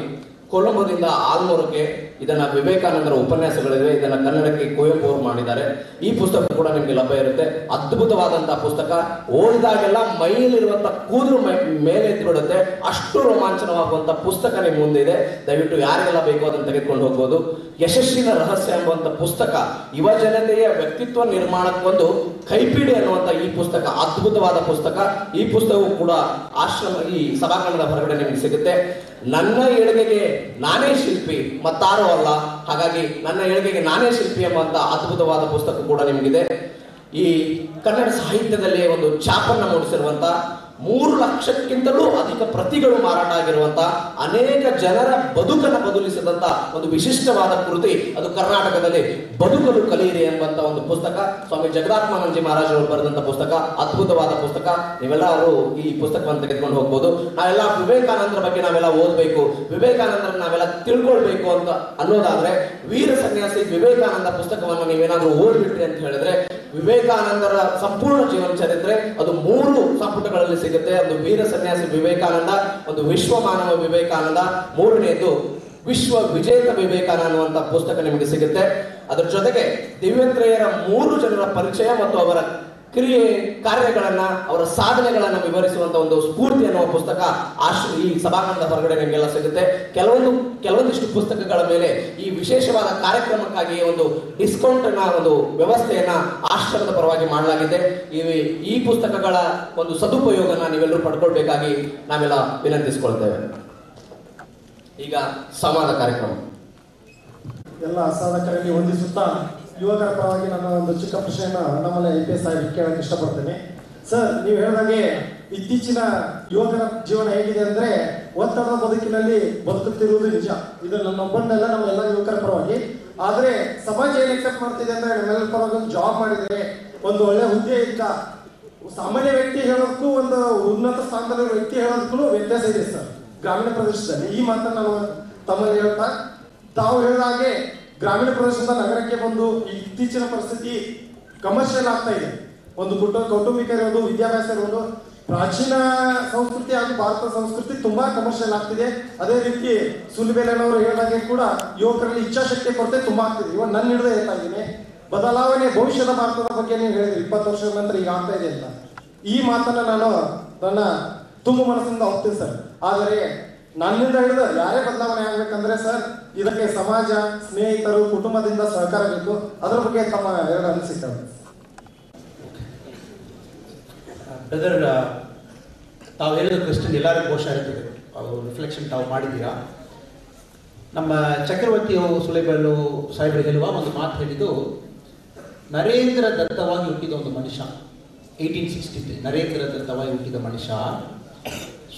ಕೊಲಂಬೋದಿಂದ ಆಲ್ಮೂರಕ್ಕೆ ಇದನ್ನ ವಿವೇಕಾನಂದರ ಉಪನ್ಯಾಸಗಳಿವೆ. ಇದನ್ನ ಕನ್ನಡಕ್ಕೆ ಕುವೆಂಪು ಅವರು ಮಾಡಿದ್ದಾರೆ. ಈ ಪುಸ್ತಕ ಕೂಡ ನಿಮಗೆ ಲಭ್ಯ ಇರುತ್ತೆ. ಅದ್ಭುತವಾದಂತಹ ಪುಸ್ತಕ. ಓದಿದಾಗೆಲ್ಲ ಮೈಯಲ್ಲಿರುವಂತಹ ಕೂದಲು ಮೇಲೆ ಎದ್ದು ಬಿಡುತ್ತೆ. ಅಷ್ಟು ರೋಮಾಂಚನವಾಗುವಂತಹ ಪುಸ್ತಕ ನಿಮ್ಮ ಮುಂದೆ ಇದೆ. ದಯವಿಟ್ಟು ಯಾರಿಗೆಲ್ಲ ಬೇಕು ಅದನ್ನು ತೆಗೆದುಕೊಂಡು ಹೋಗ್ಬೋದು. ಯಶಸ್ಸಿನ ರಹಸ್ಯ ಎಂಬುವಂತ ಪುಸ್ತಕ ಯುವ ಜನತೆಯ ವ್ಯಕ್ತಿತ್ವ ನಿರ್ಮಾಣಕ್ಕೊಂದು ಕೈಪಿಡಿ ಅನ್ನುವಂತ ಈ ಪುಸ್ತಕ ಅದ್ಭುತವಾದ ಪುಸ್ತಕ. ಈ ಪುಸ್ತಕವು ಕೂಡ ಈ ಸಭಾಂಗಣದ ಹೊರಗಡೆ ನಿಮಗೆ ಸಿಗುತ್ತೆ. ನನ್ನ ಏಳಿಗೆಗೆ ನಾನೇ ಶಿಲ್ಪಿ, ಮತ್ತಾರೋ ಅಲ್ಲ, ಹಾಗಾಗಿ ನನ್ನ ಏಳಿಗೆಗೆ ನಾನೇ ಶಿಲ್ಪಿ ಎಂಬಂತ ಅದ್ಭುತವಾದ ಪುಸ್ತಕ ಕೂಡ ನಿಮಗಿದೆ. ಈ ಕನ್ನಡ ಸಾಹಿತ್ಯದಲ್ಲಿ ಒಂದು ಛಾಪನ್ನ ಮೂಡಿಸಿರುವಂತ 3 ಲಕ್ಷಕ್ಕಿಂತಲೂ ಅಧಿಕ ಪ್ರತಿಗಳು ಮಾರಾಟ ಆಗಿರುವಂತ ಅನೇಕ ಜನರ ಬದುಕನ್ನು ಬದಲಿಸಿದಂತ ಒಂದು ವಿಶಿಷ್ಟವಾದ ಕೃತಿ. ಅದು ಕರ್ನಾಟಕದಲ್ಲಿ ಬದುಕಲು ಕಲಿಯಿರಿ ಎಂಬಂತ ಒಂದು ಪುಸ್ತಕ. ಸ್ವಾಮಿ ಜಗದಾತ್ಮಾನಂದಜಿ ಮಹಾರಾಜ್ ಅವರು ಬರೆದಂತ ಪುಸ್ತಕ, ಅದ್ಭುತವಾದ ಪುಸ್ತಕ. ನೀವೆಲ್ಲರೂ ಈ ಪುಸ್ತಕವನ್ನು ತೆಗೆದುಕೊಂಡು ಹೋಗ್ಬೋದು. ನಾವೆಲ್ಲ ವಿವೇಕಾನಂದರ ಬಗ್ಗೆ ನಾವೆಲ್ಲ ಓದಬೇಕು, ವಿವೇಕಾನಂದರ ನಾವೆಲ್ಲ ತಿಳ್ಕೊಳ್ಬೇಕು ಅಂತ ಅನ್ನೋದಾದ್ರೆ ವೀರ ಸನ್ಯಾಸಿ ವಿವೇಕಾನಂದ ಪುಸ್ತಕವನ್ನು ನೀವೇನಾದ್ರೂ ಓದ್ಬಿಟ್ರಿ ಅಂತ ಹೇಳಿದ್ರೆ ವಿವೇಕಾನಂದರ ಸಂಪೂರ್ಣ ಜೀವನ ಚರಿತ್ರೆ ಅದು 3 ಸಂಪುಟಗಳಲ್ಲಿ ಸಿಗುತ್ತೆ. ಒಂದು ವೀರ ಸನ್ಯಾಸಿ ವಿವೇಕಾನಂದ, ಒಂದು ವಿಶ್ವ ಮಾನವ ವಿವೇಕಾನಂದ, 3ನೇದು ವಿಶ್ವ ವಿಜೇತ ವಿವೇಕಾನಂದ ಅನ್ನುವಂತ ಪುಸ್ತಕ ನಿಮಗೆ ಸಿಗುತ್ತೆ. ಅದರ ಜೊತೆಗೆ ದಿವ್ಯತ್ರಯರ 3 ಜನರ ಪರಿಚಯ ಮತ್ತು ಅವರ ಕ್ರಿಯೆ ಕಾರ್ಯಗಳನ್ನ, ಅವರ ಸಾಧನೆಗಳನ್ನ ವಿವರಿಸುವಂತ ಒಂದು ಸ್ಫೂರ್ತಿ ಅನ್ನುವ ಪುಸ್ತಕ ಈ ಸಭಾಂಗಣದ ಹೊರಗಡೆ ನಿಮಗೆಲ್ಲ ಸಿಗುತ್ತೆ. ಕೆಲವೊಂದಿಷ್ಟು ಪುಸ್ತಕಗಳ ಮೇಲೆ ಈ ವಿಶೇಷವಾದ ಕಾರ್ಯಕ್ರಮಕ್ಕಾಗಿ ಒಂದು ಡಿಸ್ಕೌಂಟ್ ನ ಒಂದು ವ್ಯವಸ್ಥೆಯನ್ನ ಆಶ್ರಮದ ಪರವಾಗಿ ಮಾಡಲಾಗಿದೆ. ಈ ಪುಸ್ತಕಗಳ ಒಂದು ಸದುಪಯೋಗನ ನೀವೆಲ್ಲರೂ ಪಡ್ಕೊಳ್ಬೇಕಾಗಿ ನಾವೆಲ್ಲ ವಿನಂತಿಸಿಕೊಳ್ತೇವೆ. ಈಗ ಸಂವಾದ ಕಾರ್ಯಕ್ರಮ. ಎಲ್ಲ ಸಾಧಕರಲ್ಲಿ ಹೊಂದಿಸುತ್ತಾ ಯುವಕರ ಪರವಾಗಿ ನನ್ನ ಒಂದು ಚಿಕ್ಕ ಪ್ರಶ್ನೆಯನ್ನು ಅಣ್ಣಾಮಲೈ IPS ಸಾಹೇಬ್ ಕೇಳಕ್ಕೆ ಇಷ್ಟಪಡ್ತೇನೆ. ಸರ್, ನೀವು ಹೇಳಿದಾಗೆ ಇತ್ತೀಚಿನ ಯುವಕರ ಜೀವನ ಹೇಗಿದೆ ಅಂದ್ರೆ ಒತ್ತಡದ ಬದುಕಿನಲ್ಲಿ ಬದುಕುತ್ತಿರುವುದು ನಿಜ. ಇದು ನನ್ನೊಬ್ಬನಲ್ಲ, ನಮ್ಮೆಲ್ಲ ಯುವಕರ ಪರವಾಗಿ. ಆದ್ರೆ ಸಮಾಜ ಏನ್ ಎಕ್ಸೆಪ್ಟ್ ಮಾಡ್ತಿದೆ ಅಂದ್ರೆ ನಮ್ಮೆಲ್ಲರ ಪರವಾಗಿ ಒಂದು ಜಾಬ್ ಮಾಡಿದ್ರೆ, ಒಂದು ಒಳ್ಳೆ ಹುದ್ದೆ ಇದ್ದ ಸಾಮಾನ್ಯ ವ್ಯಕ್ತಿ ಹೇಳೋದಕ್ಕೂ ಒಂದು ಉನ್ನತ ಸ್ಥಾನದಲ್ಲಿರುವ ವ್ಯಕ್ತಿ ಹೇಳೋದಕ್ಕೂ ವ್ಯತ್ಯಾಸ ಇದೆ ಸರ್ ಗ್ರಾಮೀಣ ಪ್ರದೇಶದಲ್ಲಿ. ಈ ಮಾತನ್ನು ನಾನು ತಮ್ಮಲ್ಲಿ ಹೇಳ್ತಾ, ತಾವು ಹೇಳಿದ ಹಾಗೆ ಗ್ರಾಮೀಣ ಪ್ರದೇಶದಿಂದ ನಗರಕ್ಕೆ ಬಂದು ಇತ್ತೀಚಿನ ಪರಿಸ್ಥಿತಿ ಕಮರ್ಷಿಯಲ್ ಆಗ್ತಾ ಇದೆ. ಒಂದು ಕೌಟುಂಬಿಕ ಇರೋದು, ವಿದ್ಯಾಭ್ಯಾಸ ಇರೋದು, ಪ್ರಾಚೀನ ಸಂಸ್ಕೃತಿ ಹಾಗೂ ಭಾರತ ಸಂಸ್ಕೃತಿ ತುಂಬಾ ಕಮರ್ಷಿಯಲ್ ಆಗ್ತಿದೆ. ಅದೇ ರೀತಿ ಸೂಲಿಬೇಲನವರು ಹೇಳಿದಾಗೆ ಕೂಡ ಯುವಕರಲ್ಲಿ ಇಚ್ಛಾಶಕ್ತಿ ಕೊರತೆ ತುಂಬಾ ಆಗ್ತಿದೆ. ಇವಾಗ ನನ್ನ ಹಿಡಿದು ಹೇಳ್ತಾ ಇದ್ದೀನಿ, ಬದಲಾವಣೆ ಭವಿಷ್ಯದ ಭಾರತದ ಬಗ್ಗೆ ನೀವು ಹೇಳಿದ್ರಿ 20 ವರ್ಷದ ನಂತರ ಈಗ ಆಗ್ತಾ ಇದೆ ಅಂತ. ಈ ಮಾತನ್ನ ನಾನು ನನ್ನ ತುಂಬ ಮನಸ್ಸಿಂದ ಹೋಗ್ತೀನಿ ಸರ್. ಆದರೆ ನನ್ನಿಂದ ಹಿಡಿದು ಯಾರೇ ಬದಲಾವಣೆ ಆಗ್ಬೇಕಂದ್ರೆ ಸರ್, ಇದಕ್ಕೆ ಸಮಾಜ, ಸ್ನೇಹಿತರು, ಕುಟುಂಬದಿಂದ ಸಹಕಾರ ಬೇಕು. ಅದರ ಬಗ್ಗೆ ತಮ್ಮ 2 ಅನಿಸಿಕೆ. ಬ್ರದರ್, ತಾವು ಹೇಳಿದ ಕ್ವಶನ್ ಎಲ್ಲರಿಗೂ ಘೋಷ ಇರ್ತದೆ, ರಿಫ್ಲೆಕ್ಷನ್ ತಾವು ಮಾಡಿದ್ದೀರಾ. ನಮ್ಮ ಚಕ್ರವರ್ತಿ ಸುಲೇಬೆಲು ಸಾಹೇಬರು ಹೇಳುವ ಒಂದು ಮಾತು ಹೇಳಿದ್ದು, ನರೇಂದ್ರ ದತ್ತವಾಗಿ ಹುಟ್ಟಿದ ಒಂದು ಮನುಷ್ಯ, 1863 ನರೇಂದ್ರ ದತ್ತವಾಗಿ ಹುಟ್ಟಿದ ಮನುಷ್ಯ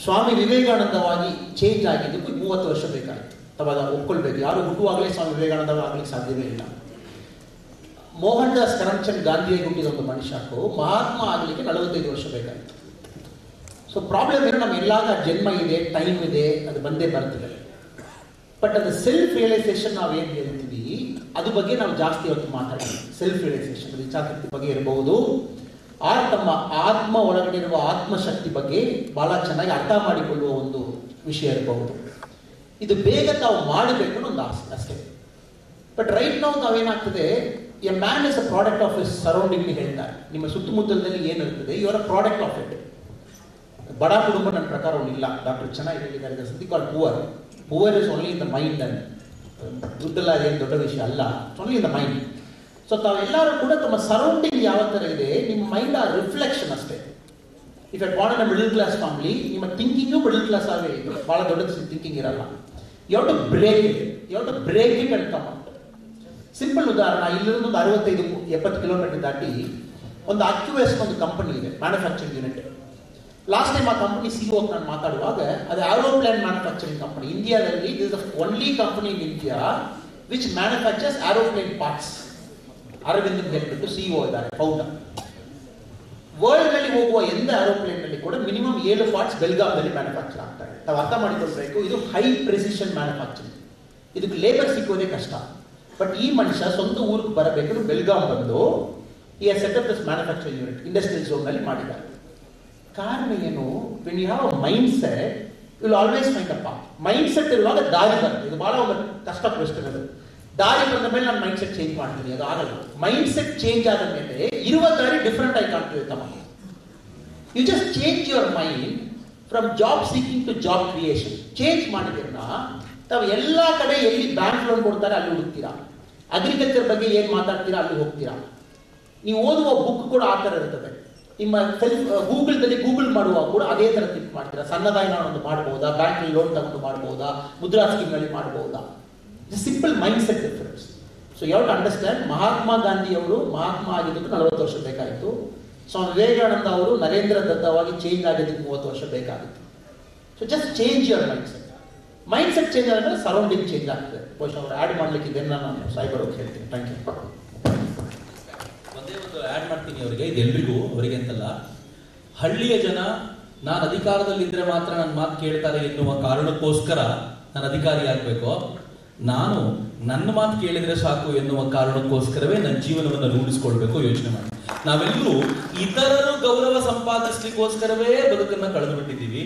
ಸ್ವಾಮಿ ವಿವೇಕಾನಂದವಾಗಿ ಚೇಂಜ್ ಆಗಿದ್ದಕ್ಕೆ 30 ವರ್ಷ ಬೇಕಾಯಿತು. ಅಥವಾ ಒಪ್ಕೊಳ್ಬೇಕು, ಯಾರು ಹುಟ್ಟುವಾಗಲೇ ಸ್ವಾಮಿ ವಿವೇಕಾನಂದ ಆಗ್ಲಿಕ್ಕೆ ಸಾಧ್ಯವೇ ಇಲ್ಲ. ಮೋಹನ್ ದಾಸ್ ಕರಮ್ಚಂದ್ ಗಾಂಧಿಯಾಗಿ ಹುಟ್ಟಿದ ಒಂದು ಮನುಷ್ಯಕ್ಕೂ ಮಹಾತ್ಮ ಆಗಲಿಕ್ಕೆ 45 ವರ್ಷ ಬೇಕಾಯಿತು. ಸೊ ಪ್ರಾಬ್ಲಮ್ ಏನು, ನಮ್ಮ ಎಲ್ಲಾಗ ಜನ್ಮ ಇದೆ, ಟೈಮ್ ಇದೆ, ಅದು ಬಂದೇ ಬರ್ತದೆ. ಬಟ್ ಅದು ಸೆಲ್ಫ್ ರಿಯಲೈಸೇಷನ್ ನಾವೇನು ಹೇಳ್ತೀವಿ ಅದ್ರ ಬಗ್ಗೆ ನಾವು ಜಾಸ್ತಿ ಹೊತ್ತು ಮಾತಾಡ್ತೀವಿ. ಸೆಲ್ಫ್ ರಿಯಲೈಸೇಷನ್ ಇಚ್ಛಾಶಕ್ತಿ ಬಗ್ಗೆ ಇರಬಹುದು, ತಮ್ಮ ಆತ್ಮ ಒಳಗಡೆ ಇರುವ ಆತ್ಮಶಕ್ತಿ ಬಗ್ಗೆ ಬಹಳ ಚೆನ್ನಾಗಿ ಅರ್ಥ ಮಾಡಿಕೊಳ್ಳುವ ಒಂದು ವಿಷಯ ಇರಬಹುದು. ಇದು ಬೇಗ ತಾವು ಮಾಡಬೇಕು ಅನ್ನೋ ಒಂದು ಆಸೆ ಅಷ್ಟೇ. ಬಟ್ ರೈಟ್ ನಾವು ನಾವೇನಾಗ್ತದೆ, a man is a product of his surrounding ಹೇಳ್ತಾರೆ. ನಿಮ್ಮ ಸುತ್ತಮುತ್ತಲದಲ್ಲಿ ಏನಿರ್ತದೆ, ಇವರ ಪ್ರಾಡಕ್ಟ್ ಆಫ್ ಇಟ್. ಬಡ ಕುಟುಂಬ ನನ್ನ ಪ್ರಕಾರ ಇಲ್ಲ. ಡಾಕ್ಟರ್ ಚೆನ್ನಾಗಿ ಹೇಳಿದ್ದಾರೆ, ಸದ್ಯ call poor is only in the mind. ದುಡ್ಡೆಲ್ಲ ಏನು ದೊಡ್ಡ ವಿಷಯ ಅಲ್ಲ, only in the mind. So ತಾವೆಲ್ಲರೂ ಕೂಡ ತಮ್ಮ ಸರೌಂಡಿಂಗ್ ಯಾವ ಥರ ಇದೆ, ನಿಮ್ಮ ಮೈಂಡ್ ಆ ರಿಫ್ಲೆಕ್ಷನ್ ಅಷ್ಟೇ. If you born in a middle class family, ನಿಮ್ಮ ಥಿಂಕಿಂಗು ಮಿಡಲ್ ಕ್ಲಾಸ್ ಆಗೇ ಇದೆ, ಭಾಳ ದೊಡ್ಡ ಥಿಂಕಿಂಗ್ ಇರಲ್ಲ. You have to break it and come out. Simple ಉದಾಹರಣೆ, ಇಲ್ಲಿಂದ ಒಂದು 65-70 ಕಿಲೋಮೀಟರ್ ದಾಟಿ ಒಂದು ಅಕ್ಯುಎಸ್ ಒಂದು ಕಂಪನಿ ಇದೆ, ಮ್ಯಾನುಫ್ಯಾಕ್ಚರಿಂಗ್ ಯೂನಿಟ್. ಲಾಸ್ಟ್ ಟೈಮ್ ಆ ಕಂಪನಿ ಸಿಇಒ ನಾನು ಮಾತಾಡುವಾಗ, ಅದು ಏರೋಪ್ಲೇನ್ ಮ್ಯಾನುಫ್ಯಾಕ್ಚರಿಂಗ್ ಕಂಪನಿ. ಇಂಡಿಯಾದಲ್ಲಿ is the only company in India which manufactures aeroplane parts. Arvind ಹೇಳ್ಬಿಟ್ಟು ಸಿಇಒ ಇದ್ದಾರೆ, ಫೌಂಡರ್. ವರ್ಲ್ಡ್ ನಲ್ಲಿ ಹೋಗುವ ಎಂದ ಏರೋಪ್ಲೇನ್ ನಲ್ಲಿ ಕೂಡ ಮಿನಿಮಮ್ 7 ಪಾರ್ಟ್ಸ್ ಬೆಲ್ಗಾಂದಲ್ಲಿ ಮ್ಯಾನುಫ್ಯಾಕ್ಚರ್ ಆಗ್ತಾರೆ. ನಾವು ಅರ್ಥ ಮಾಡಿಕೊಳ್ಬೇಕು, ಇದು ಹೈ ಪ್ರಿಸಿಷನ್ ಮ್ಯಾನುಫ್ಯಾಕ್ಚರಿಂಗ್. ಇದಕ್ಕೆ ಲೇಬರ್ ಸಿಕ್ಕೋದೇ ಕಷ್ಟ. ಬಟ್ ಈ ಮನುಷ್ಯ ಸ್ವಂತ ಊರಿಗೆ ಬರಬೇಕಾದ್ರೆ ಬೆಲ್ಗಾಂ ಬಂದು ಈ setup this manufacturing unit industrial zone ನಲ್ಲಿ ಮಾಡಿದ್ದಾರೆ. ಕಾರಣ ಏನು? When you have a mind set, you will always find a path. Mind set ಇರುವಾಗ ದಾರಿ ಬರುತ್ತೆ. ಇದು ಬಹಳ ಒಂದು ಕಷ್ಟ ಕ್ವೆಶ್ಚನ್. ಅದು ದಾರಿ ಬಂದ ಮೇಲೆ ನಾನು ಮೈಂಡ್ ಸೆಟ್ ಚೇಂಜ್ ಮಾಡ್ತೀನಿ, ಅದು ಆಗಲ್ಲ. ಮೈಂಡ್ ಸೆಟ್ ಚೇಂಜ್ ಆದ ಮೇಲೆ ಇರುವ ದಾರಿ ಡಿಫ್ರೆಂಟ್ ಆಗಿ ಕಾಣ್ತದೆ ತಮ್ಮ. You just change your mind from job seeking to job creation. Change ಮಾಡಿದ್ರನ್ನ ತಾವು ಎಲ್ಲ ಕಡೆ ಎಲ್ಲಿ ಬ್ಯಾಂಕ್ ಲೋನ್ ಕೊಡ್ತಾರೆ ಅಲ್ಲಿ ಹುಡುಕ್ತೀರಾ, ಅಗ್ರಿಕಲ್ಚರ್ ಬಗ್ಗೆ ಏನು ಮಾತಾಡ್ತೀರಾ ಅಲ್ಲಿ ಹೋಗ್ತೀರಾ. ನೀವು ಓದುವ ಬುಕ್ ಕೂಡ ಆ ಥರ ಇರ್ತದೆ. ನಿಮ್ಮ ಗೂಗಲ್ದಲ್ಲಿ ಗೂಗಲ್ ಮಾಡುವಾಗ ಕೂಡ ಅದೇ ಥರ ಥಿಂಕ್ ಮಾಡ್ತೀರಾ. ಸಣ್ಣದಾಗಿ ನಾನು ಒಂದು ಮಾಡ್ಬೋದಾ, ಬ್ಯಾಂಕಲ್ಲಿ ಲೋನ್ ತಗೊಂಡು ಮಾಡ್ಬೋದಾ, ಮುದ್ರಾ ಸ್ಕೀಮ್ನಲ್ಲಿ ಮಾಡ್ಬೋದಾ. Simple mind set difference. So you have to understand, Mahatma Gandhi ಅವರು ಮಹಾತ್ಮ ಆಗಿದ್ದಕ್ಕೆ 40 ವರ್ಷ ಬೇಕಾಯಿತು. ಸ್ವಾಮಿ ವಿವೇಕಾನಂದ ಅವರು ನರೇಂದ್ರ ದತ್ತವಾಗಿ ಚೇಂಜ್ ಆಗಿದ್ದಕ್ಕೆ 30 ವರ್ಷ ಬೇಕಾಗಿತ್ತು. So just change your mind set. Mind set change ಆದಮೇಲೆ ಸರೌಂಡಿಂಗ್ ಚೇಂಜ್ ಆಗ್ತದೆ. ಬಹುಶಃ ಅವರು ಆ್ಯಡ್ ಮಾಡಲಿಕ್ಕೆ ಇದನ್ನು ನಾನು ಸಾಯಿಬರ್ ಅವ್ರಿಗೆ ಹೇಳ್ತೀನಿ. Thank you. ಒಂದೇ ಒಂದು ಆ್ಯಡ್ ಮಾಡ್ತೀನಿ ಅವರಿಗೆ, ಇದೆಲ್ಲರಿಗೂ, ಅವರಿಗೆ ಅಂತಲ್ಲ. ಹಳ್ಳಿಯ ಜನ ನಾನು ಅಧಿಕಾರದಲ್ಲಿದ್ದರೆ ಮಾತ್ರ ನನ್ನ ಮಾತು ಕೇಳ್ತಾರೆ ಎನ್ನುವ ಕಾರಣಕ್ಕೋಸ್ಕರ ನಾನು ಅಧಿಕಾರಿ ಆಗಬೇಕು, ನಾನು ನನ್ನ ಮಾತು ಕೇಳಿದರೆ ಸಾಕು ಎನ್ನುವ ಕಾರಣಕ್ಕೋಸ್ಕರವೇ ನನ್ನ ಜೀವನವನ್ನು ರೂಢಿಸ್ಕೊಳ್ಬೇಕು ಯೋಚನೆ ಮಾಡಿ. ನಾವೆಲ್ಲರೂ ಇತರರು ಗೌರವ ಸಂಪಾದಿಸ್ಲಿಕ್ಕೋಸ್ಕರವೇ ಬದುಕನ್ನು ಕಳೆದು ಬಿಟ್ಟಿದ್ದೀವಿ.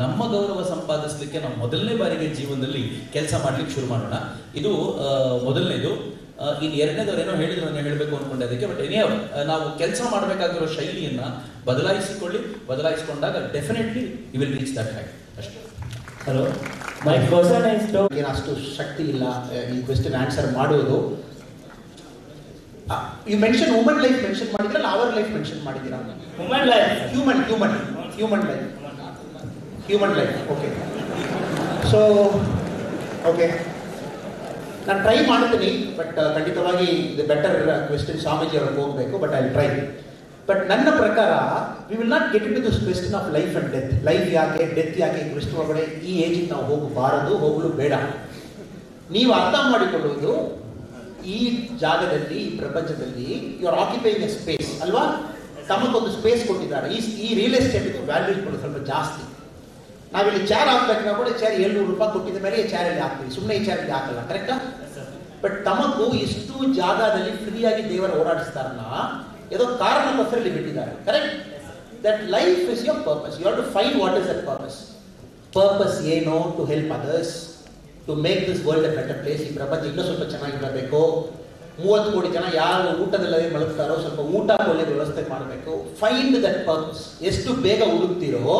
ನಮ್ಮ ಗೌರವ ಸಂಪಾದಿಸ್ಲಿಕ್ಕೆ ನಾವು ಮೊದಲನೇ ಬಾರಿಗೆ ಜೀವನದಲ್ಲಿ ಕೆಲಸ ಮಾಡ್ಲಿಕ್ಕೆ ಶುರು ಮಾಡೋಣ. ಇದು ಮೊದಲನೇದು. ಇನ್ನು ಎರಡನೇದವ್ರು ಏನೋ ಹೇಳಿದ್ರು, ನಾನು ಹೇಳಬೇಕು ಅನ್ಕೊಂಡೆ ಅದಕ್ಕೆ. ಬಟ್ ಏನೇ ನಾವು ಕೆಲಸ ಮಾಡಬೇಕಾಗಿರೋ ಶೈಲಿಯನ್ನ ಬದಲಾಯಿಸಿಕೊಂಡಾಗ definitely you will reach that height. ಅಷ್ಟೇ. Hello, my question is to, ಅಷ್ಟು ಶಕ್ತಿ ಇಲ್ಲ ಈ ಕ್ವೆಶ್ಚನ್ ಆನ್ಸರ್ ಮಾಡುವುದು. You mention woman life mention ಮಾಡಿದ್ರಲ್ಲ, ಅವರ್ ಲೈಫ್ ಮೆನ್ಷನ್ ಮಾಡಿದ್ದೀರಾ? Woman life, human life. Okay, so okay, ನಾನು ಟ್ರೈ ಮಾಡ್ತೀನಿ. ಬಟ್ ಖಂಡಿತವಾಗಿ ಇದು ಬೆಟರ್ ಕ್ವೆಶ್ಚನ್ ಸ್ವಾಮೀಜಿ ಅವ್ರಿಗೆ ಹೋಗಬೇಕು. But I will try. But ನನ್ನ ಪ್ರಕಾರ we will not get into this question of life and death. Life ಯಾಕೆ, ಡೆತ್ ಯಾಕೆ, ಈ ಕ್ವೆಶ್ಚನ್ ಒಳಗಡೆ ಈ ಏಜಿಗೆ ನಾವು ಹೋಗಬಾರದು, ಹೋಗಲು ಬೇಡ. ನೀವು ಅರ್ಥ ಮಾಡಿಕೊಳ್ಳುವುದು, ಈ ಜಾಗದಲ್ಲಿ, ಈ ಪ್ರಪಂಚದಲ್ಲಿ you are occupying a space ಅಲ್ವಾ? ತಮಗೊಂದು ಸ್ಪೇಸ್ ಕೊಟ್ಟಿದ್ದಾರೆ. ಈ ರಿಯಲ್ ಎಸ್ಟೇಟ್ ವ್ಯಾಲ್ಯೂಸ್ ಕೂಡ ಸ್ವಲ್ಪ ಜಾಸ್ತಿ. ನಾವಿಲ್ಲಿ ಚೇರ್ ಹಾಕ್ಬೇಕು ಕೂಡ ಚೇರ್ 700 ರೂಪಾಯಿ ಕೊಟ್ಟಿದ ಮೇಲೆ ಈ ಚೇರಲ್ಲಿ ಹಾಕ್ತೀವಿ, ಸುಮ್ಮನೆ ಈ ಚೇರಲ್ಲಿ ಹಾಕಲ್ಲ. ಕರೆಕ್ಟಾ? ಬಟ್ ತಮಗೂ ಇಷ್ಟು ಜಾಗದಲ್ಲಿ ಫ್ರೀಯಾಗಿ ದೇವರ ಓಡಾಡಿಸ್ತಾರಲ್ಲ, ಏನೋ ಕಾರಣಕ್ಕೋಸ್ಕರ ಇಲ್ಲಿ ಬಿಟ್ಟಿದ್ದಾರೆ. Correct? That life is your purpose. You have to find what is that purpose. Purpose ಏನು? To help others, to make this world a better place. ಈ ಪ್ರಪಂಚ ಇನ್ನೂ ಸ್ವಲ್ಪ ಚೆನ್ನಾಗಿರಬೇಕು. 30 ಕೋಟಿ ಜನ ಯಾರು ಊಟದಲ್ಲದೆ ಮಲಗ್ತಾರೋ ಸ್ವಲ್ಪ ಊಟ ಒಳ್ಳೆ ವ್ಯವಸ್ಥೆ ಮಾಡಬೇಕು. Find that purpose. ಎಷ್ಟು ಬೇಗ ಹುಡುಕ್ತಿರೋ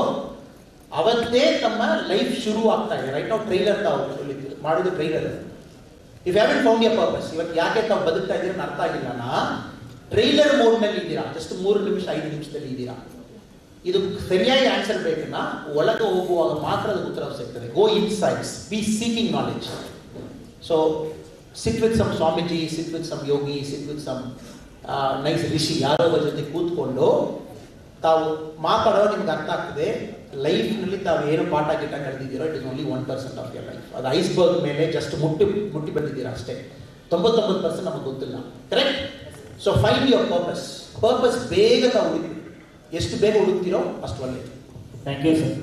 ಅವತ್ತೇ ತಮ್ಮ ಲೈಫ್ ಶುರು ಆಗ್ತಾ ಇದೆ. ರೈಟ್ ನಾವು ಟ್ರೈಲರ್ ತಾವು ಮಾಡೋದು trailer. If have found A purpose, ಇವತ್ತು ಯಾಕೆ ತಾವು ಬದುಕ್ತಾ ಇದ್ದೀರ ಅರ್ಥ ಆಗಿಲ್ಲ. ಟ್ರೈಲರ್ ಮೋಡ್ ನಲ್ಲಿ ಇದ್ದೀರಾ, ಜಸ್ಟ್ 3 ನಿಮಿಷ 5 ನಿಮಿಷದಲ್ಲಿ ಇದ್ದೀರಾ. ಇದು ಸರಿಯಾಗಿ ಆನ್ಸರ್ ಬೇಕನ್ನ ಒಳಗೆ ಹೋಗುವಾಗ ಮಾತ್ರ ಅದು ಉತ್ತರ ಸಿಗ್ತದೆ. Go insides, be seeking knowledge. So sit with some Swamiji, sit with some yogi, sit with some nice rishi, ಯಾರೋ ಜೊತೆ ಕೂತ್ಕೊಂಡು ತಾವು ಮಾತಾಡೋದು ನಿಮ್ಗೆ ಅರ್ಥ ಆಗ್ತದೆ. ಲೈಫ್ನಲ್ಲಿ ತಾವು ಏನು ಪಾಠ ಗಿಟ್ಟ ಕಳೆದಿದ್ದೀರೋ it is only 1% of your life. ಅದು ಐಸ್ಬರ್ಗ್ ಮೇಲೆ ಜಸ್ಟ್ ಮುಟ್ಟಿ ಬಂದಿದ್ದೀರಾ ಅಷ್ಟೇ. 99% ನಮಗೆ ಗೊತ್ತಿಲ್ಲ. Correct? So find your purpose. Purpose ಬೇಗ ತಾವು ಹುಡುಕಿ, ಎಷ್ಟು ಬೇಗ ಹುಡುಕ್ತಿರೋ ಅಷ್ಟು ಒಳ್ಳೆ. Thank you sir.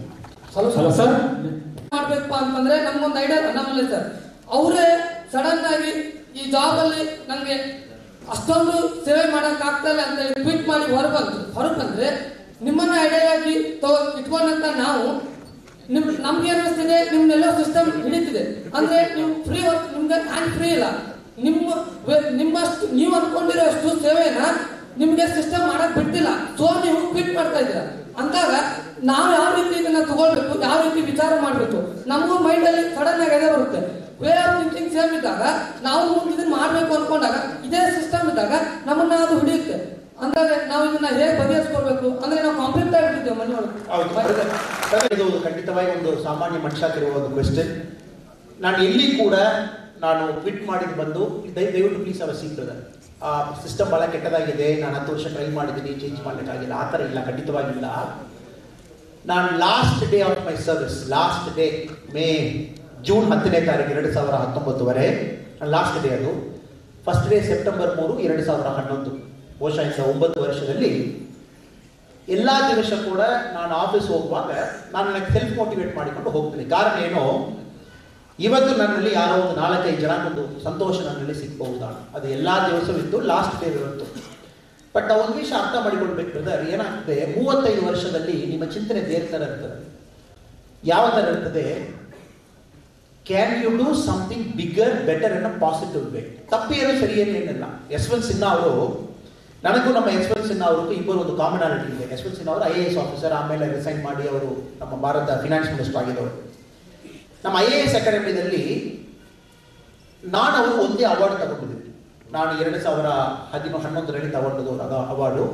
Hello sir, ಮಾಡ್ಬೇಕಪ್ಪ ಅಂತಂದ್ರೆ ನಮ್ಗೊಂದು ಐಡಿಯಾ ನಮ್ಮಲ್ಲಿ ಸರ್. ಅವರೇ ಸಡನ್ ಆಗಿ ಈ ಜಾಬ್ ಅಲ್ಲಿ ನನಗೆ ಅಷ್ಟೊಂದು ಸೇವೆ ಮಾಡಕ್ ಆಗ್ತಲ್ಲ ಅಂತ ಟ್ವೀಟ್ ಮಾಡಿ ಹೊರಗೆ ಬಂದ್ರೆ ನಿಮ್ಮನ್ನ ಐಡಿಯಾ ಆಗಿ ಇಟ್ಕೊಂಡಂತ ನಾವು ನಮ್ಗೆ ಏನಿಸ್ತಿದೆ, ನಿಮ್ನೆಲ್ಲ ಸಿಸ್ಟಮ್ ಹಿಡಿತಿದೆ ಅಂದ್ರೆ ನೀವು ಫ್ರೀ ವರ್ಕ್, ನಿಮ್ಗೆ ಹ್ಯಾಂಡ್ ಫ್ರೀ ಇಲ್ಲ. ನಿಮ್ಮಷ್ಟು ನೀವು ಅನ್ಕೊಂಡಿರೋ ಅಷ್ಟು ಸೇವೆನ ನಿಮ್ಗೆ ಸಿಸ್ಟಮ್ ಮಾಡಕ್ ಬಿಟ್ಟಿಲ್ಲ. ಸೊ ನೀವು ಕ್ವಿಟ್ ಮಾಡ್ತಾ ಇದ್ದೀರಾ. ಅಂದಾಗ ನಾವು ಯಾವ ರೀತಿ ಇದನ್ನ ತಗೊಳ್ಬೇಕು, ಯಾವ ರೀತಿ ವಿಚಾರ ಮಾಡಬೇಕು, ನಮಗೂ ಮೈಂಡಲ್ಲಿ ಸಡನ್ ಆಗಿ ಅದೇ ಬರುತ್ತೆ. ವೇ ಆಫ್ ಥಿಂಕಿಂಗ್ ಸೇಮ್ ಇದ್ದಾಗ ನಾವು ಮುಂದೆ ಇದನ್ನ ಮಾಡಬೇಕು ಅನ್ಕೊಂಡಾಗ ಇದೇ ಸಿಸ್ಟಮ್ ಇದ್ದಾಗ ನಮ್ಮನ್ನ ಅದು ಹಿಡಿಯುತ್ತೆ. ಅಂದಾಗ ನಾವು ಇದನ್ನ ಹೇಗೆ ಬಗೆಹರಿಸ್ಕೊಳ್ಬೇಕು ಅಂದ್ರೆ ನಾವು ಕಾಂಪ್ಲಿಟ್ ಆಗಿಬಿಟ್ಟಿದ್ದೇವೆ ಮನೆಯೊಳಗೆ. ಇದು ಖಂಡಿತವಾಗಿ ಒಂದು ಸಾಮಾನ್ಯ ಮನುಷ್ಯತಿರುವ ಒಂದು ಕ್ವೆಶ್ಚನ್. ನಾನು ಎಲ್ಲಿ ಕೂಡ ನಾನು ಟ್ವೀಟ್ ಮಾಡಿದ್ ಬಂದು ದಯವಿಟ್ಟು ಪ್ಲೀಸ್ ಅವರ್ ಸೀಕ್ರೆಟ್, ಆ ಸಿಸ್ಟಮ್ ಬಹಳ ಕೆಟ್ಟದಾಗಿದೆ, ನಾನು 10 ವರ್ಷ ಟ್ರೈ ಮಾಡಿದ್ದೀನಿ, ಚೇಂಜ್ ಮಾಡ್ಲಿಕ್ಕಾಗಿಲ್ಲ, ಆ ಥರ ಇಲ್ಲ, ಖಂಡಿತವಾಗಿಲ್ಲ. ನಾನು last day of my service, last day June 10ನೇ ತಾರೀಕು 2019 ನನ್ನ ಲಾಸ್ಟ್ ಡೇ ಅದು. First day September 3, 2011. ಬಹುಶಃ 9 ವರ್ಷದಲ್ಲಿ ಎಲ್ಲ ದಿವಸ ಕೂಡ ನಾನು ಆಫೀಸ್ ಹೋಗುವಾಗ ನಾನು ನನಗೆ ಸೆಲ್ಫ್ ಮೋಟಿವೇಟ್ ಮಾಡಿಕೊಂಡು ಹೋಗ್ತೀನಿ. ಕಾರಣ ಏನು, ಇವತ್ತು ನನ್ನಲ್ಲಿ ಯಾರೋ ಒಂದು 4-5 ಜನ ಒಂದು ಸಂತೋಷ ನನ್ನಲ್ಲಿ ಸಿಗಬಹುದಾ, ಅದು ಎಲ್ಲ ದಿವಸವಿದ್ದು ಲಾಸ್ಟ್ ಡೇ ಇರುತ್ತು. ಬಟ್ ಆ ಒಂದು ವಿಷಯ ಅರ್ಥ ಮಾಡಿಕೊಳ್ಬೇಕು ಬ್ರದರ್, ಏನಾಗ್ತದೆ 35 ವರ್ಷದಲ್ಲಿ ನಿಮ್ಮ ಚಿಂತನೆ ಬೇರೆ ಥರ ಇರ್ತದೆ. ಯಾವ ಥರ ಇರ್ತದೆ, can you do something bigger better in a positive way. ತಪ್ಪೇನು ಸರಿ ಏನಿಲ್ಲ. ಯಶವಂತ್ ಸಿನ್ಹಾ ಅವರು, ನನಗೂ ನಮ್ಮ ಯಶವಂತ್ ಸಿನ್ಹಾ ಅವ್ರಿಗೂ ಇಬ್ಬರು ಒಂದು ಕಾಮನಾಲಿಟಿ ಇದೆ. ಯಶವಂತ್ ಸಿನ್ಹಾ ಅವರು IAS ಆಫೀಸರ್, ಆಮೇಲೆ ರಿಸೈನ್ ಮಾಡಿ ಅವರು ನಮ್ಮ ಭಾರತ ಫಿನಾನ್ಸ್ ಮಿನಿಸ್ಟರ್ ಆಗಿದ್ದವರು. ನಮ್ಮ IAS ಅಕಾಡೆಮಿಯಲ್ಲಿ ನಾನು ಅವರು ಒಂದೇ ಅವಾರ್ಡ್ ತಗೊಂಡಿದ್ದೀನಿ. ನಾನು 2011ರಲ್ಲಿ ತಗೊಂಡದ್ದು ಅವಾರ್ಡು.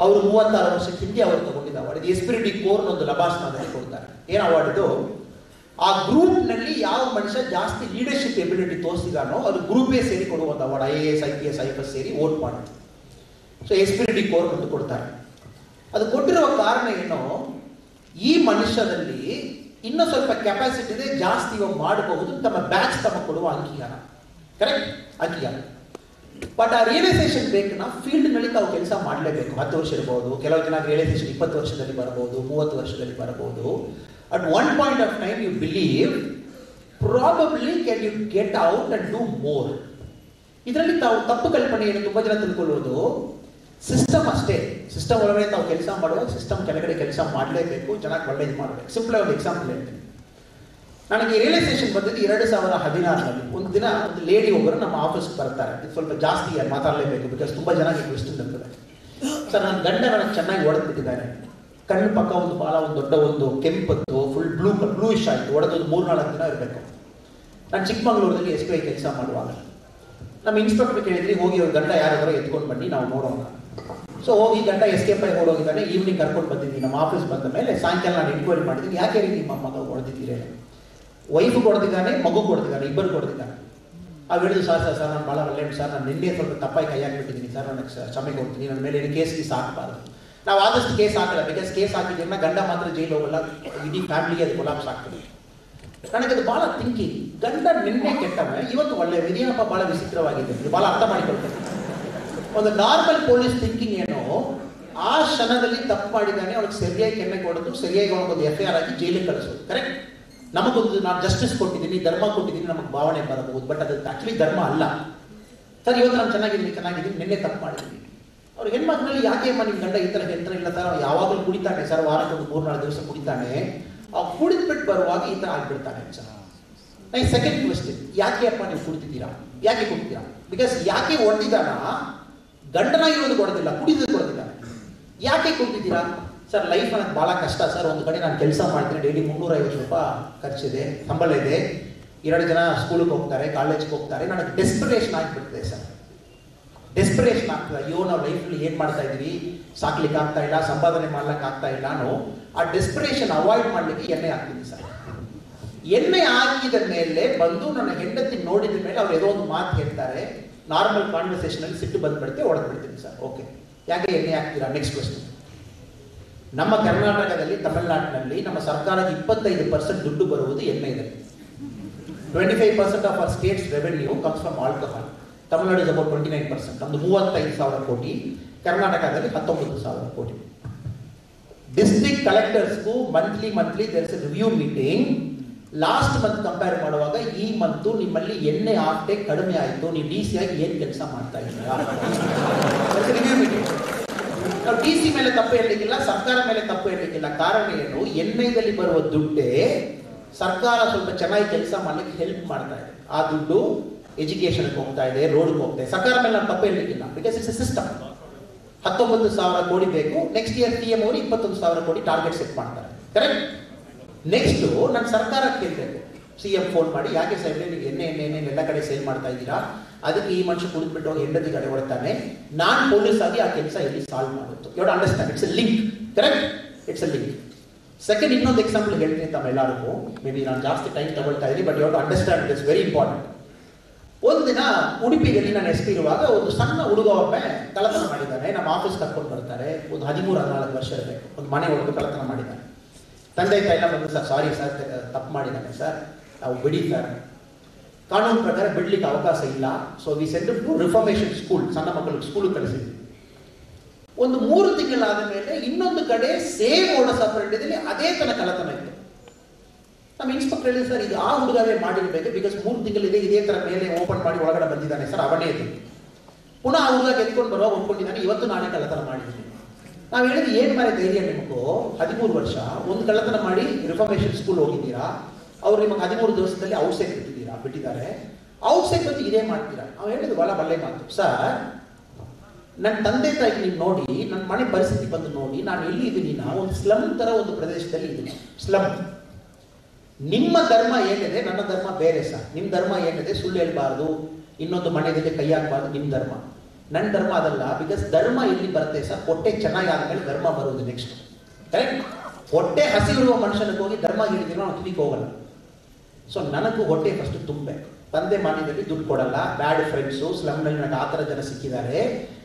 ಅವರು 36 ವರ್ಷಕ್ಕೆ ಹಿಂದೆ ಅವರು ತಗೊಂಡಿದ್ದ ಅವಾರ್ಡ್. ಇದು ಎಸ್ಪಿರಿಟಿ ಕೋರ್ ಒಂದು ಲಬಾಸ್ನಲ್ಲಿ ಕೊಡ್ತಾರೆ. ಏನು ಅವಾರ್ಡ್ ಇದು, ಆ ಗ್ರೂಪ್ನಲ್ಲಿ ಯಾವ ಮನುಷ್ಯ ಜಾಸ್ತಿ ಲೀಡರ್ಶಿಪ್ ಎಬಿಲಿಟಿ ತೋರಿಸಿದಾನೋ ಅದು ಗ್ರೂಪೇ ಸೇರಿ ಕೊಡುವಂಥ ಅವಾರ್ಡ್. IAS IPS IFS ಸೇರಿ ವೋಟ್ ಮಾಡಿ, ಸೊ ಎಸ್ಪಿರಿಟಿ ಕೋರ್ ಅಂತ ಕೊಡ್ತಾರೆ. ಅದು ಕೊಟ್ಟಿರುವ ಕಾರಣ ಏನು, ಈ ಮನುಷ್ಯದಲ್ಲಿ ಇನ್ನೂ ಸ್ವಲ್ಪ ಕೆಪಾಸಿಟಿ ಇದೆ, ಜಾಸ್ತಿ ಇವಾಗ ಮಾಡಬಹುದು, ತಮ್ಮ ಬ್ಯಾಚ್ ತಮ್ಮ ಕೊಡುವ ಅಂಗೀಕಾರ, ಕರೆಕ್ಟ್ ಅಂಗೀಕಾರ. ಬಟ್ ಆ ರಿಯಲೈಸೇಷನ್ ಬೇಕನ್ನ ಫೀಲ್ಡ್ನಲ್ಲಿ ತಾವು ಕೆಲಸ ಮಾಡಲೇಬೇಕು. 10 ವರ್ಷ ಇರ್ಬೋದು, ಕೆಲವು ಜನ ರಿಯಲೈಸೇಷನ್ 20 ವರ್ಷದಲ್ಲಿ ಬರಬಹುದು, 30 ವರ್ಷದಲ್ಲಿ ಬರಬಹುದು. At one point of time you believe probably can you get out and do more. ಇದರಲ್ಲಿ ತಾವು ತಪ್ಪು ಕಲ್ಪನೆ ಏನು ತುಂಬಾ ಜನ ತಿಳ್ಕೊಳ್ಳೋದು, ಸಿಸ್ಟಮ್ ಅಷ್ಟೇ, ಸಿಸ್ಟಮ್ ಒಳಗಡೆ ತಾವು ಕೆಲಸ ಮಾಡುವಾಗ ಸಿಸ್ಟಮ್ ಕೆಳಗಡೆ ಕೆಲಸ ಮಾಡಲೇಬೇಕು, ಚೆನ್ನಾಗಿ ಒಳ್ಳೇದು ಮಾಡಬೇಕು. ಸಿಂಪಲ್ ಒಂದು ಎಕ್ಸಾಂಪಲ್ ಹೇಳ್ತೀನಿ. ನನಗೆ ರಿಯಲೈಸೇಷನ್ ಬಂದಿದ್ದು 2016ರಲ್ಲಿ. ಒಂದು ದಿನ ಒಂದು ಲೇಡಿ ಒಬ್ಬರು ನಮ್ಮ ಆಫೀಸ್ಗೆ ಬರ್ತಾರೆ. ಸ್ವಲ್ಪ ಜಾಸ್ತಿ ಮಾತಾಡಲೇಬೇಕು, ಬಿಕಾಸ್ ತುಂಬ ಚೆನ್ನಾಗಿ ಕ್ವೆಶ್ಚನ್ ಇರ್ತದೆ. ಸರ್, ನನ್ನ ಗಂಡ ನನಗೆ ಚೆನ್ನಾಗಿ ಹೊಡೆದ್ಬಿಟ್ಟಿದ್ದಾನೆ, ಕಣ್ಣು ಪಕ್ಕ ಒಂದು ಭಾಳ ಒಂದು ದೊಡ್ಡ ಒಂದು ಕೆಂಪತ್ತು ಫುಲ್ ಬ್ಲೂಯಿಶ್ ಆಯಿತು, ಹೊಡೆದೊಂದು 3-4 ದಿನ ಇರಬೇಕು. ನಾನು ಚಿಕ್ಕಮಗಳೂರಲ್ಲಿ SBI ಕೆಲಸ ಮಾಡುವಾಗ ನಮ್ಮ ಇನ್ಸ್ಪೆಕ್ಟರ್ ಕೇಳಿದ್ರಿ, ಹೋಗಿ ಅವ್ರ ಗಂಡ ಯಾರಾದರೂ ಎತ್ಕೊಂಡು ಬನ್ನಿ, ನಾವು ನೋಡೋಣ. ಸೊ ಹೋಗಿ ಗಂಡ ಎಸ್ಕೇಪ್ ಆಗಿ ಓಡೋಗಿದ್ದಾನೆ. ಈವ್ನಿಂಗ್ ಕರ್ಕೊಂಡು ಬಂದಿದ್ದೀನಿ ನಮ್ಮ ಆಫೀಸ್ ಬಂದ ಮೇಲೆ. ಸಾಯಂಕಾಲ ನಾನು ಎನ್ಕ್ವೈರಿ ಮಾಡಿದ್ದೀನಿ, ಯಾಕೆ ನಿಮ್ಮ ಮಗ ಹೊಡೆದಿದ್ದೀರಿ, ವೈಫ್ ಕೊಡ್ತಿದ್ದಾನೆ, ಮಗು ಕೊಡ್ತಿದ್ದಾನೆ, ಇಬ್ಬರು ಕೊಡ್ತಿದ್ದಾನೆ. ಆ ಹೇಳಿದ್ರು, ಸರ್ ನಾನು ಭಾಳ ಒಳ್ಳೆಯ ಸರ್, ನಾನು ನಿನ್ನೆ ಸ್ವಲ್ಪ ತಪ್ಪಾಗಿ ಕೈ ಹಾಕಿಬಿಟ್ಟಿದ್ದೀನಿ ಸರ್, ನನಗೆ ಕ್ಷಮೆ ಕೊಡ್ತೀನಿ, ನನ್ನ ಮೇಲೆ ಕೇಸ್ ಹಾಕಬಾರ್ದು. ನಾವು ಆದಷ್ಟು ಕೇಸ್ ಹಾಕಲ್ಲ, ಬಿಕಾಸ್ ಕೇಸ್ ಹಾಕಿದ್ರಿಂದ ಗಂಡ ಮಾತ್ರ ಜೈಲು ಹೋಗಲ್ಲ, ಇಡೀ ಫ್ಯಾಮಿಲಿಗೆ ಅದು ಕೊಲಾಪ್ಸ್ ಆಗ್ತದೆ. ನನಗದು ಭಾಳ ಥಿಂಕಿಂಗ್, ಗಂಡ ನಿನ್ನೆ ಕೆಟ್ಟವೇ ಇವತ್ತು ಒಳ್ಳೆ ವಿಧಿಯಪ್ಪ, ಭಾಳ ವಿಚಿತ್ರವಾಗಿದೆ, ಭಾಳ ಅರ್ಥ ಮಾಡಿಕೊಳ್ತೇನೆ. ಒಂದು ನಾರ್ಮಲ್ ಪೊಲೀಸ್ ಥಿಂಕಿಂಗ್ ಏನೋ, ಆ ಕ್ಷಣದಲ್ಲಿ ತಪ್ಪು ಮಾಡಿದ್ದಾನೆ, ಅವ್ರಿಗೆ ಸರಿಯಾಗಿ ಕೆನ್ನೆ ಕೊಡೋದು, ಸರಿಯಾಗಿ ಅವನಿಗೊಂದು FIR ಆಗಿ ಜೈಲಿಗೆ ಕಳಿಸೋದು, ಕರೆಕ್ಟ್. ನಮಗೊಂದು ನಾನು ಜಸ್ಟಿಸ್ ಕೊಟ್ಟಿದ್ದೀನಿ, ಧರ್ಮ ಕೊಟ್ಟಿದ್ದೀನಿ, ನಮಗೆ ಭಾವನೆ ಬರಬಹುದು. ಬಟ್ ಅದು ಆಕ್ಚುಲಿ ಧರ್ಮ ಅಲ್ಲ. ಸರ್, ಇವತ್ತು ನಾನು ಚೆನ್ನಾಗಿದ್ದೀನಿ, ನಿನ್ನೆ ತಪ್ಪು ಮಾಡಿದ್ದೀನಿ. ಅವ್ರ ಹೆಣ್ಮಕ್ಳಲ್ಲಿ ಯಾಕೆ ಅಮ್ಮ ನಿಮ್ಮ ಗಂಡ ಈ ಥರ ಹೇಳ್ತಾರೆ, ಇಲ್ಲ ಸರ್ ಯಾವಾಗಲೂ ಕುಡಿತಾನೆ ಸರ್, ವಾರಕ್ಕೆ ಒಂದು 3-4 ದಿವಸ ಕುಡಿತಾನೆ, ಅವ್ರು ಕುಡಿದ್ಬಿಟ್ಟು ಬರುವಾಗ ಈ ಥರ ಆಗ್ಬಿಡ್ತಾನೆ ಸರ್. ನನಗೆ ಸೆಕೆಂಡ್ ಕ್ವೆಶ್ಚನ್, ಯಾಕೆ ಅಪ್ಪ ನೀವು ಕುಡಿತಿದ್ದೀರಾ, ಯಾಕೆ ಕುಡಿತೀರಾ? ಬಿಕಾಸ್ ಯಾಕೆ ಹೊಡೆದಿದ್ದಾನ, ಗಂಡನಾಗಿರೋದು ಕೊಡೋದಿಲ್ಲ, ಕುಡಿದು ಕೊಡ್ತಿದ್ದಾನೆ. ಯಾಕೆ ಕುಡಿತಿದ್ದೀರಾ? ಸರ್, ಲೈಫ್ ನನಗೆ ಭಾಳ ಕಷ್ಟ ಸರ್, ಒಂದು ಕಡೆ ನಾನು ಕೆಲಸ ಮಾಡ್ತೀನಿ, ಡೈಲಿ 350 ರೂಪಾಯಿ ಖರ್ಚಿದೆ, ಸಂಬಳ ಇದೆ, 2 ಜನ ಸ್ಕೂಲಿಗೆ ಹೋಗ್ತಾರೆ, ಕಾಲೇಜ್ಗೆ ಹೋಗ್ತಾರೆ, ನನಗೆ ಡೆಸ್ಪಿರೇಷನ್ ಆಗಿಬಿಡ್ತದೆ ಸರ್, ಡೆಸ್ಪಿರೇಷನ್ ಆಗ್ತದೆ. ಅಯ್ಯೋ, ನಾವು ಲೈಫಲ್ಲಿ ಏನು ಮಾಡ್ತಾ ಇದ್ದೀವಿ, ಸಾಕ್ಲಿಕ್ಕೆ ಆಗ್ತಾ ಇಲ್ಲ, ಸಂಪಾದನೆ ಮಾಡ್ಲಿಕ್ಕೆ ಆಗ್ತಾ ಇಲ್ಲ. ನಾನು ಆ ಡೆಸ್ಪಿರೇಷನ್ ಅವಾಯ್ಡ್ ಮಾಡಲಿಕ್ಕೆ ಎಣ್ಣೆ ಹಾಕ್ತೀನಿ ಸರ್. ಎಣ್ಣೆ ಹಾಕಿದ ಮೇಲೆ ಬಂದು ನನ್ನ ಹೆಂಡತಿ ನೋಡಿದ ಮೇಲೆ ಅವ್ರು ಏನೋ ಒಂದು ಮಾತು ಹೇಳ್ತಾರೆ, ನಾರ್ಮಲ್ ಕಾನ್ವರ್ಸೇಷನ್ ಅಲ್ಲಿ ಸಿಟ್ಟು ಬಂದ್ಬಿಡುತ್ತೆ, ಹೊಡೆದ್ಬಿಡ್ತೀನಿ ಸರ್. ಓಕೆ, ಯಾಕೆ ಎಣ್ಣೆ ಹಾಕ್ತೀರಾ? Next question. ನಮ್ಮ ಕರ್ನಾಟಕದಲ್ಲಿ, ತಮಿಳುನಾಡಿನಲ್ಲಿ ನಮ್ಮ ಸರ್ಕಾರದ 25% ದುಡ್ಡು ಬರುವುದು ಎಣ್ಣೆಯಲ್ಲಿ. 25% of our states revenue comes from alcohol. Tamil Nadu is about 29%. ನಮ್ದು 35,000 ಕೋಟಿ, ಕರ್ನಾಟಕದಲ್ಲಿ 19,000 ಕೋಟಿ. ಡಿಸ್ಟ್ರಿಕ್ಟ್ ಕಲೆಕ್ಟರ್ಸ್ಗೂ monthly there is a review meeting. Last month compare ಮಾಡುವಾಗ ಈ ಮಂತ್ ನಿಮ್ಮಲ್ಲಿ ಎಣ್ಣೆ ಆಫ್ಟೇಕ್ ಕಡಿಮೆ ಆಯಿತು, ನೀವು DC ಆಗಿ ಏನು ಕೆಲಸ ಮಾಡ್ತಾ ಇದ್ದೀರಾ? Review meeting. ನಾವು DC ಮೇಲೆ ತಪ್ಪು ಹೇಳಲಿಕ್ಕಿಲ್ಲ, ಸರ್ಕಾರ ಮೇಲೆ ತಪ್ಪು ಹೇಳಲಿಕ್ಕಿಲ್ಲ. ಕಾರಣ ಏನು, ಎಣ್ಣೆದಲ್ಲಿ ಬರುವ ದುಡ್ಡೇ ಸರ್ಕಾರ ಸ್ವಲ್ಪ ಚೆನ್ನಾಗಿ ಕೆಲಸ ಮಾಡ್ಲಿಕ್ಕೆ ಹೆಲ್ಪ್ ಮಾಡ್ತಾ ಇದೆ. ಆ ದುಡ್ಡು ಎಜುಕೇಶನ್ಗೆ ಹೋಗ್ತಾ ಇದೆ, ರೋಡ್ಗೆ ಹೋಗ್ತಾ ಇದೆ. ಸರ್ಕಾರ ಮೇಲೆ ನಾನು ತಪ್ಪು ಹೇಳಲಿಕ್ಕಿಲ್ಲ, ಬಿಕಾಸ್ ಇಟ್ಸ್ ಎ ಸಿಸ್ಟಮ್. 19,000 ಕೋಟಿ ಬೇಕು. ನೆಕ್ಸ್ಟ್ ಇಯರ್ PM ಅವರು 21,000 ಕೋಟಿ ಟಾರ್ಗೆಟ್ ಸೆಟ್ ಮಾಡ್ತಾರೆ. ಕರೆಕ್ಟ್. ನೆಕ್ಸ್ಟ್ ನಾನು ಸರ್ಕಾರಕ್ಕೆ ಕೇಳಬೇಕು, CM ಫೋನ್ ಮಾಡಿ, ಯಾಕೆ ಸಾಹೇಬ್ರೆ ನೀವು ಎಣ್ಣೆ ಎಲ್ಲ ಕಡೆ ಸೇಲ್ ಮಾಡ್ತಾ ಇದ್ದೀರಾ, ಅದಕ್ಕೆ ಈ ಮನುಷ್ಯ ಕುಡಿದ್ಬಿಟ್ಟು ಹೆಂಡತಿ ಕಡೆ ಹೊಡ್ತಾನೆ, ನಾನು ಪೊಲೀಸ್ ಆಗಿ ಆ ಕೆಲಸ ಇಲ್ಲಿ ಸಾಲ್ವ್ ಮಾಡುತ್ತೆ. You understand, it's a link. Correct, it's a link. Second ಇನ್ನೊಂದು ಎಕ್ಸಾಂಪಲ್ ಹೇಳ್ತೀನಿ ತಮ್ಮೆಲ್ಲರಿಗೂ. ಮೇ ಬಿ ನಾನು ಜಾಸ್ತಿ ಟೈಮ್ ತಗೊಳ್ತಾ ಇದ್ದೀನಿ, but you to understand, it is very important. ಒಂದು ದಿನ ಉಡುಪಿಯಲ್ಲಿ ನಾನು SP ಇರುವಾಗ ಒಂದು ಸಣ್ಣ ಹುಡುಗ ಒಬ್ಬ ಕಳ್ಳತನ ಮಾಡಿದ್ದಾನೆ. ನಮ್ಮ ಆಫೀಸ್ ಕರ್ಕೊಂಡು ಬರ್ತಾರೆ. ಒಂದು 13-14 ವರ್ಷ ಇರಬೇಕು. ಒಂದು ಮನೆ ಒಳಗೆ ಕಳ್ಳತನ ಮಾಡಿದ್ದಾನೆ. ತಂದೆ ತಾಯಿ ಎಲ್ಲ ಬಂದು, ಸರ್ ಸಾರಿ ಸರ್, ತಪ್ಪು ಮಾಡಿದ್ದಾನೆ ಸರ್, ನಾವು ಬಿಡಿ ಸರ್. ಕಾನೂನು ಪ್ರಕಾರ ಬಿಡ್ಲಿಕ್ಕೆ ಅವಕಾಶ ಇಲ್ಲ. So we send to reformation school, ಸಣ್ಣ ಮಕ್ಕಳಿಗೆ ಸ್ಕೂಲ್ ಕಳಿಸಿದ್ವಿ. ಒಂದು 3 ತಿಂಗಳಾದ ಮೇಲೆ ಇನ್ನೊಂದು ಕಡೆ ಸೇಮ್ ಓಡಸ್ ಆಪರೇಟದಲ್ಲಿ ಅದೇ ತರ ಕಳ್ಳತನ ಇತ್ತು. ನಮ್ಮ ಇನ್ಸ್ಪೆಕ್ಟರ್ ಹೇಳಿ, ಸರ್ ಇದು ಆ ಹುಡುಗವೇ ಮಾಡಿರ್ಬೇಕು, ಬಿಕಾಸ್ 3 ತಿಂಗಳಿದೆ, ಇದೇ ತರ ಮೇಲೆ ಓಪನ್ ಮಾಡಿ ಒಳಗಡೆ ಬಂದಿದ್ದಾನೆ ಸರ್, ಅವನೇ ಇದೆ. ಪುನಃ ಆ ಹುಡುಗ ಎತ್ಕೊಂಡು ಬರುವ ಒಪ್ಕೊಂಡಿದ್ದಾನೆ, ಇವತ್ತು ನಾನೇ ಕಳ್ಳತನ ಮಾಡಿದ್ದೀನಿ. ನಾವು ಹೇಳಿದ್ವಿ, ಏನ್ ಮಾರೆ ಧೈರ್ಯ ನಿಮಗೂ, 13 ವರ್ಷ ಒಂದು ಕಳ್ಳತನ ಮಾಡಿ ರಿಫಾರ್ಮೇಶನ್ ಸ್ಕೂಲ್ ಹೋಗಿದ್ದೀರಾ, ಅವ್ರು ನಿಮಗೆ 13 ದಿವಸದಲ್ಲಿ ಔಟ್ಸೈಡ್ ಬಿಟ್ಟಿದ್ದಾರೆ, ಔಟ್ಸೈಡ್ ಬಂದು ಇದೇ ಮಾಡ್ತೀರಾ. ನಾವು ಹೇಳಿದ್ವಿ, ಬಲ್ಲೆ ಮಾತು ಸರ್, ನನ್ನ ತಂದೆ ತಾಯಿ ನೀವು ನೋಡಿ, ನನ್ನ ಮನೆ ಪರಿಸ್ಥಿತಿ ಬಂದು ನೋಡಿ, ನಾನು ಎಲ್ಲಿ ಇದ್ದೀನಿ, ಒಂದು ಸ್ಲಮ್ ತರ ಒಂದು ಪ್ರದೇಶದಲ್ಲಿ ಇದ್ದೀನಿ, ಸ್ಲಮ್. ನಿಮ್ಮ ಧರ್ಮ ಏನಿದೆ, ನನ್ನ ಧರ್ಮ ಬೇರೆ ಸರ್. ನಿಮ್ಮ ಧರ್ಮ ಏನಿದೆ, ಸುಳ್ಳು ಹೇಳ್ಬಾರ್ದು, ಇನ್ನೊಂದು ಮನೆಯಲ್ಲಿ ಕೈ ಹಾಕಬಾರ್ದು, ನಿಮ್ಮ ಧರ್ಮ. ನನ್ನ ಧರ್ಮ ಅದಲ್ಲ. ಬಿಕಾಸ್ ಧರ್ಮ ಎಲ್ಲಿ ಬರುತ್ತೆ ಸರ್, ಹೊಟ್ಟೆ ಚೆನ್ನಾಗಿ ಆದ್ಮೇಲೆ ಧರ್ಮ ಬರುವುದು ನೆಕ್ಸ್ಟ್. ಕರೆಕ್ಟ್. ಹೊಟ್ಟೆ ಹಸಿವಿರುವ ಮನುಷ್ಯನಿಗೆ ಹೋಗಿ ಧರ್ಮ ಹಿಡಿದಿರೋ ನಾವು ತಿನ್ನಿಕ್ಕೆ ಹೋಗಲ್ಲ. ಸೊ ನನಗೂ ಹೊಟ್ಟೆ ಫಸ್ಟ್ ತುಂಬಬೇಕು. ತಂದೆ ಮನೆಯಲ್ಲಿ ದುಡ್ಡು ಕೊಡಲ್ಲ, ಬ್ಯಾಡ್ ಫ್ರೆಂಡ್ಸು, ಸ್ಲಮ್ನಲ್ಲಿ ನನಗೆ ಆ ಥರ ಜನ ಸಿಕ್ಕಿದ್ದಾರೆ.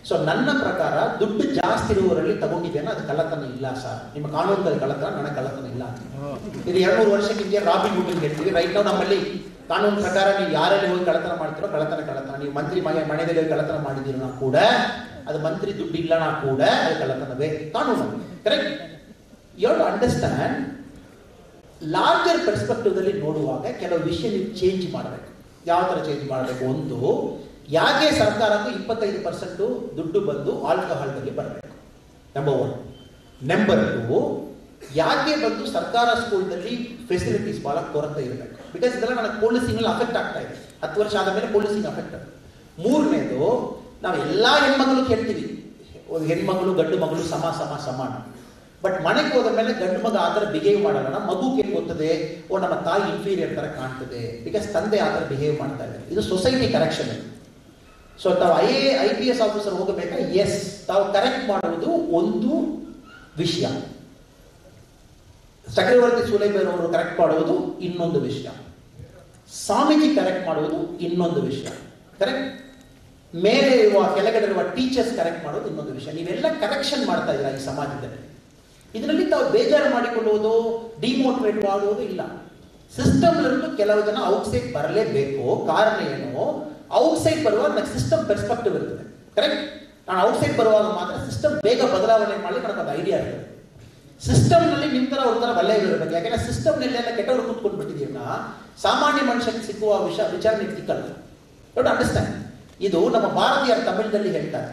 ಸೊ ನನ್ನ ಪ್ರಕಾರ ದುಡ್ಡು ಜಾಸ್ತಿ ಇರುವವರಲ್ಲಿ ತಗೊಂಡಿದ್ದೇನೆ, ಅದು ಕಳ್ಳತನ ಇಲ್ಲ ಸರ್. ನಿಮ್ಮ ಕಾನೂನುಗಳಲ್ಲಿ ಕಳ್ಳತನ, ನನಗೆ ಕಳ್ಳತನ ಇಲ್ಲ. ಇದು 2-3 ವರ್ಷಕ್ಕಿಂತ ರಾಬಿನ್ ಹುಡ್ ಹೇಳ್ತೀವಿ. ರೈಟ್ ನಾವು ನಮ್ಮಲ್ಲಿ ಕಾನೂನು ಪ್ರಕಾರ ನೀವು ಯಾರಲ್ಲಿ ಹೋಗಿ ಕಳ್ಳತನ ಮಾಡ್ತೀರೋ ಕಳ್ಳತನ. ನೀವು ಮಂತ್ರಿ ಮನೆಯಲ್ಲಿ ಹೋಗಿ ಕಳ್ಳತನ ಮಾಡಿದ್ದೀರೋ ಕೂಡ, ಅದು ಮಂತ್ರಿ ದುಡ್ಡು ಇಲ್ಲ ನಾ ಕೂಡ ಅದು ಕಳ್ಳತನವೇ ಕಾನೂನು. Correct. You have to understand. Larger perspective ದಲ್ಲಿ ನೋಡುವಾಗ ಕೆಲವು ವಿಷಯ ನೀವು ಚೇಂಜ್ ಮಾಡಬೇಕು. ಯಾವ ತರ ಚೇಂಜ್ ಮಾಡಬೇಕು? ಒಂದು, ಯಾಕೆ ಸರ್ಕಾರಕ್ಕೂ 25% ದುಡ್ಡು ಬಂದು ಆಲ್ಕೋಹಾಲ್ನಲ್ಲಿ ಬರಬೇಕು, ನಂಬರ್ 1. ನಂಬರ್ 2, ಯಾಕೆ ಬಂದು ಸರ್ಕಾರ ಸ್ಕೂಲ್ನಲ್ಲಿ ಫೆಸಿಲಿಟೀಸ್ ಬಹಳ ಕೊರತೆ ಇರಬೇಕು. ಬಿಕಾಸ್ ಇದೆಲ್ಲ ನನಗೆ ಪೊಲೀಸಿಂಗ್ ಅಫೆಕ್ಟ್ ಆಗ್ತಾ ಇದೆ. 10 ವರ್ಷ ಆದ ಮೇಲೆ ಪೊಲೀಸಿಂಗ್ ಅಫೆಕ್ಟ್ ಆಗುತ್ತೆ. 3ನೇದು, ನಾವು ಎಲ್ಲಾ ಹೆಣ್ಮಗಳು ಕೇಳ್ತೀವಿ, ಒಂದು ಹೆಣ್ಮಗಳು ಗಂಡು ಮಗಳು ಸಮಾನ. ಬಟ್ ಮನೆಗೆ ಹೋದ ಮೇಲೆ ಗಂಡು ಮಗ ಆ ಥರ ಬಿಹೇವ್ ಮಾಡಲ್ಲ. ನಮ್ಮ ಮಗುಗೆ ಗೊತ್ತದೆ, ನಮ್ಮ ತಾಯಿ ಇನ್ಫೀರಿಯರ್ ತರ ಕಾಣ್ತದೆ, ಬಿಕಾಸ್ ತಂದೆ ಆ ಥರ ಬಿಹೇವ್ ಮಾಡ್ತಾ ಇದೆ. ಇದು ಸೊಸೈಟಿ ಕರೆಕ್ಷನ್. ಸೊ ತಾವು IPS ಆಫೀಸರ್ ಹೋಗಬೇಕಾ? ಎಸ್, ತಾವು ಕರೆಕ್ಟ್ ಮಾಡುವುದು ಒಂದು ವಿಷಯ. ಚಕ್ರವರ್ತಿ ಸೂಲೇಬೈರವರು ಕರೆಕ್ಟ್ ಮಾಡುವುದು ಇನ್ನೊಂದು ವಿಷಯ. ಸ್ವಾಮೀಜಿ ಕರೆಕ್ಟ್ ಮಾಡುವುದು ಇನ್ನೊಂದು ವಿಷಯ. ಕರೆಕ್ಟ್. ಮೇಲೆ ಇರುವ ಕೆಳಗಡೆ ಇರುವ ಟೀಚರ್ಸ್ ಕರೆಕ್ಟ್ ಮಾಡೋದು ಇನ್ನೊಂದು ವಿಷಯ. ನೀವೆಲ್ಲ ಕರೆಕ್ಷನ್ ಮಾಡ್ತಾ ಇದ್ದೀರಾ ಈ ಸಮಾಜದಲ್ಲಿ. ಇದರಲ್ಲಿ ತಾವು ಬೇಜಾರು ಮಾಡಿಕೊಳ್ಳುವುದು, ಡಿಮೋಟಿವೇಟ್ ಮಾಡುವುದು ಇಲ್ಲ. ಸಿಸ್ಟಮ್ ಕೆಲವು ಜನ ಔಟ್ಸೈಡ್ ಬರಲೇಬೇಕು. ಕಾರಣ ಏನು? ಔಟ್ಸೈಡ್ ಬರುವಾಗ ನನಗೆ ಸಿಸ್ಟಮ್ ಪರ್ಸ್ಪೆಕ್ಟಿವ್ ಇರ್ತದೆ. ಕರೆಕ್ಟ್. ನಾನು ಔಟ್ಸೈಡ್ ಬರುವಾಗ ಮಾತ್ರ ಸಿಸ್ಟಮ್ ಬೇಗ ಬದಲಾವಣೆ ಮಾಡಲಿ ನನಗೆ ಒಂದು ಐಡಿಯಾ ಇರ್ತದೆ. ಸಿಸ್ಟಮ್ನಲ್ಲಿ ನಿಮ್ಮ ತರ ಅವ್ರ ತರ ಬಲ್ಲೆ ಇರಬೇಕು. ಯಾಕೆಂದ್ರೆ ಸಿಸ್ಟಮ್ನಲ್ಲಿ ಎಲ್ಲ ಕೆಟ್ಟವರು ಕೂತ್ಕೊಂಡು ಬಿಟ್ಟಿದ್ದೀರಲ್ಲ, ಸಾಮಾನ್ಯ ಮನುಷ್ಯಕ್ಕೆ ಸಿಕ್ಕುವ ವಿಚಾರಣೆ ಸಿಕ್ಕಲ್ಲ. Don't understand. ಇದು ನಮ್ಮ ಭಾರತೀಯರು ತಮಿಳದಲ್ಲಿ ಹೇಳ್ತಾರೆ.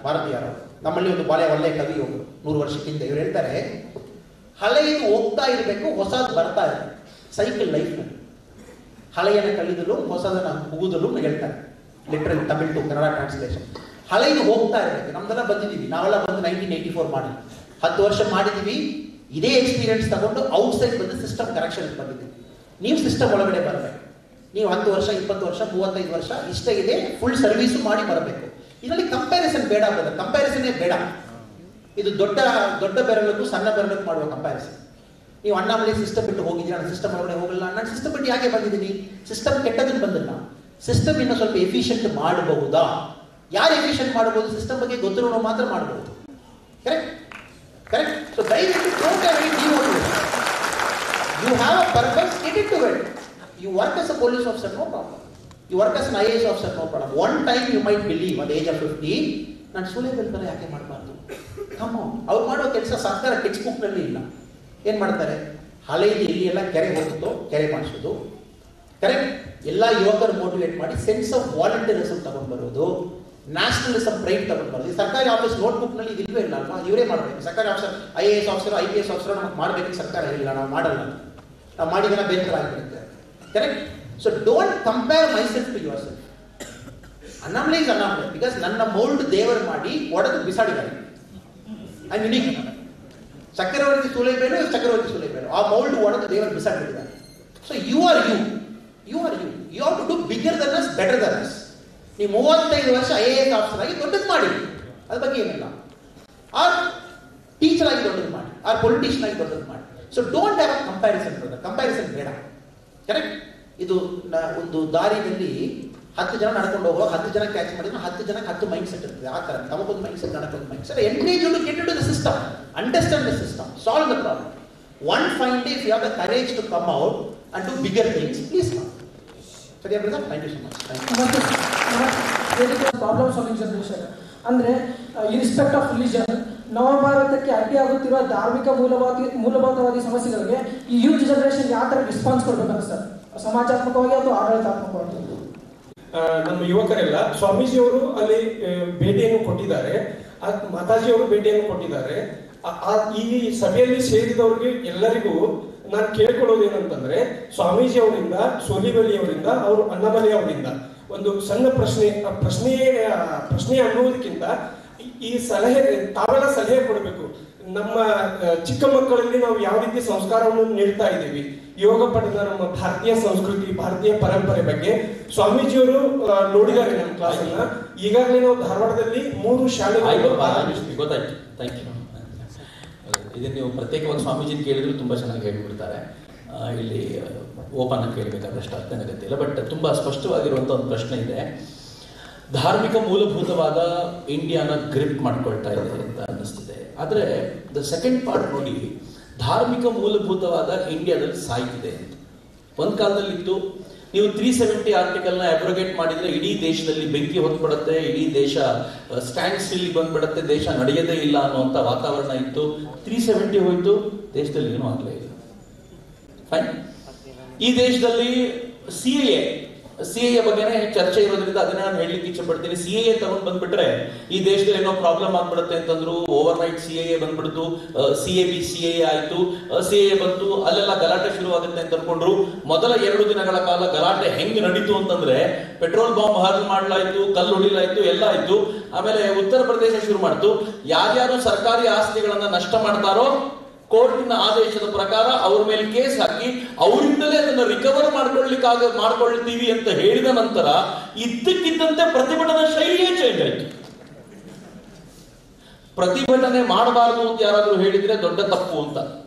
ಭಾರತೀಯರು ನಮ್ಮಲ್ಲಿ ಒಂದು ಒಳ್ಳೆಯ ಕವಿ ಒಬ್ಬರು 100 ವರ್ಷಕ್ಕಿಂತ ಇವ್ರು ಹೇಳ್ತಾರೆ, ಹಳೆಯದು ಹೋಗ್ತಾ ಇರಬೇಕು, ಹೊಸದು ಬರ್ತಾ ಇರಬೇಕು. ಸೈಕಲ್ ಲೈಫ್ನಲ್ಲಿ ಹಳೆಯನ್ನ ಕಲಿದಲು ಹೊಸದನ್ನ ಮುಗುದಲು ಹೇಳ್ತಾರೆ. Literal Tamil to Kannada translation. ಹಳೆಯದು ಹೋಗ್ತಾ ಇರಬೇಕು. ನಮ್ದೆಲ್ಲ ಬಂದಿದ್ದೀವಿ, ನಾವೆಲ್ಲ ಬಂದು 1984 ಮಾಡಿ 10 ವರ್ಷ ಮಾಡಿದೀವಿ. ಇದೇ ಎಕ್ಸ್ಪೀರಿಯನ್ಸ್ ತಗೊಂಡು ಔಟ್ಸೈಡ್ ಬಂದು ಸಿಸ್ಟಮ್ ಕರೆಕ್ಷನ್ ಬಂದಿದ್ದೀವಿ. ನೀವು ಸಿಸ್ಟಮ್ ಒಳಗಡೆ ಬರಬೇಕು. ನೀವು 10 ವರ್ಷ 20 ವರ್ಷ 35 ವರ್ಷ ಇಷ್ಟ ಇದೆ, ಫುಲ್ ಸರ್ವಿಸು ಮಾಡಿ ಬರಬೇಕು. ಇದರಲ್ಲಿ ಕಂಪ್ಯಾರಿಸನ್ ಬೇಡ. ಕಂಪ್ಯಾರಿಸನ್ ಬೇಡ. ಇದು ದೊಡ್ಡ ಬೆರಳಕ್ಕೂ ಸಣ್ಣ ಬೆರಳಕ್ಕೂ ಮಾಡುವ ಕಂಪ್ಯಾರಿಸನ್. ನೀವು ಅಣ್ಣಾಮಲೈ ಸಿಸ್ಟಮ್ ಬಿಟ್ಟು ಹೋಗಿದ್ದೀರಾ, ನಾನು ಸಿಸ್ಟಮ್ ಒಳಗಡೆ ಹೋಗಲ್ಲ. ನಾನು ಸಿಸ್ಟಮ್ ಬಿಟ್ಟು ಯಾಕೆ ಬಂದಿದ್ದೀನಿ? ಸಿಸ್ಟಮ್ ಕೆಟ್ಟದನ್ನು ಬಂದಿಲ್ಲ. ಸಿಸ್ಟಮ್ ಇನ್ನು ಸ್ವಲ್ಪ ಎಫಿಷಿಯಂಟ್ ಮಾಡಬಹುದಾ? ಯಾರು ಎಫಿಷಿಯಂಟ್ ಮಾಡಬಹುದು? ಸಿಸ್ಟಮ್ ಬಗ್ಗೆ ಗೊತ್ತಿರೋರು ಮಾತ್ರ ಮಾಡಬಹುದು. ಕರೆಕ್ಟ್. ಸೊ ದಯವಿಟ್ಟು don't have any demotivation. You have a purpose, get it to it. You work as a police officer, no problem. You work as an IAS officer, no problem. One time you might believe at the age of 50, ನಾನು ಸೂಲೇಬೆಲ್ ತರ ಯಾಕೆ ಮಾಡಬಾರ್ದು? ಅವ್ರು ಮಾಡೋ ಕೆಲಸ ಸರ್ಕಾರ ಟೆಕ್ಸ್ಟ್ ಬುಕ್ ನಲ್ಲಿ ಇಲ್ಲ. ಏನ್ ಮಾಡ್ತಾರೆ? ಹಳೆಯಲ್ಲಿ ಎಲ್ಲಿ ಎಲ್ಲ ಕೆರೆ ಹೋಗುತ್ತೋ ಕೆರೆ ಮಾಡಿಸೋದು. ಕರೆಕ್ಟ್. ಎಲ್ಲ ಯುವಕರು ಮೋಟಿವೇಟ್ ಮಾಡಿ ಸೆನ್ಸ್ ಆಫ್ ವಾಲಂಟಿಯರಿಸಮ್ ತಗೊಂಡು ಬರೋದು, ನ್ಯಾಷನಲಿಸಮ್ ಪ್ರೈಡ್ ತಗೊಂಡು ಬರೋದು. ಸರ್ಕಾರಿ ಆಫೀಸ್ ನೋಟ್ಬುಕ್ ನಲ್ಲಿ ಇಲ್ವೇ ಇಲ್ಲ ಅಲ್ವಾ? ಇವರೇ ಮಾಡಬೇಕು. ಸರ್ಕಾರಿ officer IAS officer IPS officer ನಮಗೆ ಮಾಡಬೇಕು ಸರ್ಕಾರ ಹೇಳಿಲ್ಲ, ನಾವು ಮಾಡಲ್ಲ. ನಾವು ಮಾಡಿದ್ರೆ ಬೇರೆ ಆಗಿರುತ್ತೆ. Correct? So don't compare myself to yourself. Annamalai is Annamalai because ನನ್ನ ಮೌಲ್ಡ್ ದೇವರು ಮಾಡಿ ಒಡೆದು ಬಿಸಾಡಿದ್ದಾರೆ. I unique. ಚಕ್ರವರ್ತಿ ಸೂಲೈಬೇನು ಆ ಮೌಲ್ಡ್ ಒಡೆದು ದೇವರು ಬಿಸಾಡಿಬಿಟ್ಟಿದ್ದಾರೆ. So you are you have to do bigger than us, better than us. ನೀವು 35 ವರ್ಷ IAS ಆಫೀಸರ್ ಆಗಿ ದೊಡ್ಡದು ಮಾಡಿ, ಅದ್ರ ಬಗ್ಗೆ ಏನಿಲ್ಲ. ಆರ್ ಟೀಚರ್ ಆಗಿ ದೊಡ್ಡದು ಮಾಡಿ, ಆರ್ ಪೊಲಿಟಿಷಿಯನ್ ಆಗಿ ದೊಡ್ಡದು ಮಾಡಿ. So don't have a comparison brother. Comparison ಬೇಡ. ಕರೆಕ್ಟ್. ಇದು ಒಂದು ದಾರಿಯಲ್ಲಿ 10 ಜನ ನಡ್ಕೊಂಡು ಹೋಗುವಾಗ 10 ಜನ ಕ್ಯಾಚ್ ಮಾಡಿದ್ರೆ 10 ಜನಕ್ಕೆ 10 ಮೈಂಡ್ ಸೆಟ್ ಇರ್ತದೆ. ಆ ಥರ ತಮಗೊಂದು ಮೈಂಡ್ ಸೆಟ್, ನನಗೊಂದು mind set. Encourage you to get into the system, understand the system, solve the problem. One fine day, if you have the courage to come out and do bigger things, please come. ಸರಿಯಾ brother? Thank you so much. Problem solving generation ಅಂದ್ರೆ ಇನ್ಸ್ಪೆಕ್ಟ್ ಆಫ್ ರಿಲಿಜನ್ ನವಭಾರತಕ್ಕೆ ಅಡ್ಡಿಯಾಗುತ್ತಿರುವ ಧಾರ್ಮಿಕ ಮೂಲಭೂತವಾದಿ ಸಮಸ್ಯೆಗಳಿಗೆ ಈ ಯೂತ್ ಜನರೇಷನ್ ಯಾವ ತರ ರೆಸ್ಪಾನ್ಸ್ ಕೊಡ್ಬೇಕಂತ ಸರ್, ಸಮಾಜಾತ್ಮಕವಾಗಿ ಅಥವಾ ಆಡಳಿತಾತ್ಮಕವಾಗಿ? ನಮ್ಮ ಯುವಕರೆಲ್ಲ ಸ್ವಾಮೀಜಿಯವರು ಅಲ್ಲಿ ಭೇಟಿಯನ್ನು ಕೊಟ್ಟಿದ್ದಾರೆ, ಮಾತಾಜಿಯವರು ಭೇಟಿಯನ್ನು ಕೊಟ್ಟಿದ್ದಾರೆ. ಈ ಸಭೆಯಲ್ಲಿ ಸೇರಿದವರಿಗೆ ಎಲ್ಲರಿಗೂ ನಾನು ಕೇಳ್ಕೊಳ್ಳೋದು ಏನಂತಂದ್ರೆ, ಸ್ವಾಮೀಜಿ ಅವರಿಂದ, ಸೋಲಿಬೆಲಿ ಅವರಿಂದ, ಅವರು ಅಣ್ಣಾಮಲೈ ಅವರಿಂದ ಒಂದು ಸಣ್ಣ ಪ್ರಶ್ನೆ ಅನ್ನೋದಕ್ಕಿಂತ ಈ ಸಲಹೆ, ತಾವೆಲ್ಲ ಸಲಹೆ ಕೊಡಬೇಕು. ನಮ್ಮ ಚಿಕ್ಕ ಮಕ್ಕಳಲ್ಲಿ ನಾವು ಯಾವ ರೀತಿ ಸಂಸ್ಕಾರವನ್ನು ನೀಡ್ತಾ ಇದ್ದೀವಿ, ಯೋಗ ಪಡೆದ ನಮ್ಮ ಭಾರತೀಯ ಸಂಸ್ಕೃತಿ, ಭಾರತೀಯ ಪರಂಪರೆ ಬಗ್ಗೆ ಸ್ವಾಮೀಜಿಯವರು ನೋಡಿದ್ದಾರೆ ನಮ್ಮ ಕ್ಲಾಸ್ ಅನ್ನ. ಈಗಾಗಲೇ ನಾವು ಧಾರವಾಡದಲ್ಲಿ 3 ಶಾಲೆಗಳು ಗೊತ್ತಾಯ್ತು. Thank you. ಇದನ್ನು ನೀವು ಪ್ರತ್ಯೇಕವಾಗಿ ಸ್ವಾಮೀಜಿನ ಕೇಳಿದ್ರು ತುಂಬ ಚೆನ್ನಾಗಿ ಹೇಳ್ಬಿಡ್ತಾರೆ. ಇಲ್ಲಿ ಓಪನ್ ಆಗಿ ಕೇಳಬೇಕಾದಷ್ಟು ಅರ್ಥನೇ ಅಗತ್ಯ. ಬಟ್ ತುಂಬ ಸ್ಪಷ್ಟವಾಗಿರುವಂಥ ಒಂದು ಪ್ರಶ್ನೆ ಇದೆ. ಧಾರ್ಮಿಕ ಮೂಲಭೂತವಾದ ಇಂಡಿಯಾನ ಗ್ರಿಪ್ ಮಾಡ್ಕೊಳ್ತಾ ಇದೆ ಅಂತ ಅನ್ನಿಸ್ತಿದೆ. ಆದರೆ ದ ಸೆಕೆಂಡ್ ಪಾರ್ಟ್ ನೋಡಿ, ಧಾರ್ಮಿಕ ಮೂಲಭೂತವಾದ ಇಂಡಿಯಾದಲ್ಲಿ ಸಾಯ್ತಿದೆ ಅಂತ. ಒಂದು ಕಾಲದಲ್ಲಿತ್ತು, ನೀವು 370 ಆರ್ಟಿಕಲ್ನ ಅಬ್ರೋಗೇಟ್ ಮಾಡಿದ್ರೆ ಇಡೀ ದೇಶದಲ್ಲಿ ಬೆಂಕಿ ಹೊತ್ಬಿಡುತ್ತೆ, ಇಡೀ ದೇಶ ಸ್ಟ್ಯಾಂಡ್ ಸ್ಟಿಲ್ ಬಂದ್ಬಿಡುತ್ತೆ, ದೇಶ ನಡೆಯದೇ ಇಲ್ಲ ಅನ್ನುವಂಥ ವಾತಾವರಣ ಇತ್ತು. 370 ಹೋಯ್ತು, ದೇಶದಲ್ಲಿ ಏನೂ ಆಗಲೇ ಇಲ್ಲ. ಫೈನ್. ಈ ದೇಶದಲ್ಲಿ CAA ಬಗ್ಗೆನೇ ಚರ್ಚೆ ಇರೋದ್ರಿಂದ ಅದನ್ನ ನಾನು ಹೇಳಲಿಕ್ಕೆ ಇಚ್ಛೆ ಪಡ್ತೀನಿ. CAA ತಗೊಂಡ್ ಬಂದ್ಬಿಟ್ರೆ ಈ ದೇಶದಲ್ಲಿ ಏನೋ ಪ್ರಾಬ್ಲಮ್ ಆಗ್ಬಿಡುತ್ತೆ ಅಂತಂದ್ರು. ಓವರ್ ನೈಟ್ CAA ಬಂದ್ಬಿಡ್ತು, CAA ಆಯ್ತು, CAA ಬಂತು, ಅಲ್ಲೆಲ್ಲ ಗಲಾಟೆ ಶುರುವಾಗುತ್ತೆ ಅಂತ ಅನ್ಕೊಂಡ್ರು. ಮೊದಲ 2 ದಿನಗಳ ಕಾಲ ಗಲಾಟೆ ಹೆಂಗ್ ನಡೀತು ಅಂತಂದ್ರೆ, ಪೆಟ್ರೋಲ್ ಬಾಂಬ್ ಹಾರಿಕೆ ಮಾಡಲಾಯ್ತು, ಕಲ್ಲು ಹೊಡಿಲಾಯ್ತು, ಎಲ್ಲ ಆಯ್ತು. ಆಮೇಲೆ ಉತ್ತರ ಪ್ರದೇಶ ಶುರು ಮಾಡ್ತು. ಯಾರ್ಯಾರು ಸರ್ಕಾರಿ ಆಸ್ತಿಗಳನ್ನ ನಷ್ಟ ಮಾಡ್ತಾರೋ ಕೋರ್ಟಿನ ಆದೇಶದ ಪ್ರಕಾರ ಅವ್ರ ಮೇಲೆ ಕೇಸ್ ಹಾಕಿ ಅವರಿಂದಲೇ ಅದನ್ನ ರಿಕವರ್ ಮಾಡ್ಕೊಳ್ತೀವಿ ಅಂತ ಹೇಳಿದ ನಂತರ ಇದ್ದಕ್ಕಿದ್ದಂತೆ ಪ್ರತಿಭಟನಾ ಶೈಲಿಯೇ ಚೇಂಜ್ ಆಯ್ತು. ಪ್ರತಿಭಟನೆ ಮಾಡಬಾರದು ಅಂತ ಯಾರಾದ್ರೂ ಹೇಳಿದ್ರೆ ದೊಡ್ಡ ತಪ್ಪು ಅಂತ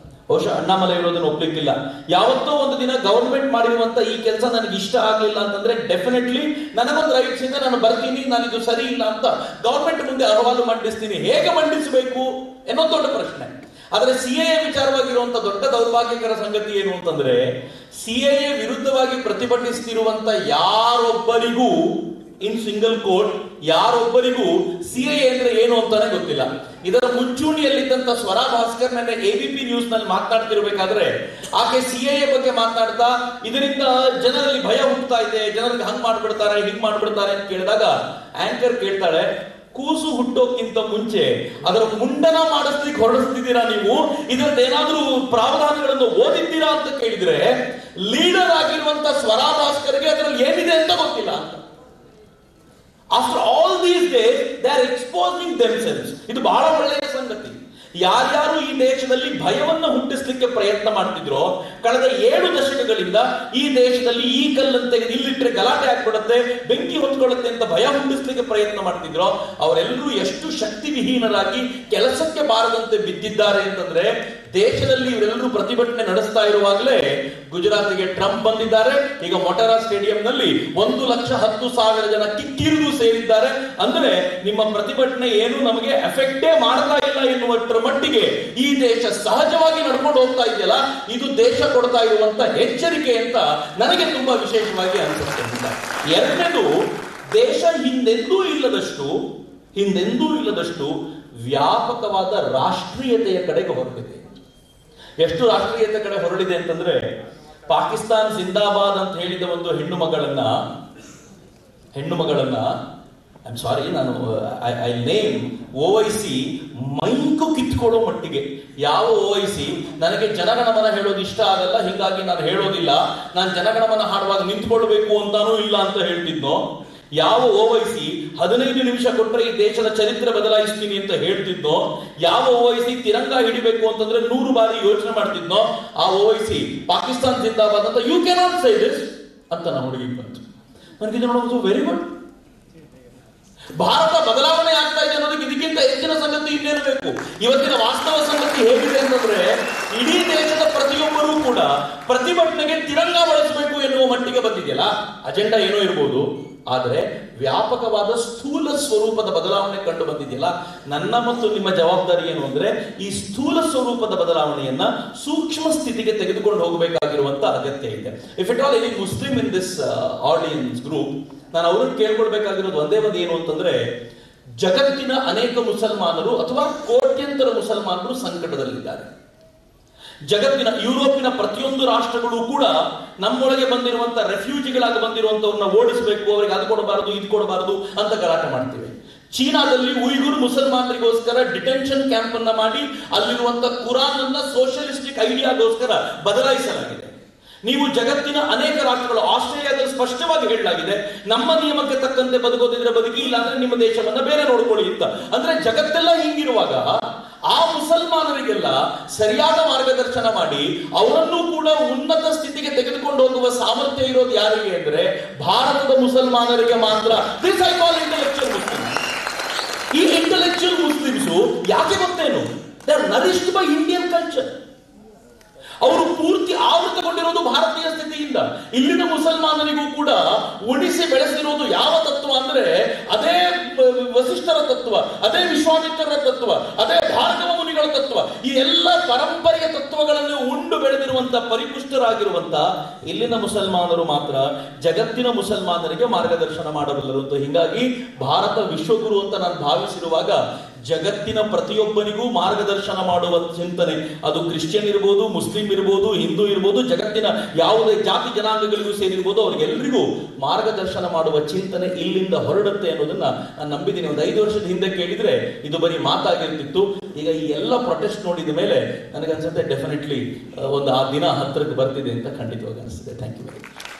ಬಹುಶಃ ಅಣ್ಣಾಮಲೈ ಇರೋದನ್ನ ಒಪ್ಲಿಕ್ಕಿಲ್ಲ. ಯಾವತ್ತೋ ಒಂದು ದಿನ ಗವರ್ಮೆಂಟ್ ಮಾಡಿರುವಂತ ಈ ಕೆಲಸ ನನಗೆ ಇಷ್ಟ ಆಗ್ಲಿಲ್ಲ ಅಂತಂದ್ರೆ ಡೆಫಿನೆಟ್ಲಿ ನನಗೊಂದು ರೈಟ್ಸ್ ಇಂದ ನಾನು ಬರ್ತೀನಿ, ನಾನು ಇದು ಸರಿ ಇಲ್ಲ ಅಂತ ಗವರ್ಮೆಂಟ್ ಮುಂದೆ ಅಹವಾಲು ಮಂಡಿಸ್ತೀನಿ. ಹೇಗೆ ಮಂಡಿಸಬೇಕು ಅನ್ನೋದು ದೊಡ್ಡ ಪ್ರಶ್ನೆ. ಆದರೆ CAA ವಿಚಾರವಾಗಿರುವಂತ ದೊಡ್ಡ ದೌರ್ಭಾಗ್ಯಕರ ಸಂಗತಿ ಏನು ಅಂತಂದ್ರೆ, CAA ವಿರುದ್ಧವಾಗಿ ಪ್ರತಿಭಟಿಸುತ್ತಿರುವಂತ ಯಾರೊಬ್ಬರಿಗೂ ಇನ್ ಸಿಂಗಲ್ ಕೋರ್ಟ್ ಯಾರೊಬ್ಬರಿಗೂ CAA ಅಂದ್ರೆ ಏನು ಅಂತಾನೆ ಗೊತ್ತಿಲ್ಲ. ಇದರ ಮುಂಚೂಣಿಯಲ್ಲಿದ್ದಂತ ಸ್ವರಾ ಭಾಸ್ಕರ್ ನನ್ನ ABP ನ್ಯೂಸ್ ನಲ್ಲಿ ಮಾತನಾಡ್ತಿರ್ಬೇಕಾದ್ರೆ ಆಕೆ CAA ಬಗ್ಗೆ ಮಾತನಾಡ್ತಾ ಇದರಿಂದ ಜನರಲ್ಲಿ ಭಯ ಹುಟ್ಟುತ್ತಾ ಇದೆ, ಜನರಿಗೆ ಹಂಗ್ ಮಾಡ್ಬಿಡ್ತಾರೆ, ಹಿಂಗ್ ಮಾಡ್ಬಿಡ್ತಾರೆ ಅಂತ ಕೇಳಿದಾಗ ಆಂಕರ್ ಕೇಳ್ತಾಳೆ, ಕೂಸು ಹುಟ್ಟೋಕ್ಕಿಂತ ಮುಂಚೆ ಅದರ ಮುಂಡನ ಮಾಡಿಸ್ಲಿಕ್ಕೆ ಹೊರಡಿಸ್ತಿದ್ದೀರಾ ನೀವು? ಇದರಲ್ಲಿ ಏನಾದ್ರೂ ಪ್ರಾವಧಾನಗಳನ್ನು ಓದಿದ್ದೀರಾ ಅಂತ ಕೇಳಿದ್ರೆ ಲೀಡರ್ ಆಗಿರುವಂತ ಸ್ವರಾ ಭಾಸ್ಕರ್ಗೆ ಅದರಲ್ಲಿ ಏನಿದೆ ಅಂತ ಗೊತ್ತಿಲ್ಲ ಅಂತ. After all these days they are exposing themselves. ಇದು ಬಹಳ ಒಳ್ಳೆಯ ಸಂಗತಿ. ಯಾರ್ಯಾರು ಈ ದೇಶದಲ್ಲಿ ಭಯವನ್ನು ಹುಟ್ಟಿಸ್ಲಿಕ್ಕೆ ಪ್ರಯತ್ನ ಮಾಡ್ತಿದ್ರೋ, ಕಳೆದ 7 ದಶಕಗಳಿಂದ ಈ ದೇಶದಲ್ಲಿ ಈ ಕಲ್ಲನ್ನು ತೆಗೆದು ಇಲ್ಲಿಟ್ಟರೆ ಗಲಾಟೆ ಆಗ್ಬಿಡುತ್ತೆ, ಬೆಂಕಿ ಹೊತ್ಕೊಳ್ಳುತ್ತೆ ಅಂತ ಭಯ ಹುಟ್ಟಿಸ್ಲಿಕ್ಕೆ ಪ್ರಯತ್ನ ಮಾಡ್ತಿದ್ರೋ, ಅವರೆಲ್ಲರೂ ಎಷ್ಟು ಶಕ್ತಿ ವಿಹೀನರಾಗಿ ಕೆಲಸಕ್ಕೆ ಬಾರದಂತೆ ಬಿದ್ದಿದ್ದಾರೆ ಅಂತಂದ್ರೆ, ದೇಶದಲ್ಲಿ ಇವರೆಲ್ಲರೂ ಪ್ರತಿಭಟನೆ ನಡೆಸ್ತಾ ಇರುವಾಗಲೇ ಗುಜರಾತ್ಗೆ ಟ್ರಂಪ್ ಬಂದಿದ್ದಾರೆ. ಈಗ ಮೊಟೆರಾ ಸ್ಟೇಡಿಯಂನಲ್ಲಿ 1,10,000 ಜನ ಕಿಕ್ಕಿರಿದು ಸೇರಿದ್ದಾರೆ. ಅಂದ್ರೆ ನಿಮ್ಮ ಪ್ರತಿಭಟನೆ ಏನು ನಮಗೆ ಎಫೆಕ್ಟೇ ಮಾಡ್ತಾ ಇಲ್ಲ ಎನ್ನುವಷ್ಟರ ಮಟ್ಟಿಗೆ ಈ ದೇಶ ಸಹಜವಾಗಿ ನಡ್ಕೊಂಡು ಹೋಗ್ತಾ ಇದೆಯಲ್ಲ, ಇದು ದೇಶ ಕೊಡ್ತಾ ಇರುವಂತ ಎಚ್ಚರಿಕೆ ಅಂತ ನನಗೆ ತುಂಬಾ ವಿಶೇಷವಾಗಿ ಅನಿಸುತ್ತೆ. ಎರಡನೇದು, ದೇಶ ಹಿಂದೆಂದೂ ಇಲ್ಲದಷ್ಟು ವ್ಯಾಪಕವಾದ ರಾಷ್ಟ್ರೀಯತೆಯ ಕಡೆಗೆ ಹೊರಟಿದೆ. ಎಷ್ಟು ರಾಷ್ಟ್ರೀಯತೆ ಕಡೆ ಹೊರಡಿದೆ ಅಂತಂದ್ರೆ, ಪಾಕಿಸ್ತಾನ್ ಜಿಂದಾಬಾದ್ ಅಂತ ಹೇಳಿದ ಒಂದು ಹೆಣ್ಣು ಮಗಳನ್ನ ಐ ಆಮ್ ಸಾರಿ, ನಾನು ಐ ನೇಮ್ OIC ಮೈಕು ಕಿತ್ಕೊಳ್ಳೋ ಮಟ್ಟಿಗೆ. ಯಾವ OIC ನನಗೆ ಜನಗಣಮನ ಹೇಳೋದು ಇಷ್ಟ ಆಗಲ್ಲ, ಹೀಗಾಗಿ ನಾನು ಹೇಳೋದಿಲ್ಲ, ನಾನು ಜನಗಣಮನ ಹಾಡುವಾಗ ನಿಂತ್ಕೊಳ್ಬೇಕು ಅಂತಾನೂ ಇಲ್ಲ ಅಂತ ಹೇಳ್ತಿದ್ನೋ, ಯಾವ ಓವೈಸಿ 15 ನಿಮಿಷ ಕೊಟ್ಟರೆ ಈ ದೇಶದ ಚರಿತ್ರೆ ಬದಲಾಯಿಸ್ತೀನಿ ಅಂತ ಹೇಳ್ತಿದ್ನೋ, ಯಾವ ಓವೈಸಿ ತಿರಂಗ ಹಿಡಿಬೇಕು ಅಂತಂದ್ರೆ 100 ಬಾರಿ ಯೋಚನೆ ಮಾಡ್ತಿದ್ನೋ, ಆ ಓವೈಸಿ ಪಾಕಿಸ್ತಾನ್ ಜಿಂದಾಬಾದ್ ಅಂತ ಯು ಕ್ಯಾನಾಟ್ ಸೇ ದಿಸ್ ಅಂತ ನಮ್ಮ ಹುಡುಗಿ ಬಂತು. ನನಗೆ ನೋಡೋದು ವೆರಿ ಗುಡ್. ಭಾರತ ಬದಲಾವಣೆ ಆಗ್ತಾ ಇದೆ ಅನ್ನೋದಕ್ಕೆ ಇದಕ್ಕಿಂತ ಹೆಚ್ಚಿನ ಸಂಗತಿ ಇನ್ನೇನು ಬೇಕು? ಇವತ್ತಿನ ವಾಸ್ತವ ಸಂಗತಿ ಹೇಗಿದೆ ಅಂತಂದ್ರೆ, ಇಡೀ ದೇಶದ ಪ್ರತಿಯೊಬ್ಬರೂ ಕೂಡ ಪ್ರತಿಭಟನೆಗೆ ತಿರಂಗ ಬಳಸಬೇಕು ಎನ್ನುವ ಮಟ್ಟಿಗೆ ಬಂದಿದೆಯಲ್ಲ. ಅಜೆಂಡಾ ಏನೋ ಇರ್ಬೋದು, ಆದರೆ ವ್ಯಾಪಕವಾದ ಸ್ಥೂಲ ಸ್ವರೂಪದ ಬದಲಾವಣೆ ಕಂಡು ಬಂದಿದೆಯಲ್ಲ. ನನ್ನ ಮತ್ತು ನಿಮ್ಮ ಜವಾಬ್ದಾರಿ ಏನು ಅಂದ್ರೆ, ಈ ಸ್ಥೂಲ ಸ್ವರೂಪದ ಬದಲಾವಣೆಯನ್ನ ಸೂಕ್ಷ್ಮ ಸ್ಥಿತಿಗೆ ತೆಗೆದುಕೊಂಡು ಹೋಗಬೇಕಾಗಿರುವಂತ ಅಗತ್ಯ ಇದೆ. If it all any Muslim in this audience group, ನಾನು ಅವ್ರನ್ನ ಕೇಳ್ಕೊಳ್ಬೇಕಾಗಿರೋದು ಒಂದೇ ಒಂದು ಏನು ಅಂತಂದ್ರೆ, ಜಗತ್ತಿನ ಅನೇಕ ಮುಸಲ್ಮಾನರು ಅಥವಾ ಕೋಟ್ಯಂತರ ಮುಸಲ್ಮಾನರು ಸಂಕಟದಲ್ಲಿದ್ದಾರೆ. ಜಗತ್ತಿನ ಯುರೋಪಿನ ಪ್ರತಿಯೊಂದು ರಾಷ್ಟ್ರಗಳು ಕೂಡ ನಮ್ಮೊಳಗೆ ಬಂದಿರುವಂತ ರೆಫ್ಯೂಜಿಗಳಾಗಿ ಬಂದಿರುವಂತವ್ರನ್ನ ಓಡಿಸಬೇಕು, ಅವರಿಗೆ ಅದು ಕೊಡಬಾರದು ಇದು ಕೊಡಬಾರದು ಅಂತ ಗಲಾಟೆ ಮಾಡ್ತೀವಿ. ಚೀನಾದಲ್ಲಿ ಉಯ್ಗುರ್ ಮುಸಲ್ಮಾನರಿಗೋಸ್ಕರ ಡಿಟೆನ್ಷನ್ ಕ್ಯಾಂಪ್ ಅನ್ನ ಮಾಡಿ ಅಲ್ಲಿರುವಂತ ಕುರಾನ್ ಅನ್ನ ಸೋಷಿಯಲಿಸ್ಟಿಕ್ ಐಡಿಯಾಗೋಸ್ಕರ ಬದಲಾಯಿಸಲಾಗಿದೆ. ನೀವು ಜಗತ್ತಿನ ಅನೇಕ ರಾಷ್ಟ್ರಗಳು, ಆಸ್ಟ್ರೇಲಿಯಾದಲ್ಲಿ ಸ್ಪಷ್ಟವಾಗಿ ಹೇಳಲಾಗಿದೆ, ನಮ್ಮ ನಿಯಮಕ್ಕೆ ತಕ್ಕಂತೆ ಬದುಕೋದಿದ್ರೆ ಬದುಕಿ, ಇಲ್ಲ ಅಂದ್ರೆ ನಿಮ್ಮ ದೇಶವನ್ನ ಬೇರೆ ನೋಡ್ಕೊಳ್ಳಿ ಅಂತ. ಅಂದ್ರೆ ಜಗತ್ತೆಲ್ಲ ಹಿಂಗಿರುವಾಗ ಆ ಮುಸಲ್ಮಾನರಿಗೆಲ್ಲ ಸರಿಯಾದ ಮಾರ್ಗದರ್ಶನ ಮಾಡಿ ಅವರನ್ನು ಕೂಡ ಉನ್ನತ ಸ್ಥಿತಿಗೆ ತೆಗೆದುಕೊಂಡು ಹೋಗುವ ಸಾಮರ್ಥ್ಯ ಇರೋದು ಯಾರಿಗೆ ಅಂದ್ರೆ ಭಾರತದ ಮುಸಲ್ಮಾನರಿಗೆ ಮಾತ್ರ. This I call intellectual Muslims. ಈ ಇಂಟೆಲೆಕ್ಚುಯಲ್ ಮುಸ್ಲಿಮ್ಸು ಯಾಕೆ ಗೊತ್ತೇನು? They are nourished by Indian culture. ಅವರು ಪೂರ್ತಿ ಆವೃತಗೊಂಡಿರೋದು ಭಾರತೀಯ ಸ್ಥಿತಿಯಿಂದ. ಇಲ್ಲಿನ ಮುಸಲ್ಮಾನರಿಗೂ ಕೂಡ ಉಳಿಸಿ ಬೆಳೆಸಿರೋದು ಯಾವ ತತ್ವ ಅಂದ್ರೆ, ಅದೇ ವಸಿಷ್ಠರ ತತ್ವ, ಅದೇ ವಿಶ್ವಾಮಿತ್ರರ ತತ್ವ, ಅದೇ ಭಾರ್ಗವ ಮುನಿಗಳ ತತ್ವ. ಈ ಎಲ್ಲ ಪರಂಪರೆಯ ತತ್ವಗಳನ್ನು ಉಂಡು ಬೆಳೆದಿರುವಂತ ಪರಿಪುಷ್ಟರಾಗಿರುವಂತ ಇಲ್ಲಿನ ಮುಸಲ್ಮಾನರು ಮಾತ್ರ ಜಗತ್ತಿನ ಮುಸಲ್ಮಾನರಿಗೆ ಮಾರ್ಗದರ್ಶನ ಮಾಡಬಲ್ಲರು ಅಂತ. ಹೀಗಾಗಿ ಭಾರತ ವಿಶ್ವಗುರು ಅಂತ ನಾನು ಭಾವಿಸಿರುವಾಗ ಜಗತ್ತಿನ ಪ್ರತಿಯೊಬ್ಬನಿಗೂ ಮಾರ್ಗದರ್ಶನ ಮಾಡುವ ಚಿಂತನೆ, ಅದು ಕ್ರಿಶ್ಚಿಯನ್ ಇರ್ಬೋದು, ಮುಸ್ಲಿಂ ಇರ್ಬೋದು, ಹಿಂದೂ ಇರ್ಬೋದು, ಜಗತ್ತಿನ ಯಾವುದೇ ಜಾತಿ ಜನಾಂಗಗಳಿಗೂ ಸೇರಿರ್ಬೋದು, ಅವ್ರಿಗೆಲ್ಲರಿಗೂ ಮಾರ್ಗದರ್ಶನ ಮಾಡುವ ಚಿಂತನೆ ಇಲ್ಲಿಂದ ಹೊರಡುತ್ತೆ ಅನ್ನೋದನ್ನ ನಾನು ನಂಬಿದ್ದೀನಿ. ಒಂದು 5 ವರ್ಷದ ಹಿಂದೆ ಕೇಳಿದ್ರೆ ಇದು ಬರೀ ಮಾತಾಗಿರ್ತಿತ್ತು. ಈಗ ಈ ಎಲ್ಲ ಪ್ರೊಟೆಸ್ಟ್ ನೋಡಿದ ಮೇಲೆ ನನಗನ್ಸುತ್ತೆ ಡೆಫಿನೆಟ್ಲಿ ಒಂದು ಆ ದಿನ ಹತ್ತಿರಕ್ಕೆ ಬರ್ತಿದೆ ಅಂತ ಖಂಡಿತವಾಗಿ ಅನಿಸುತ್ತೆ. Thank you very much.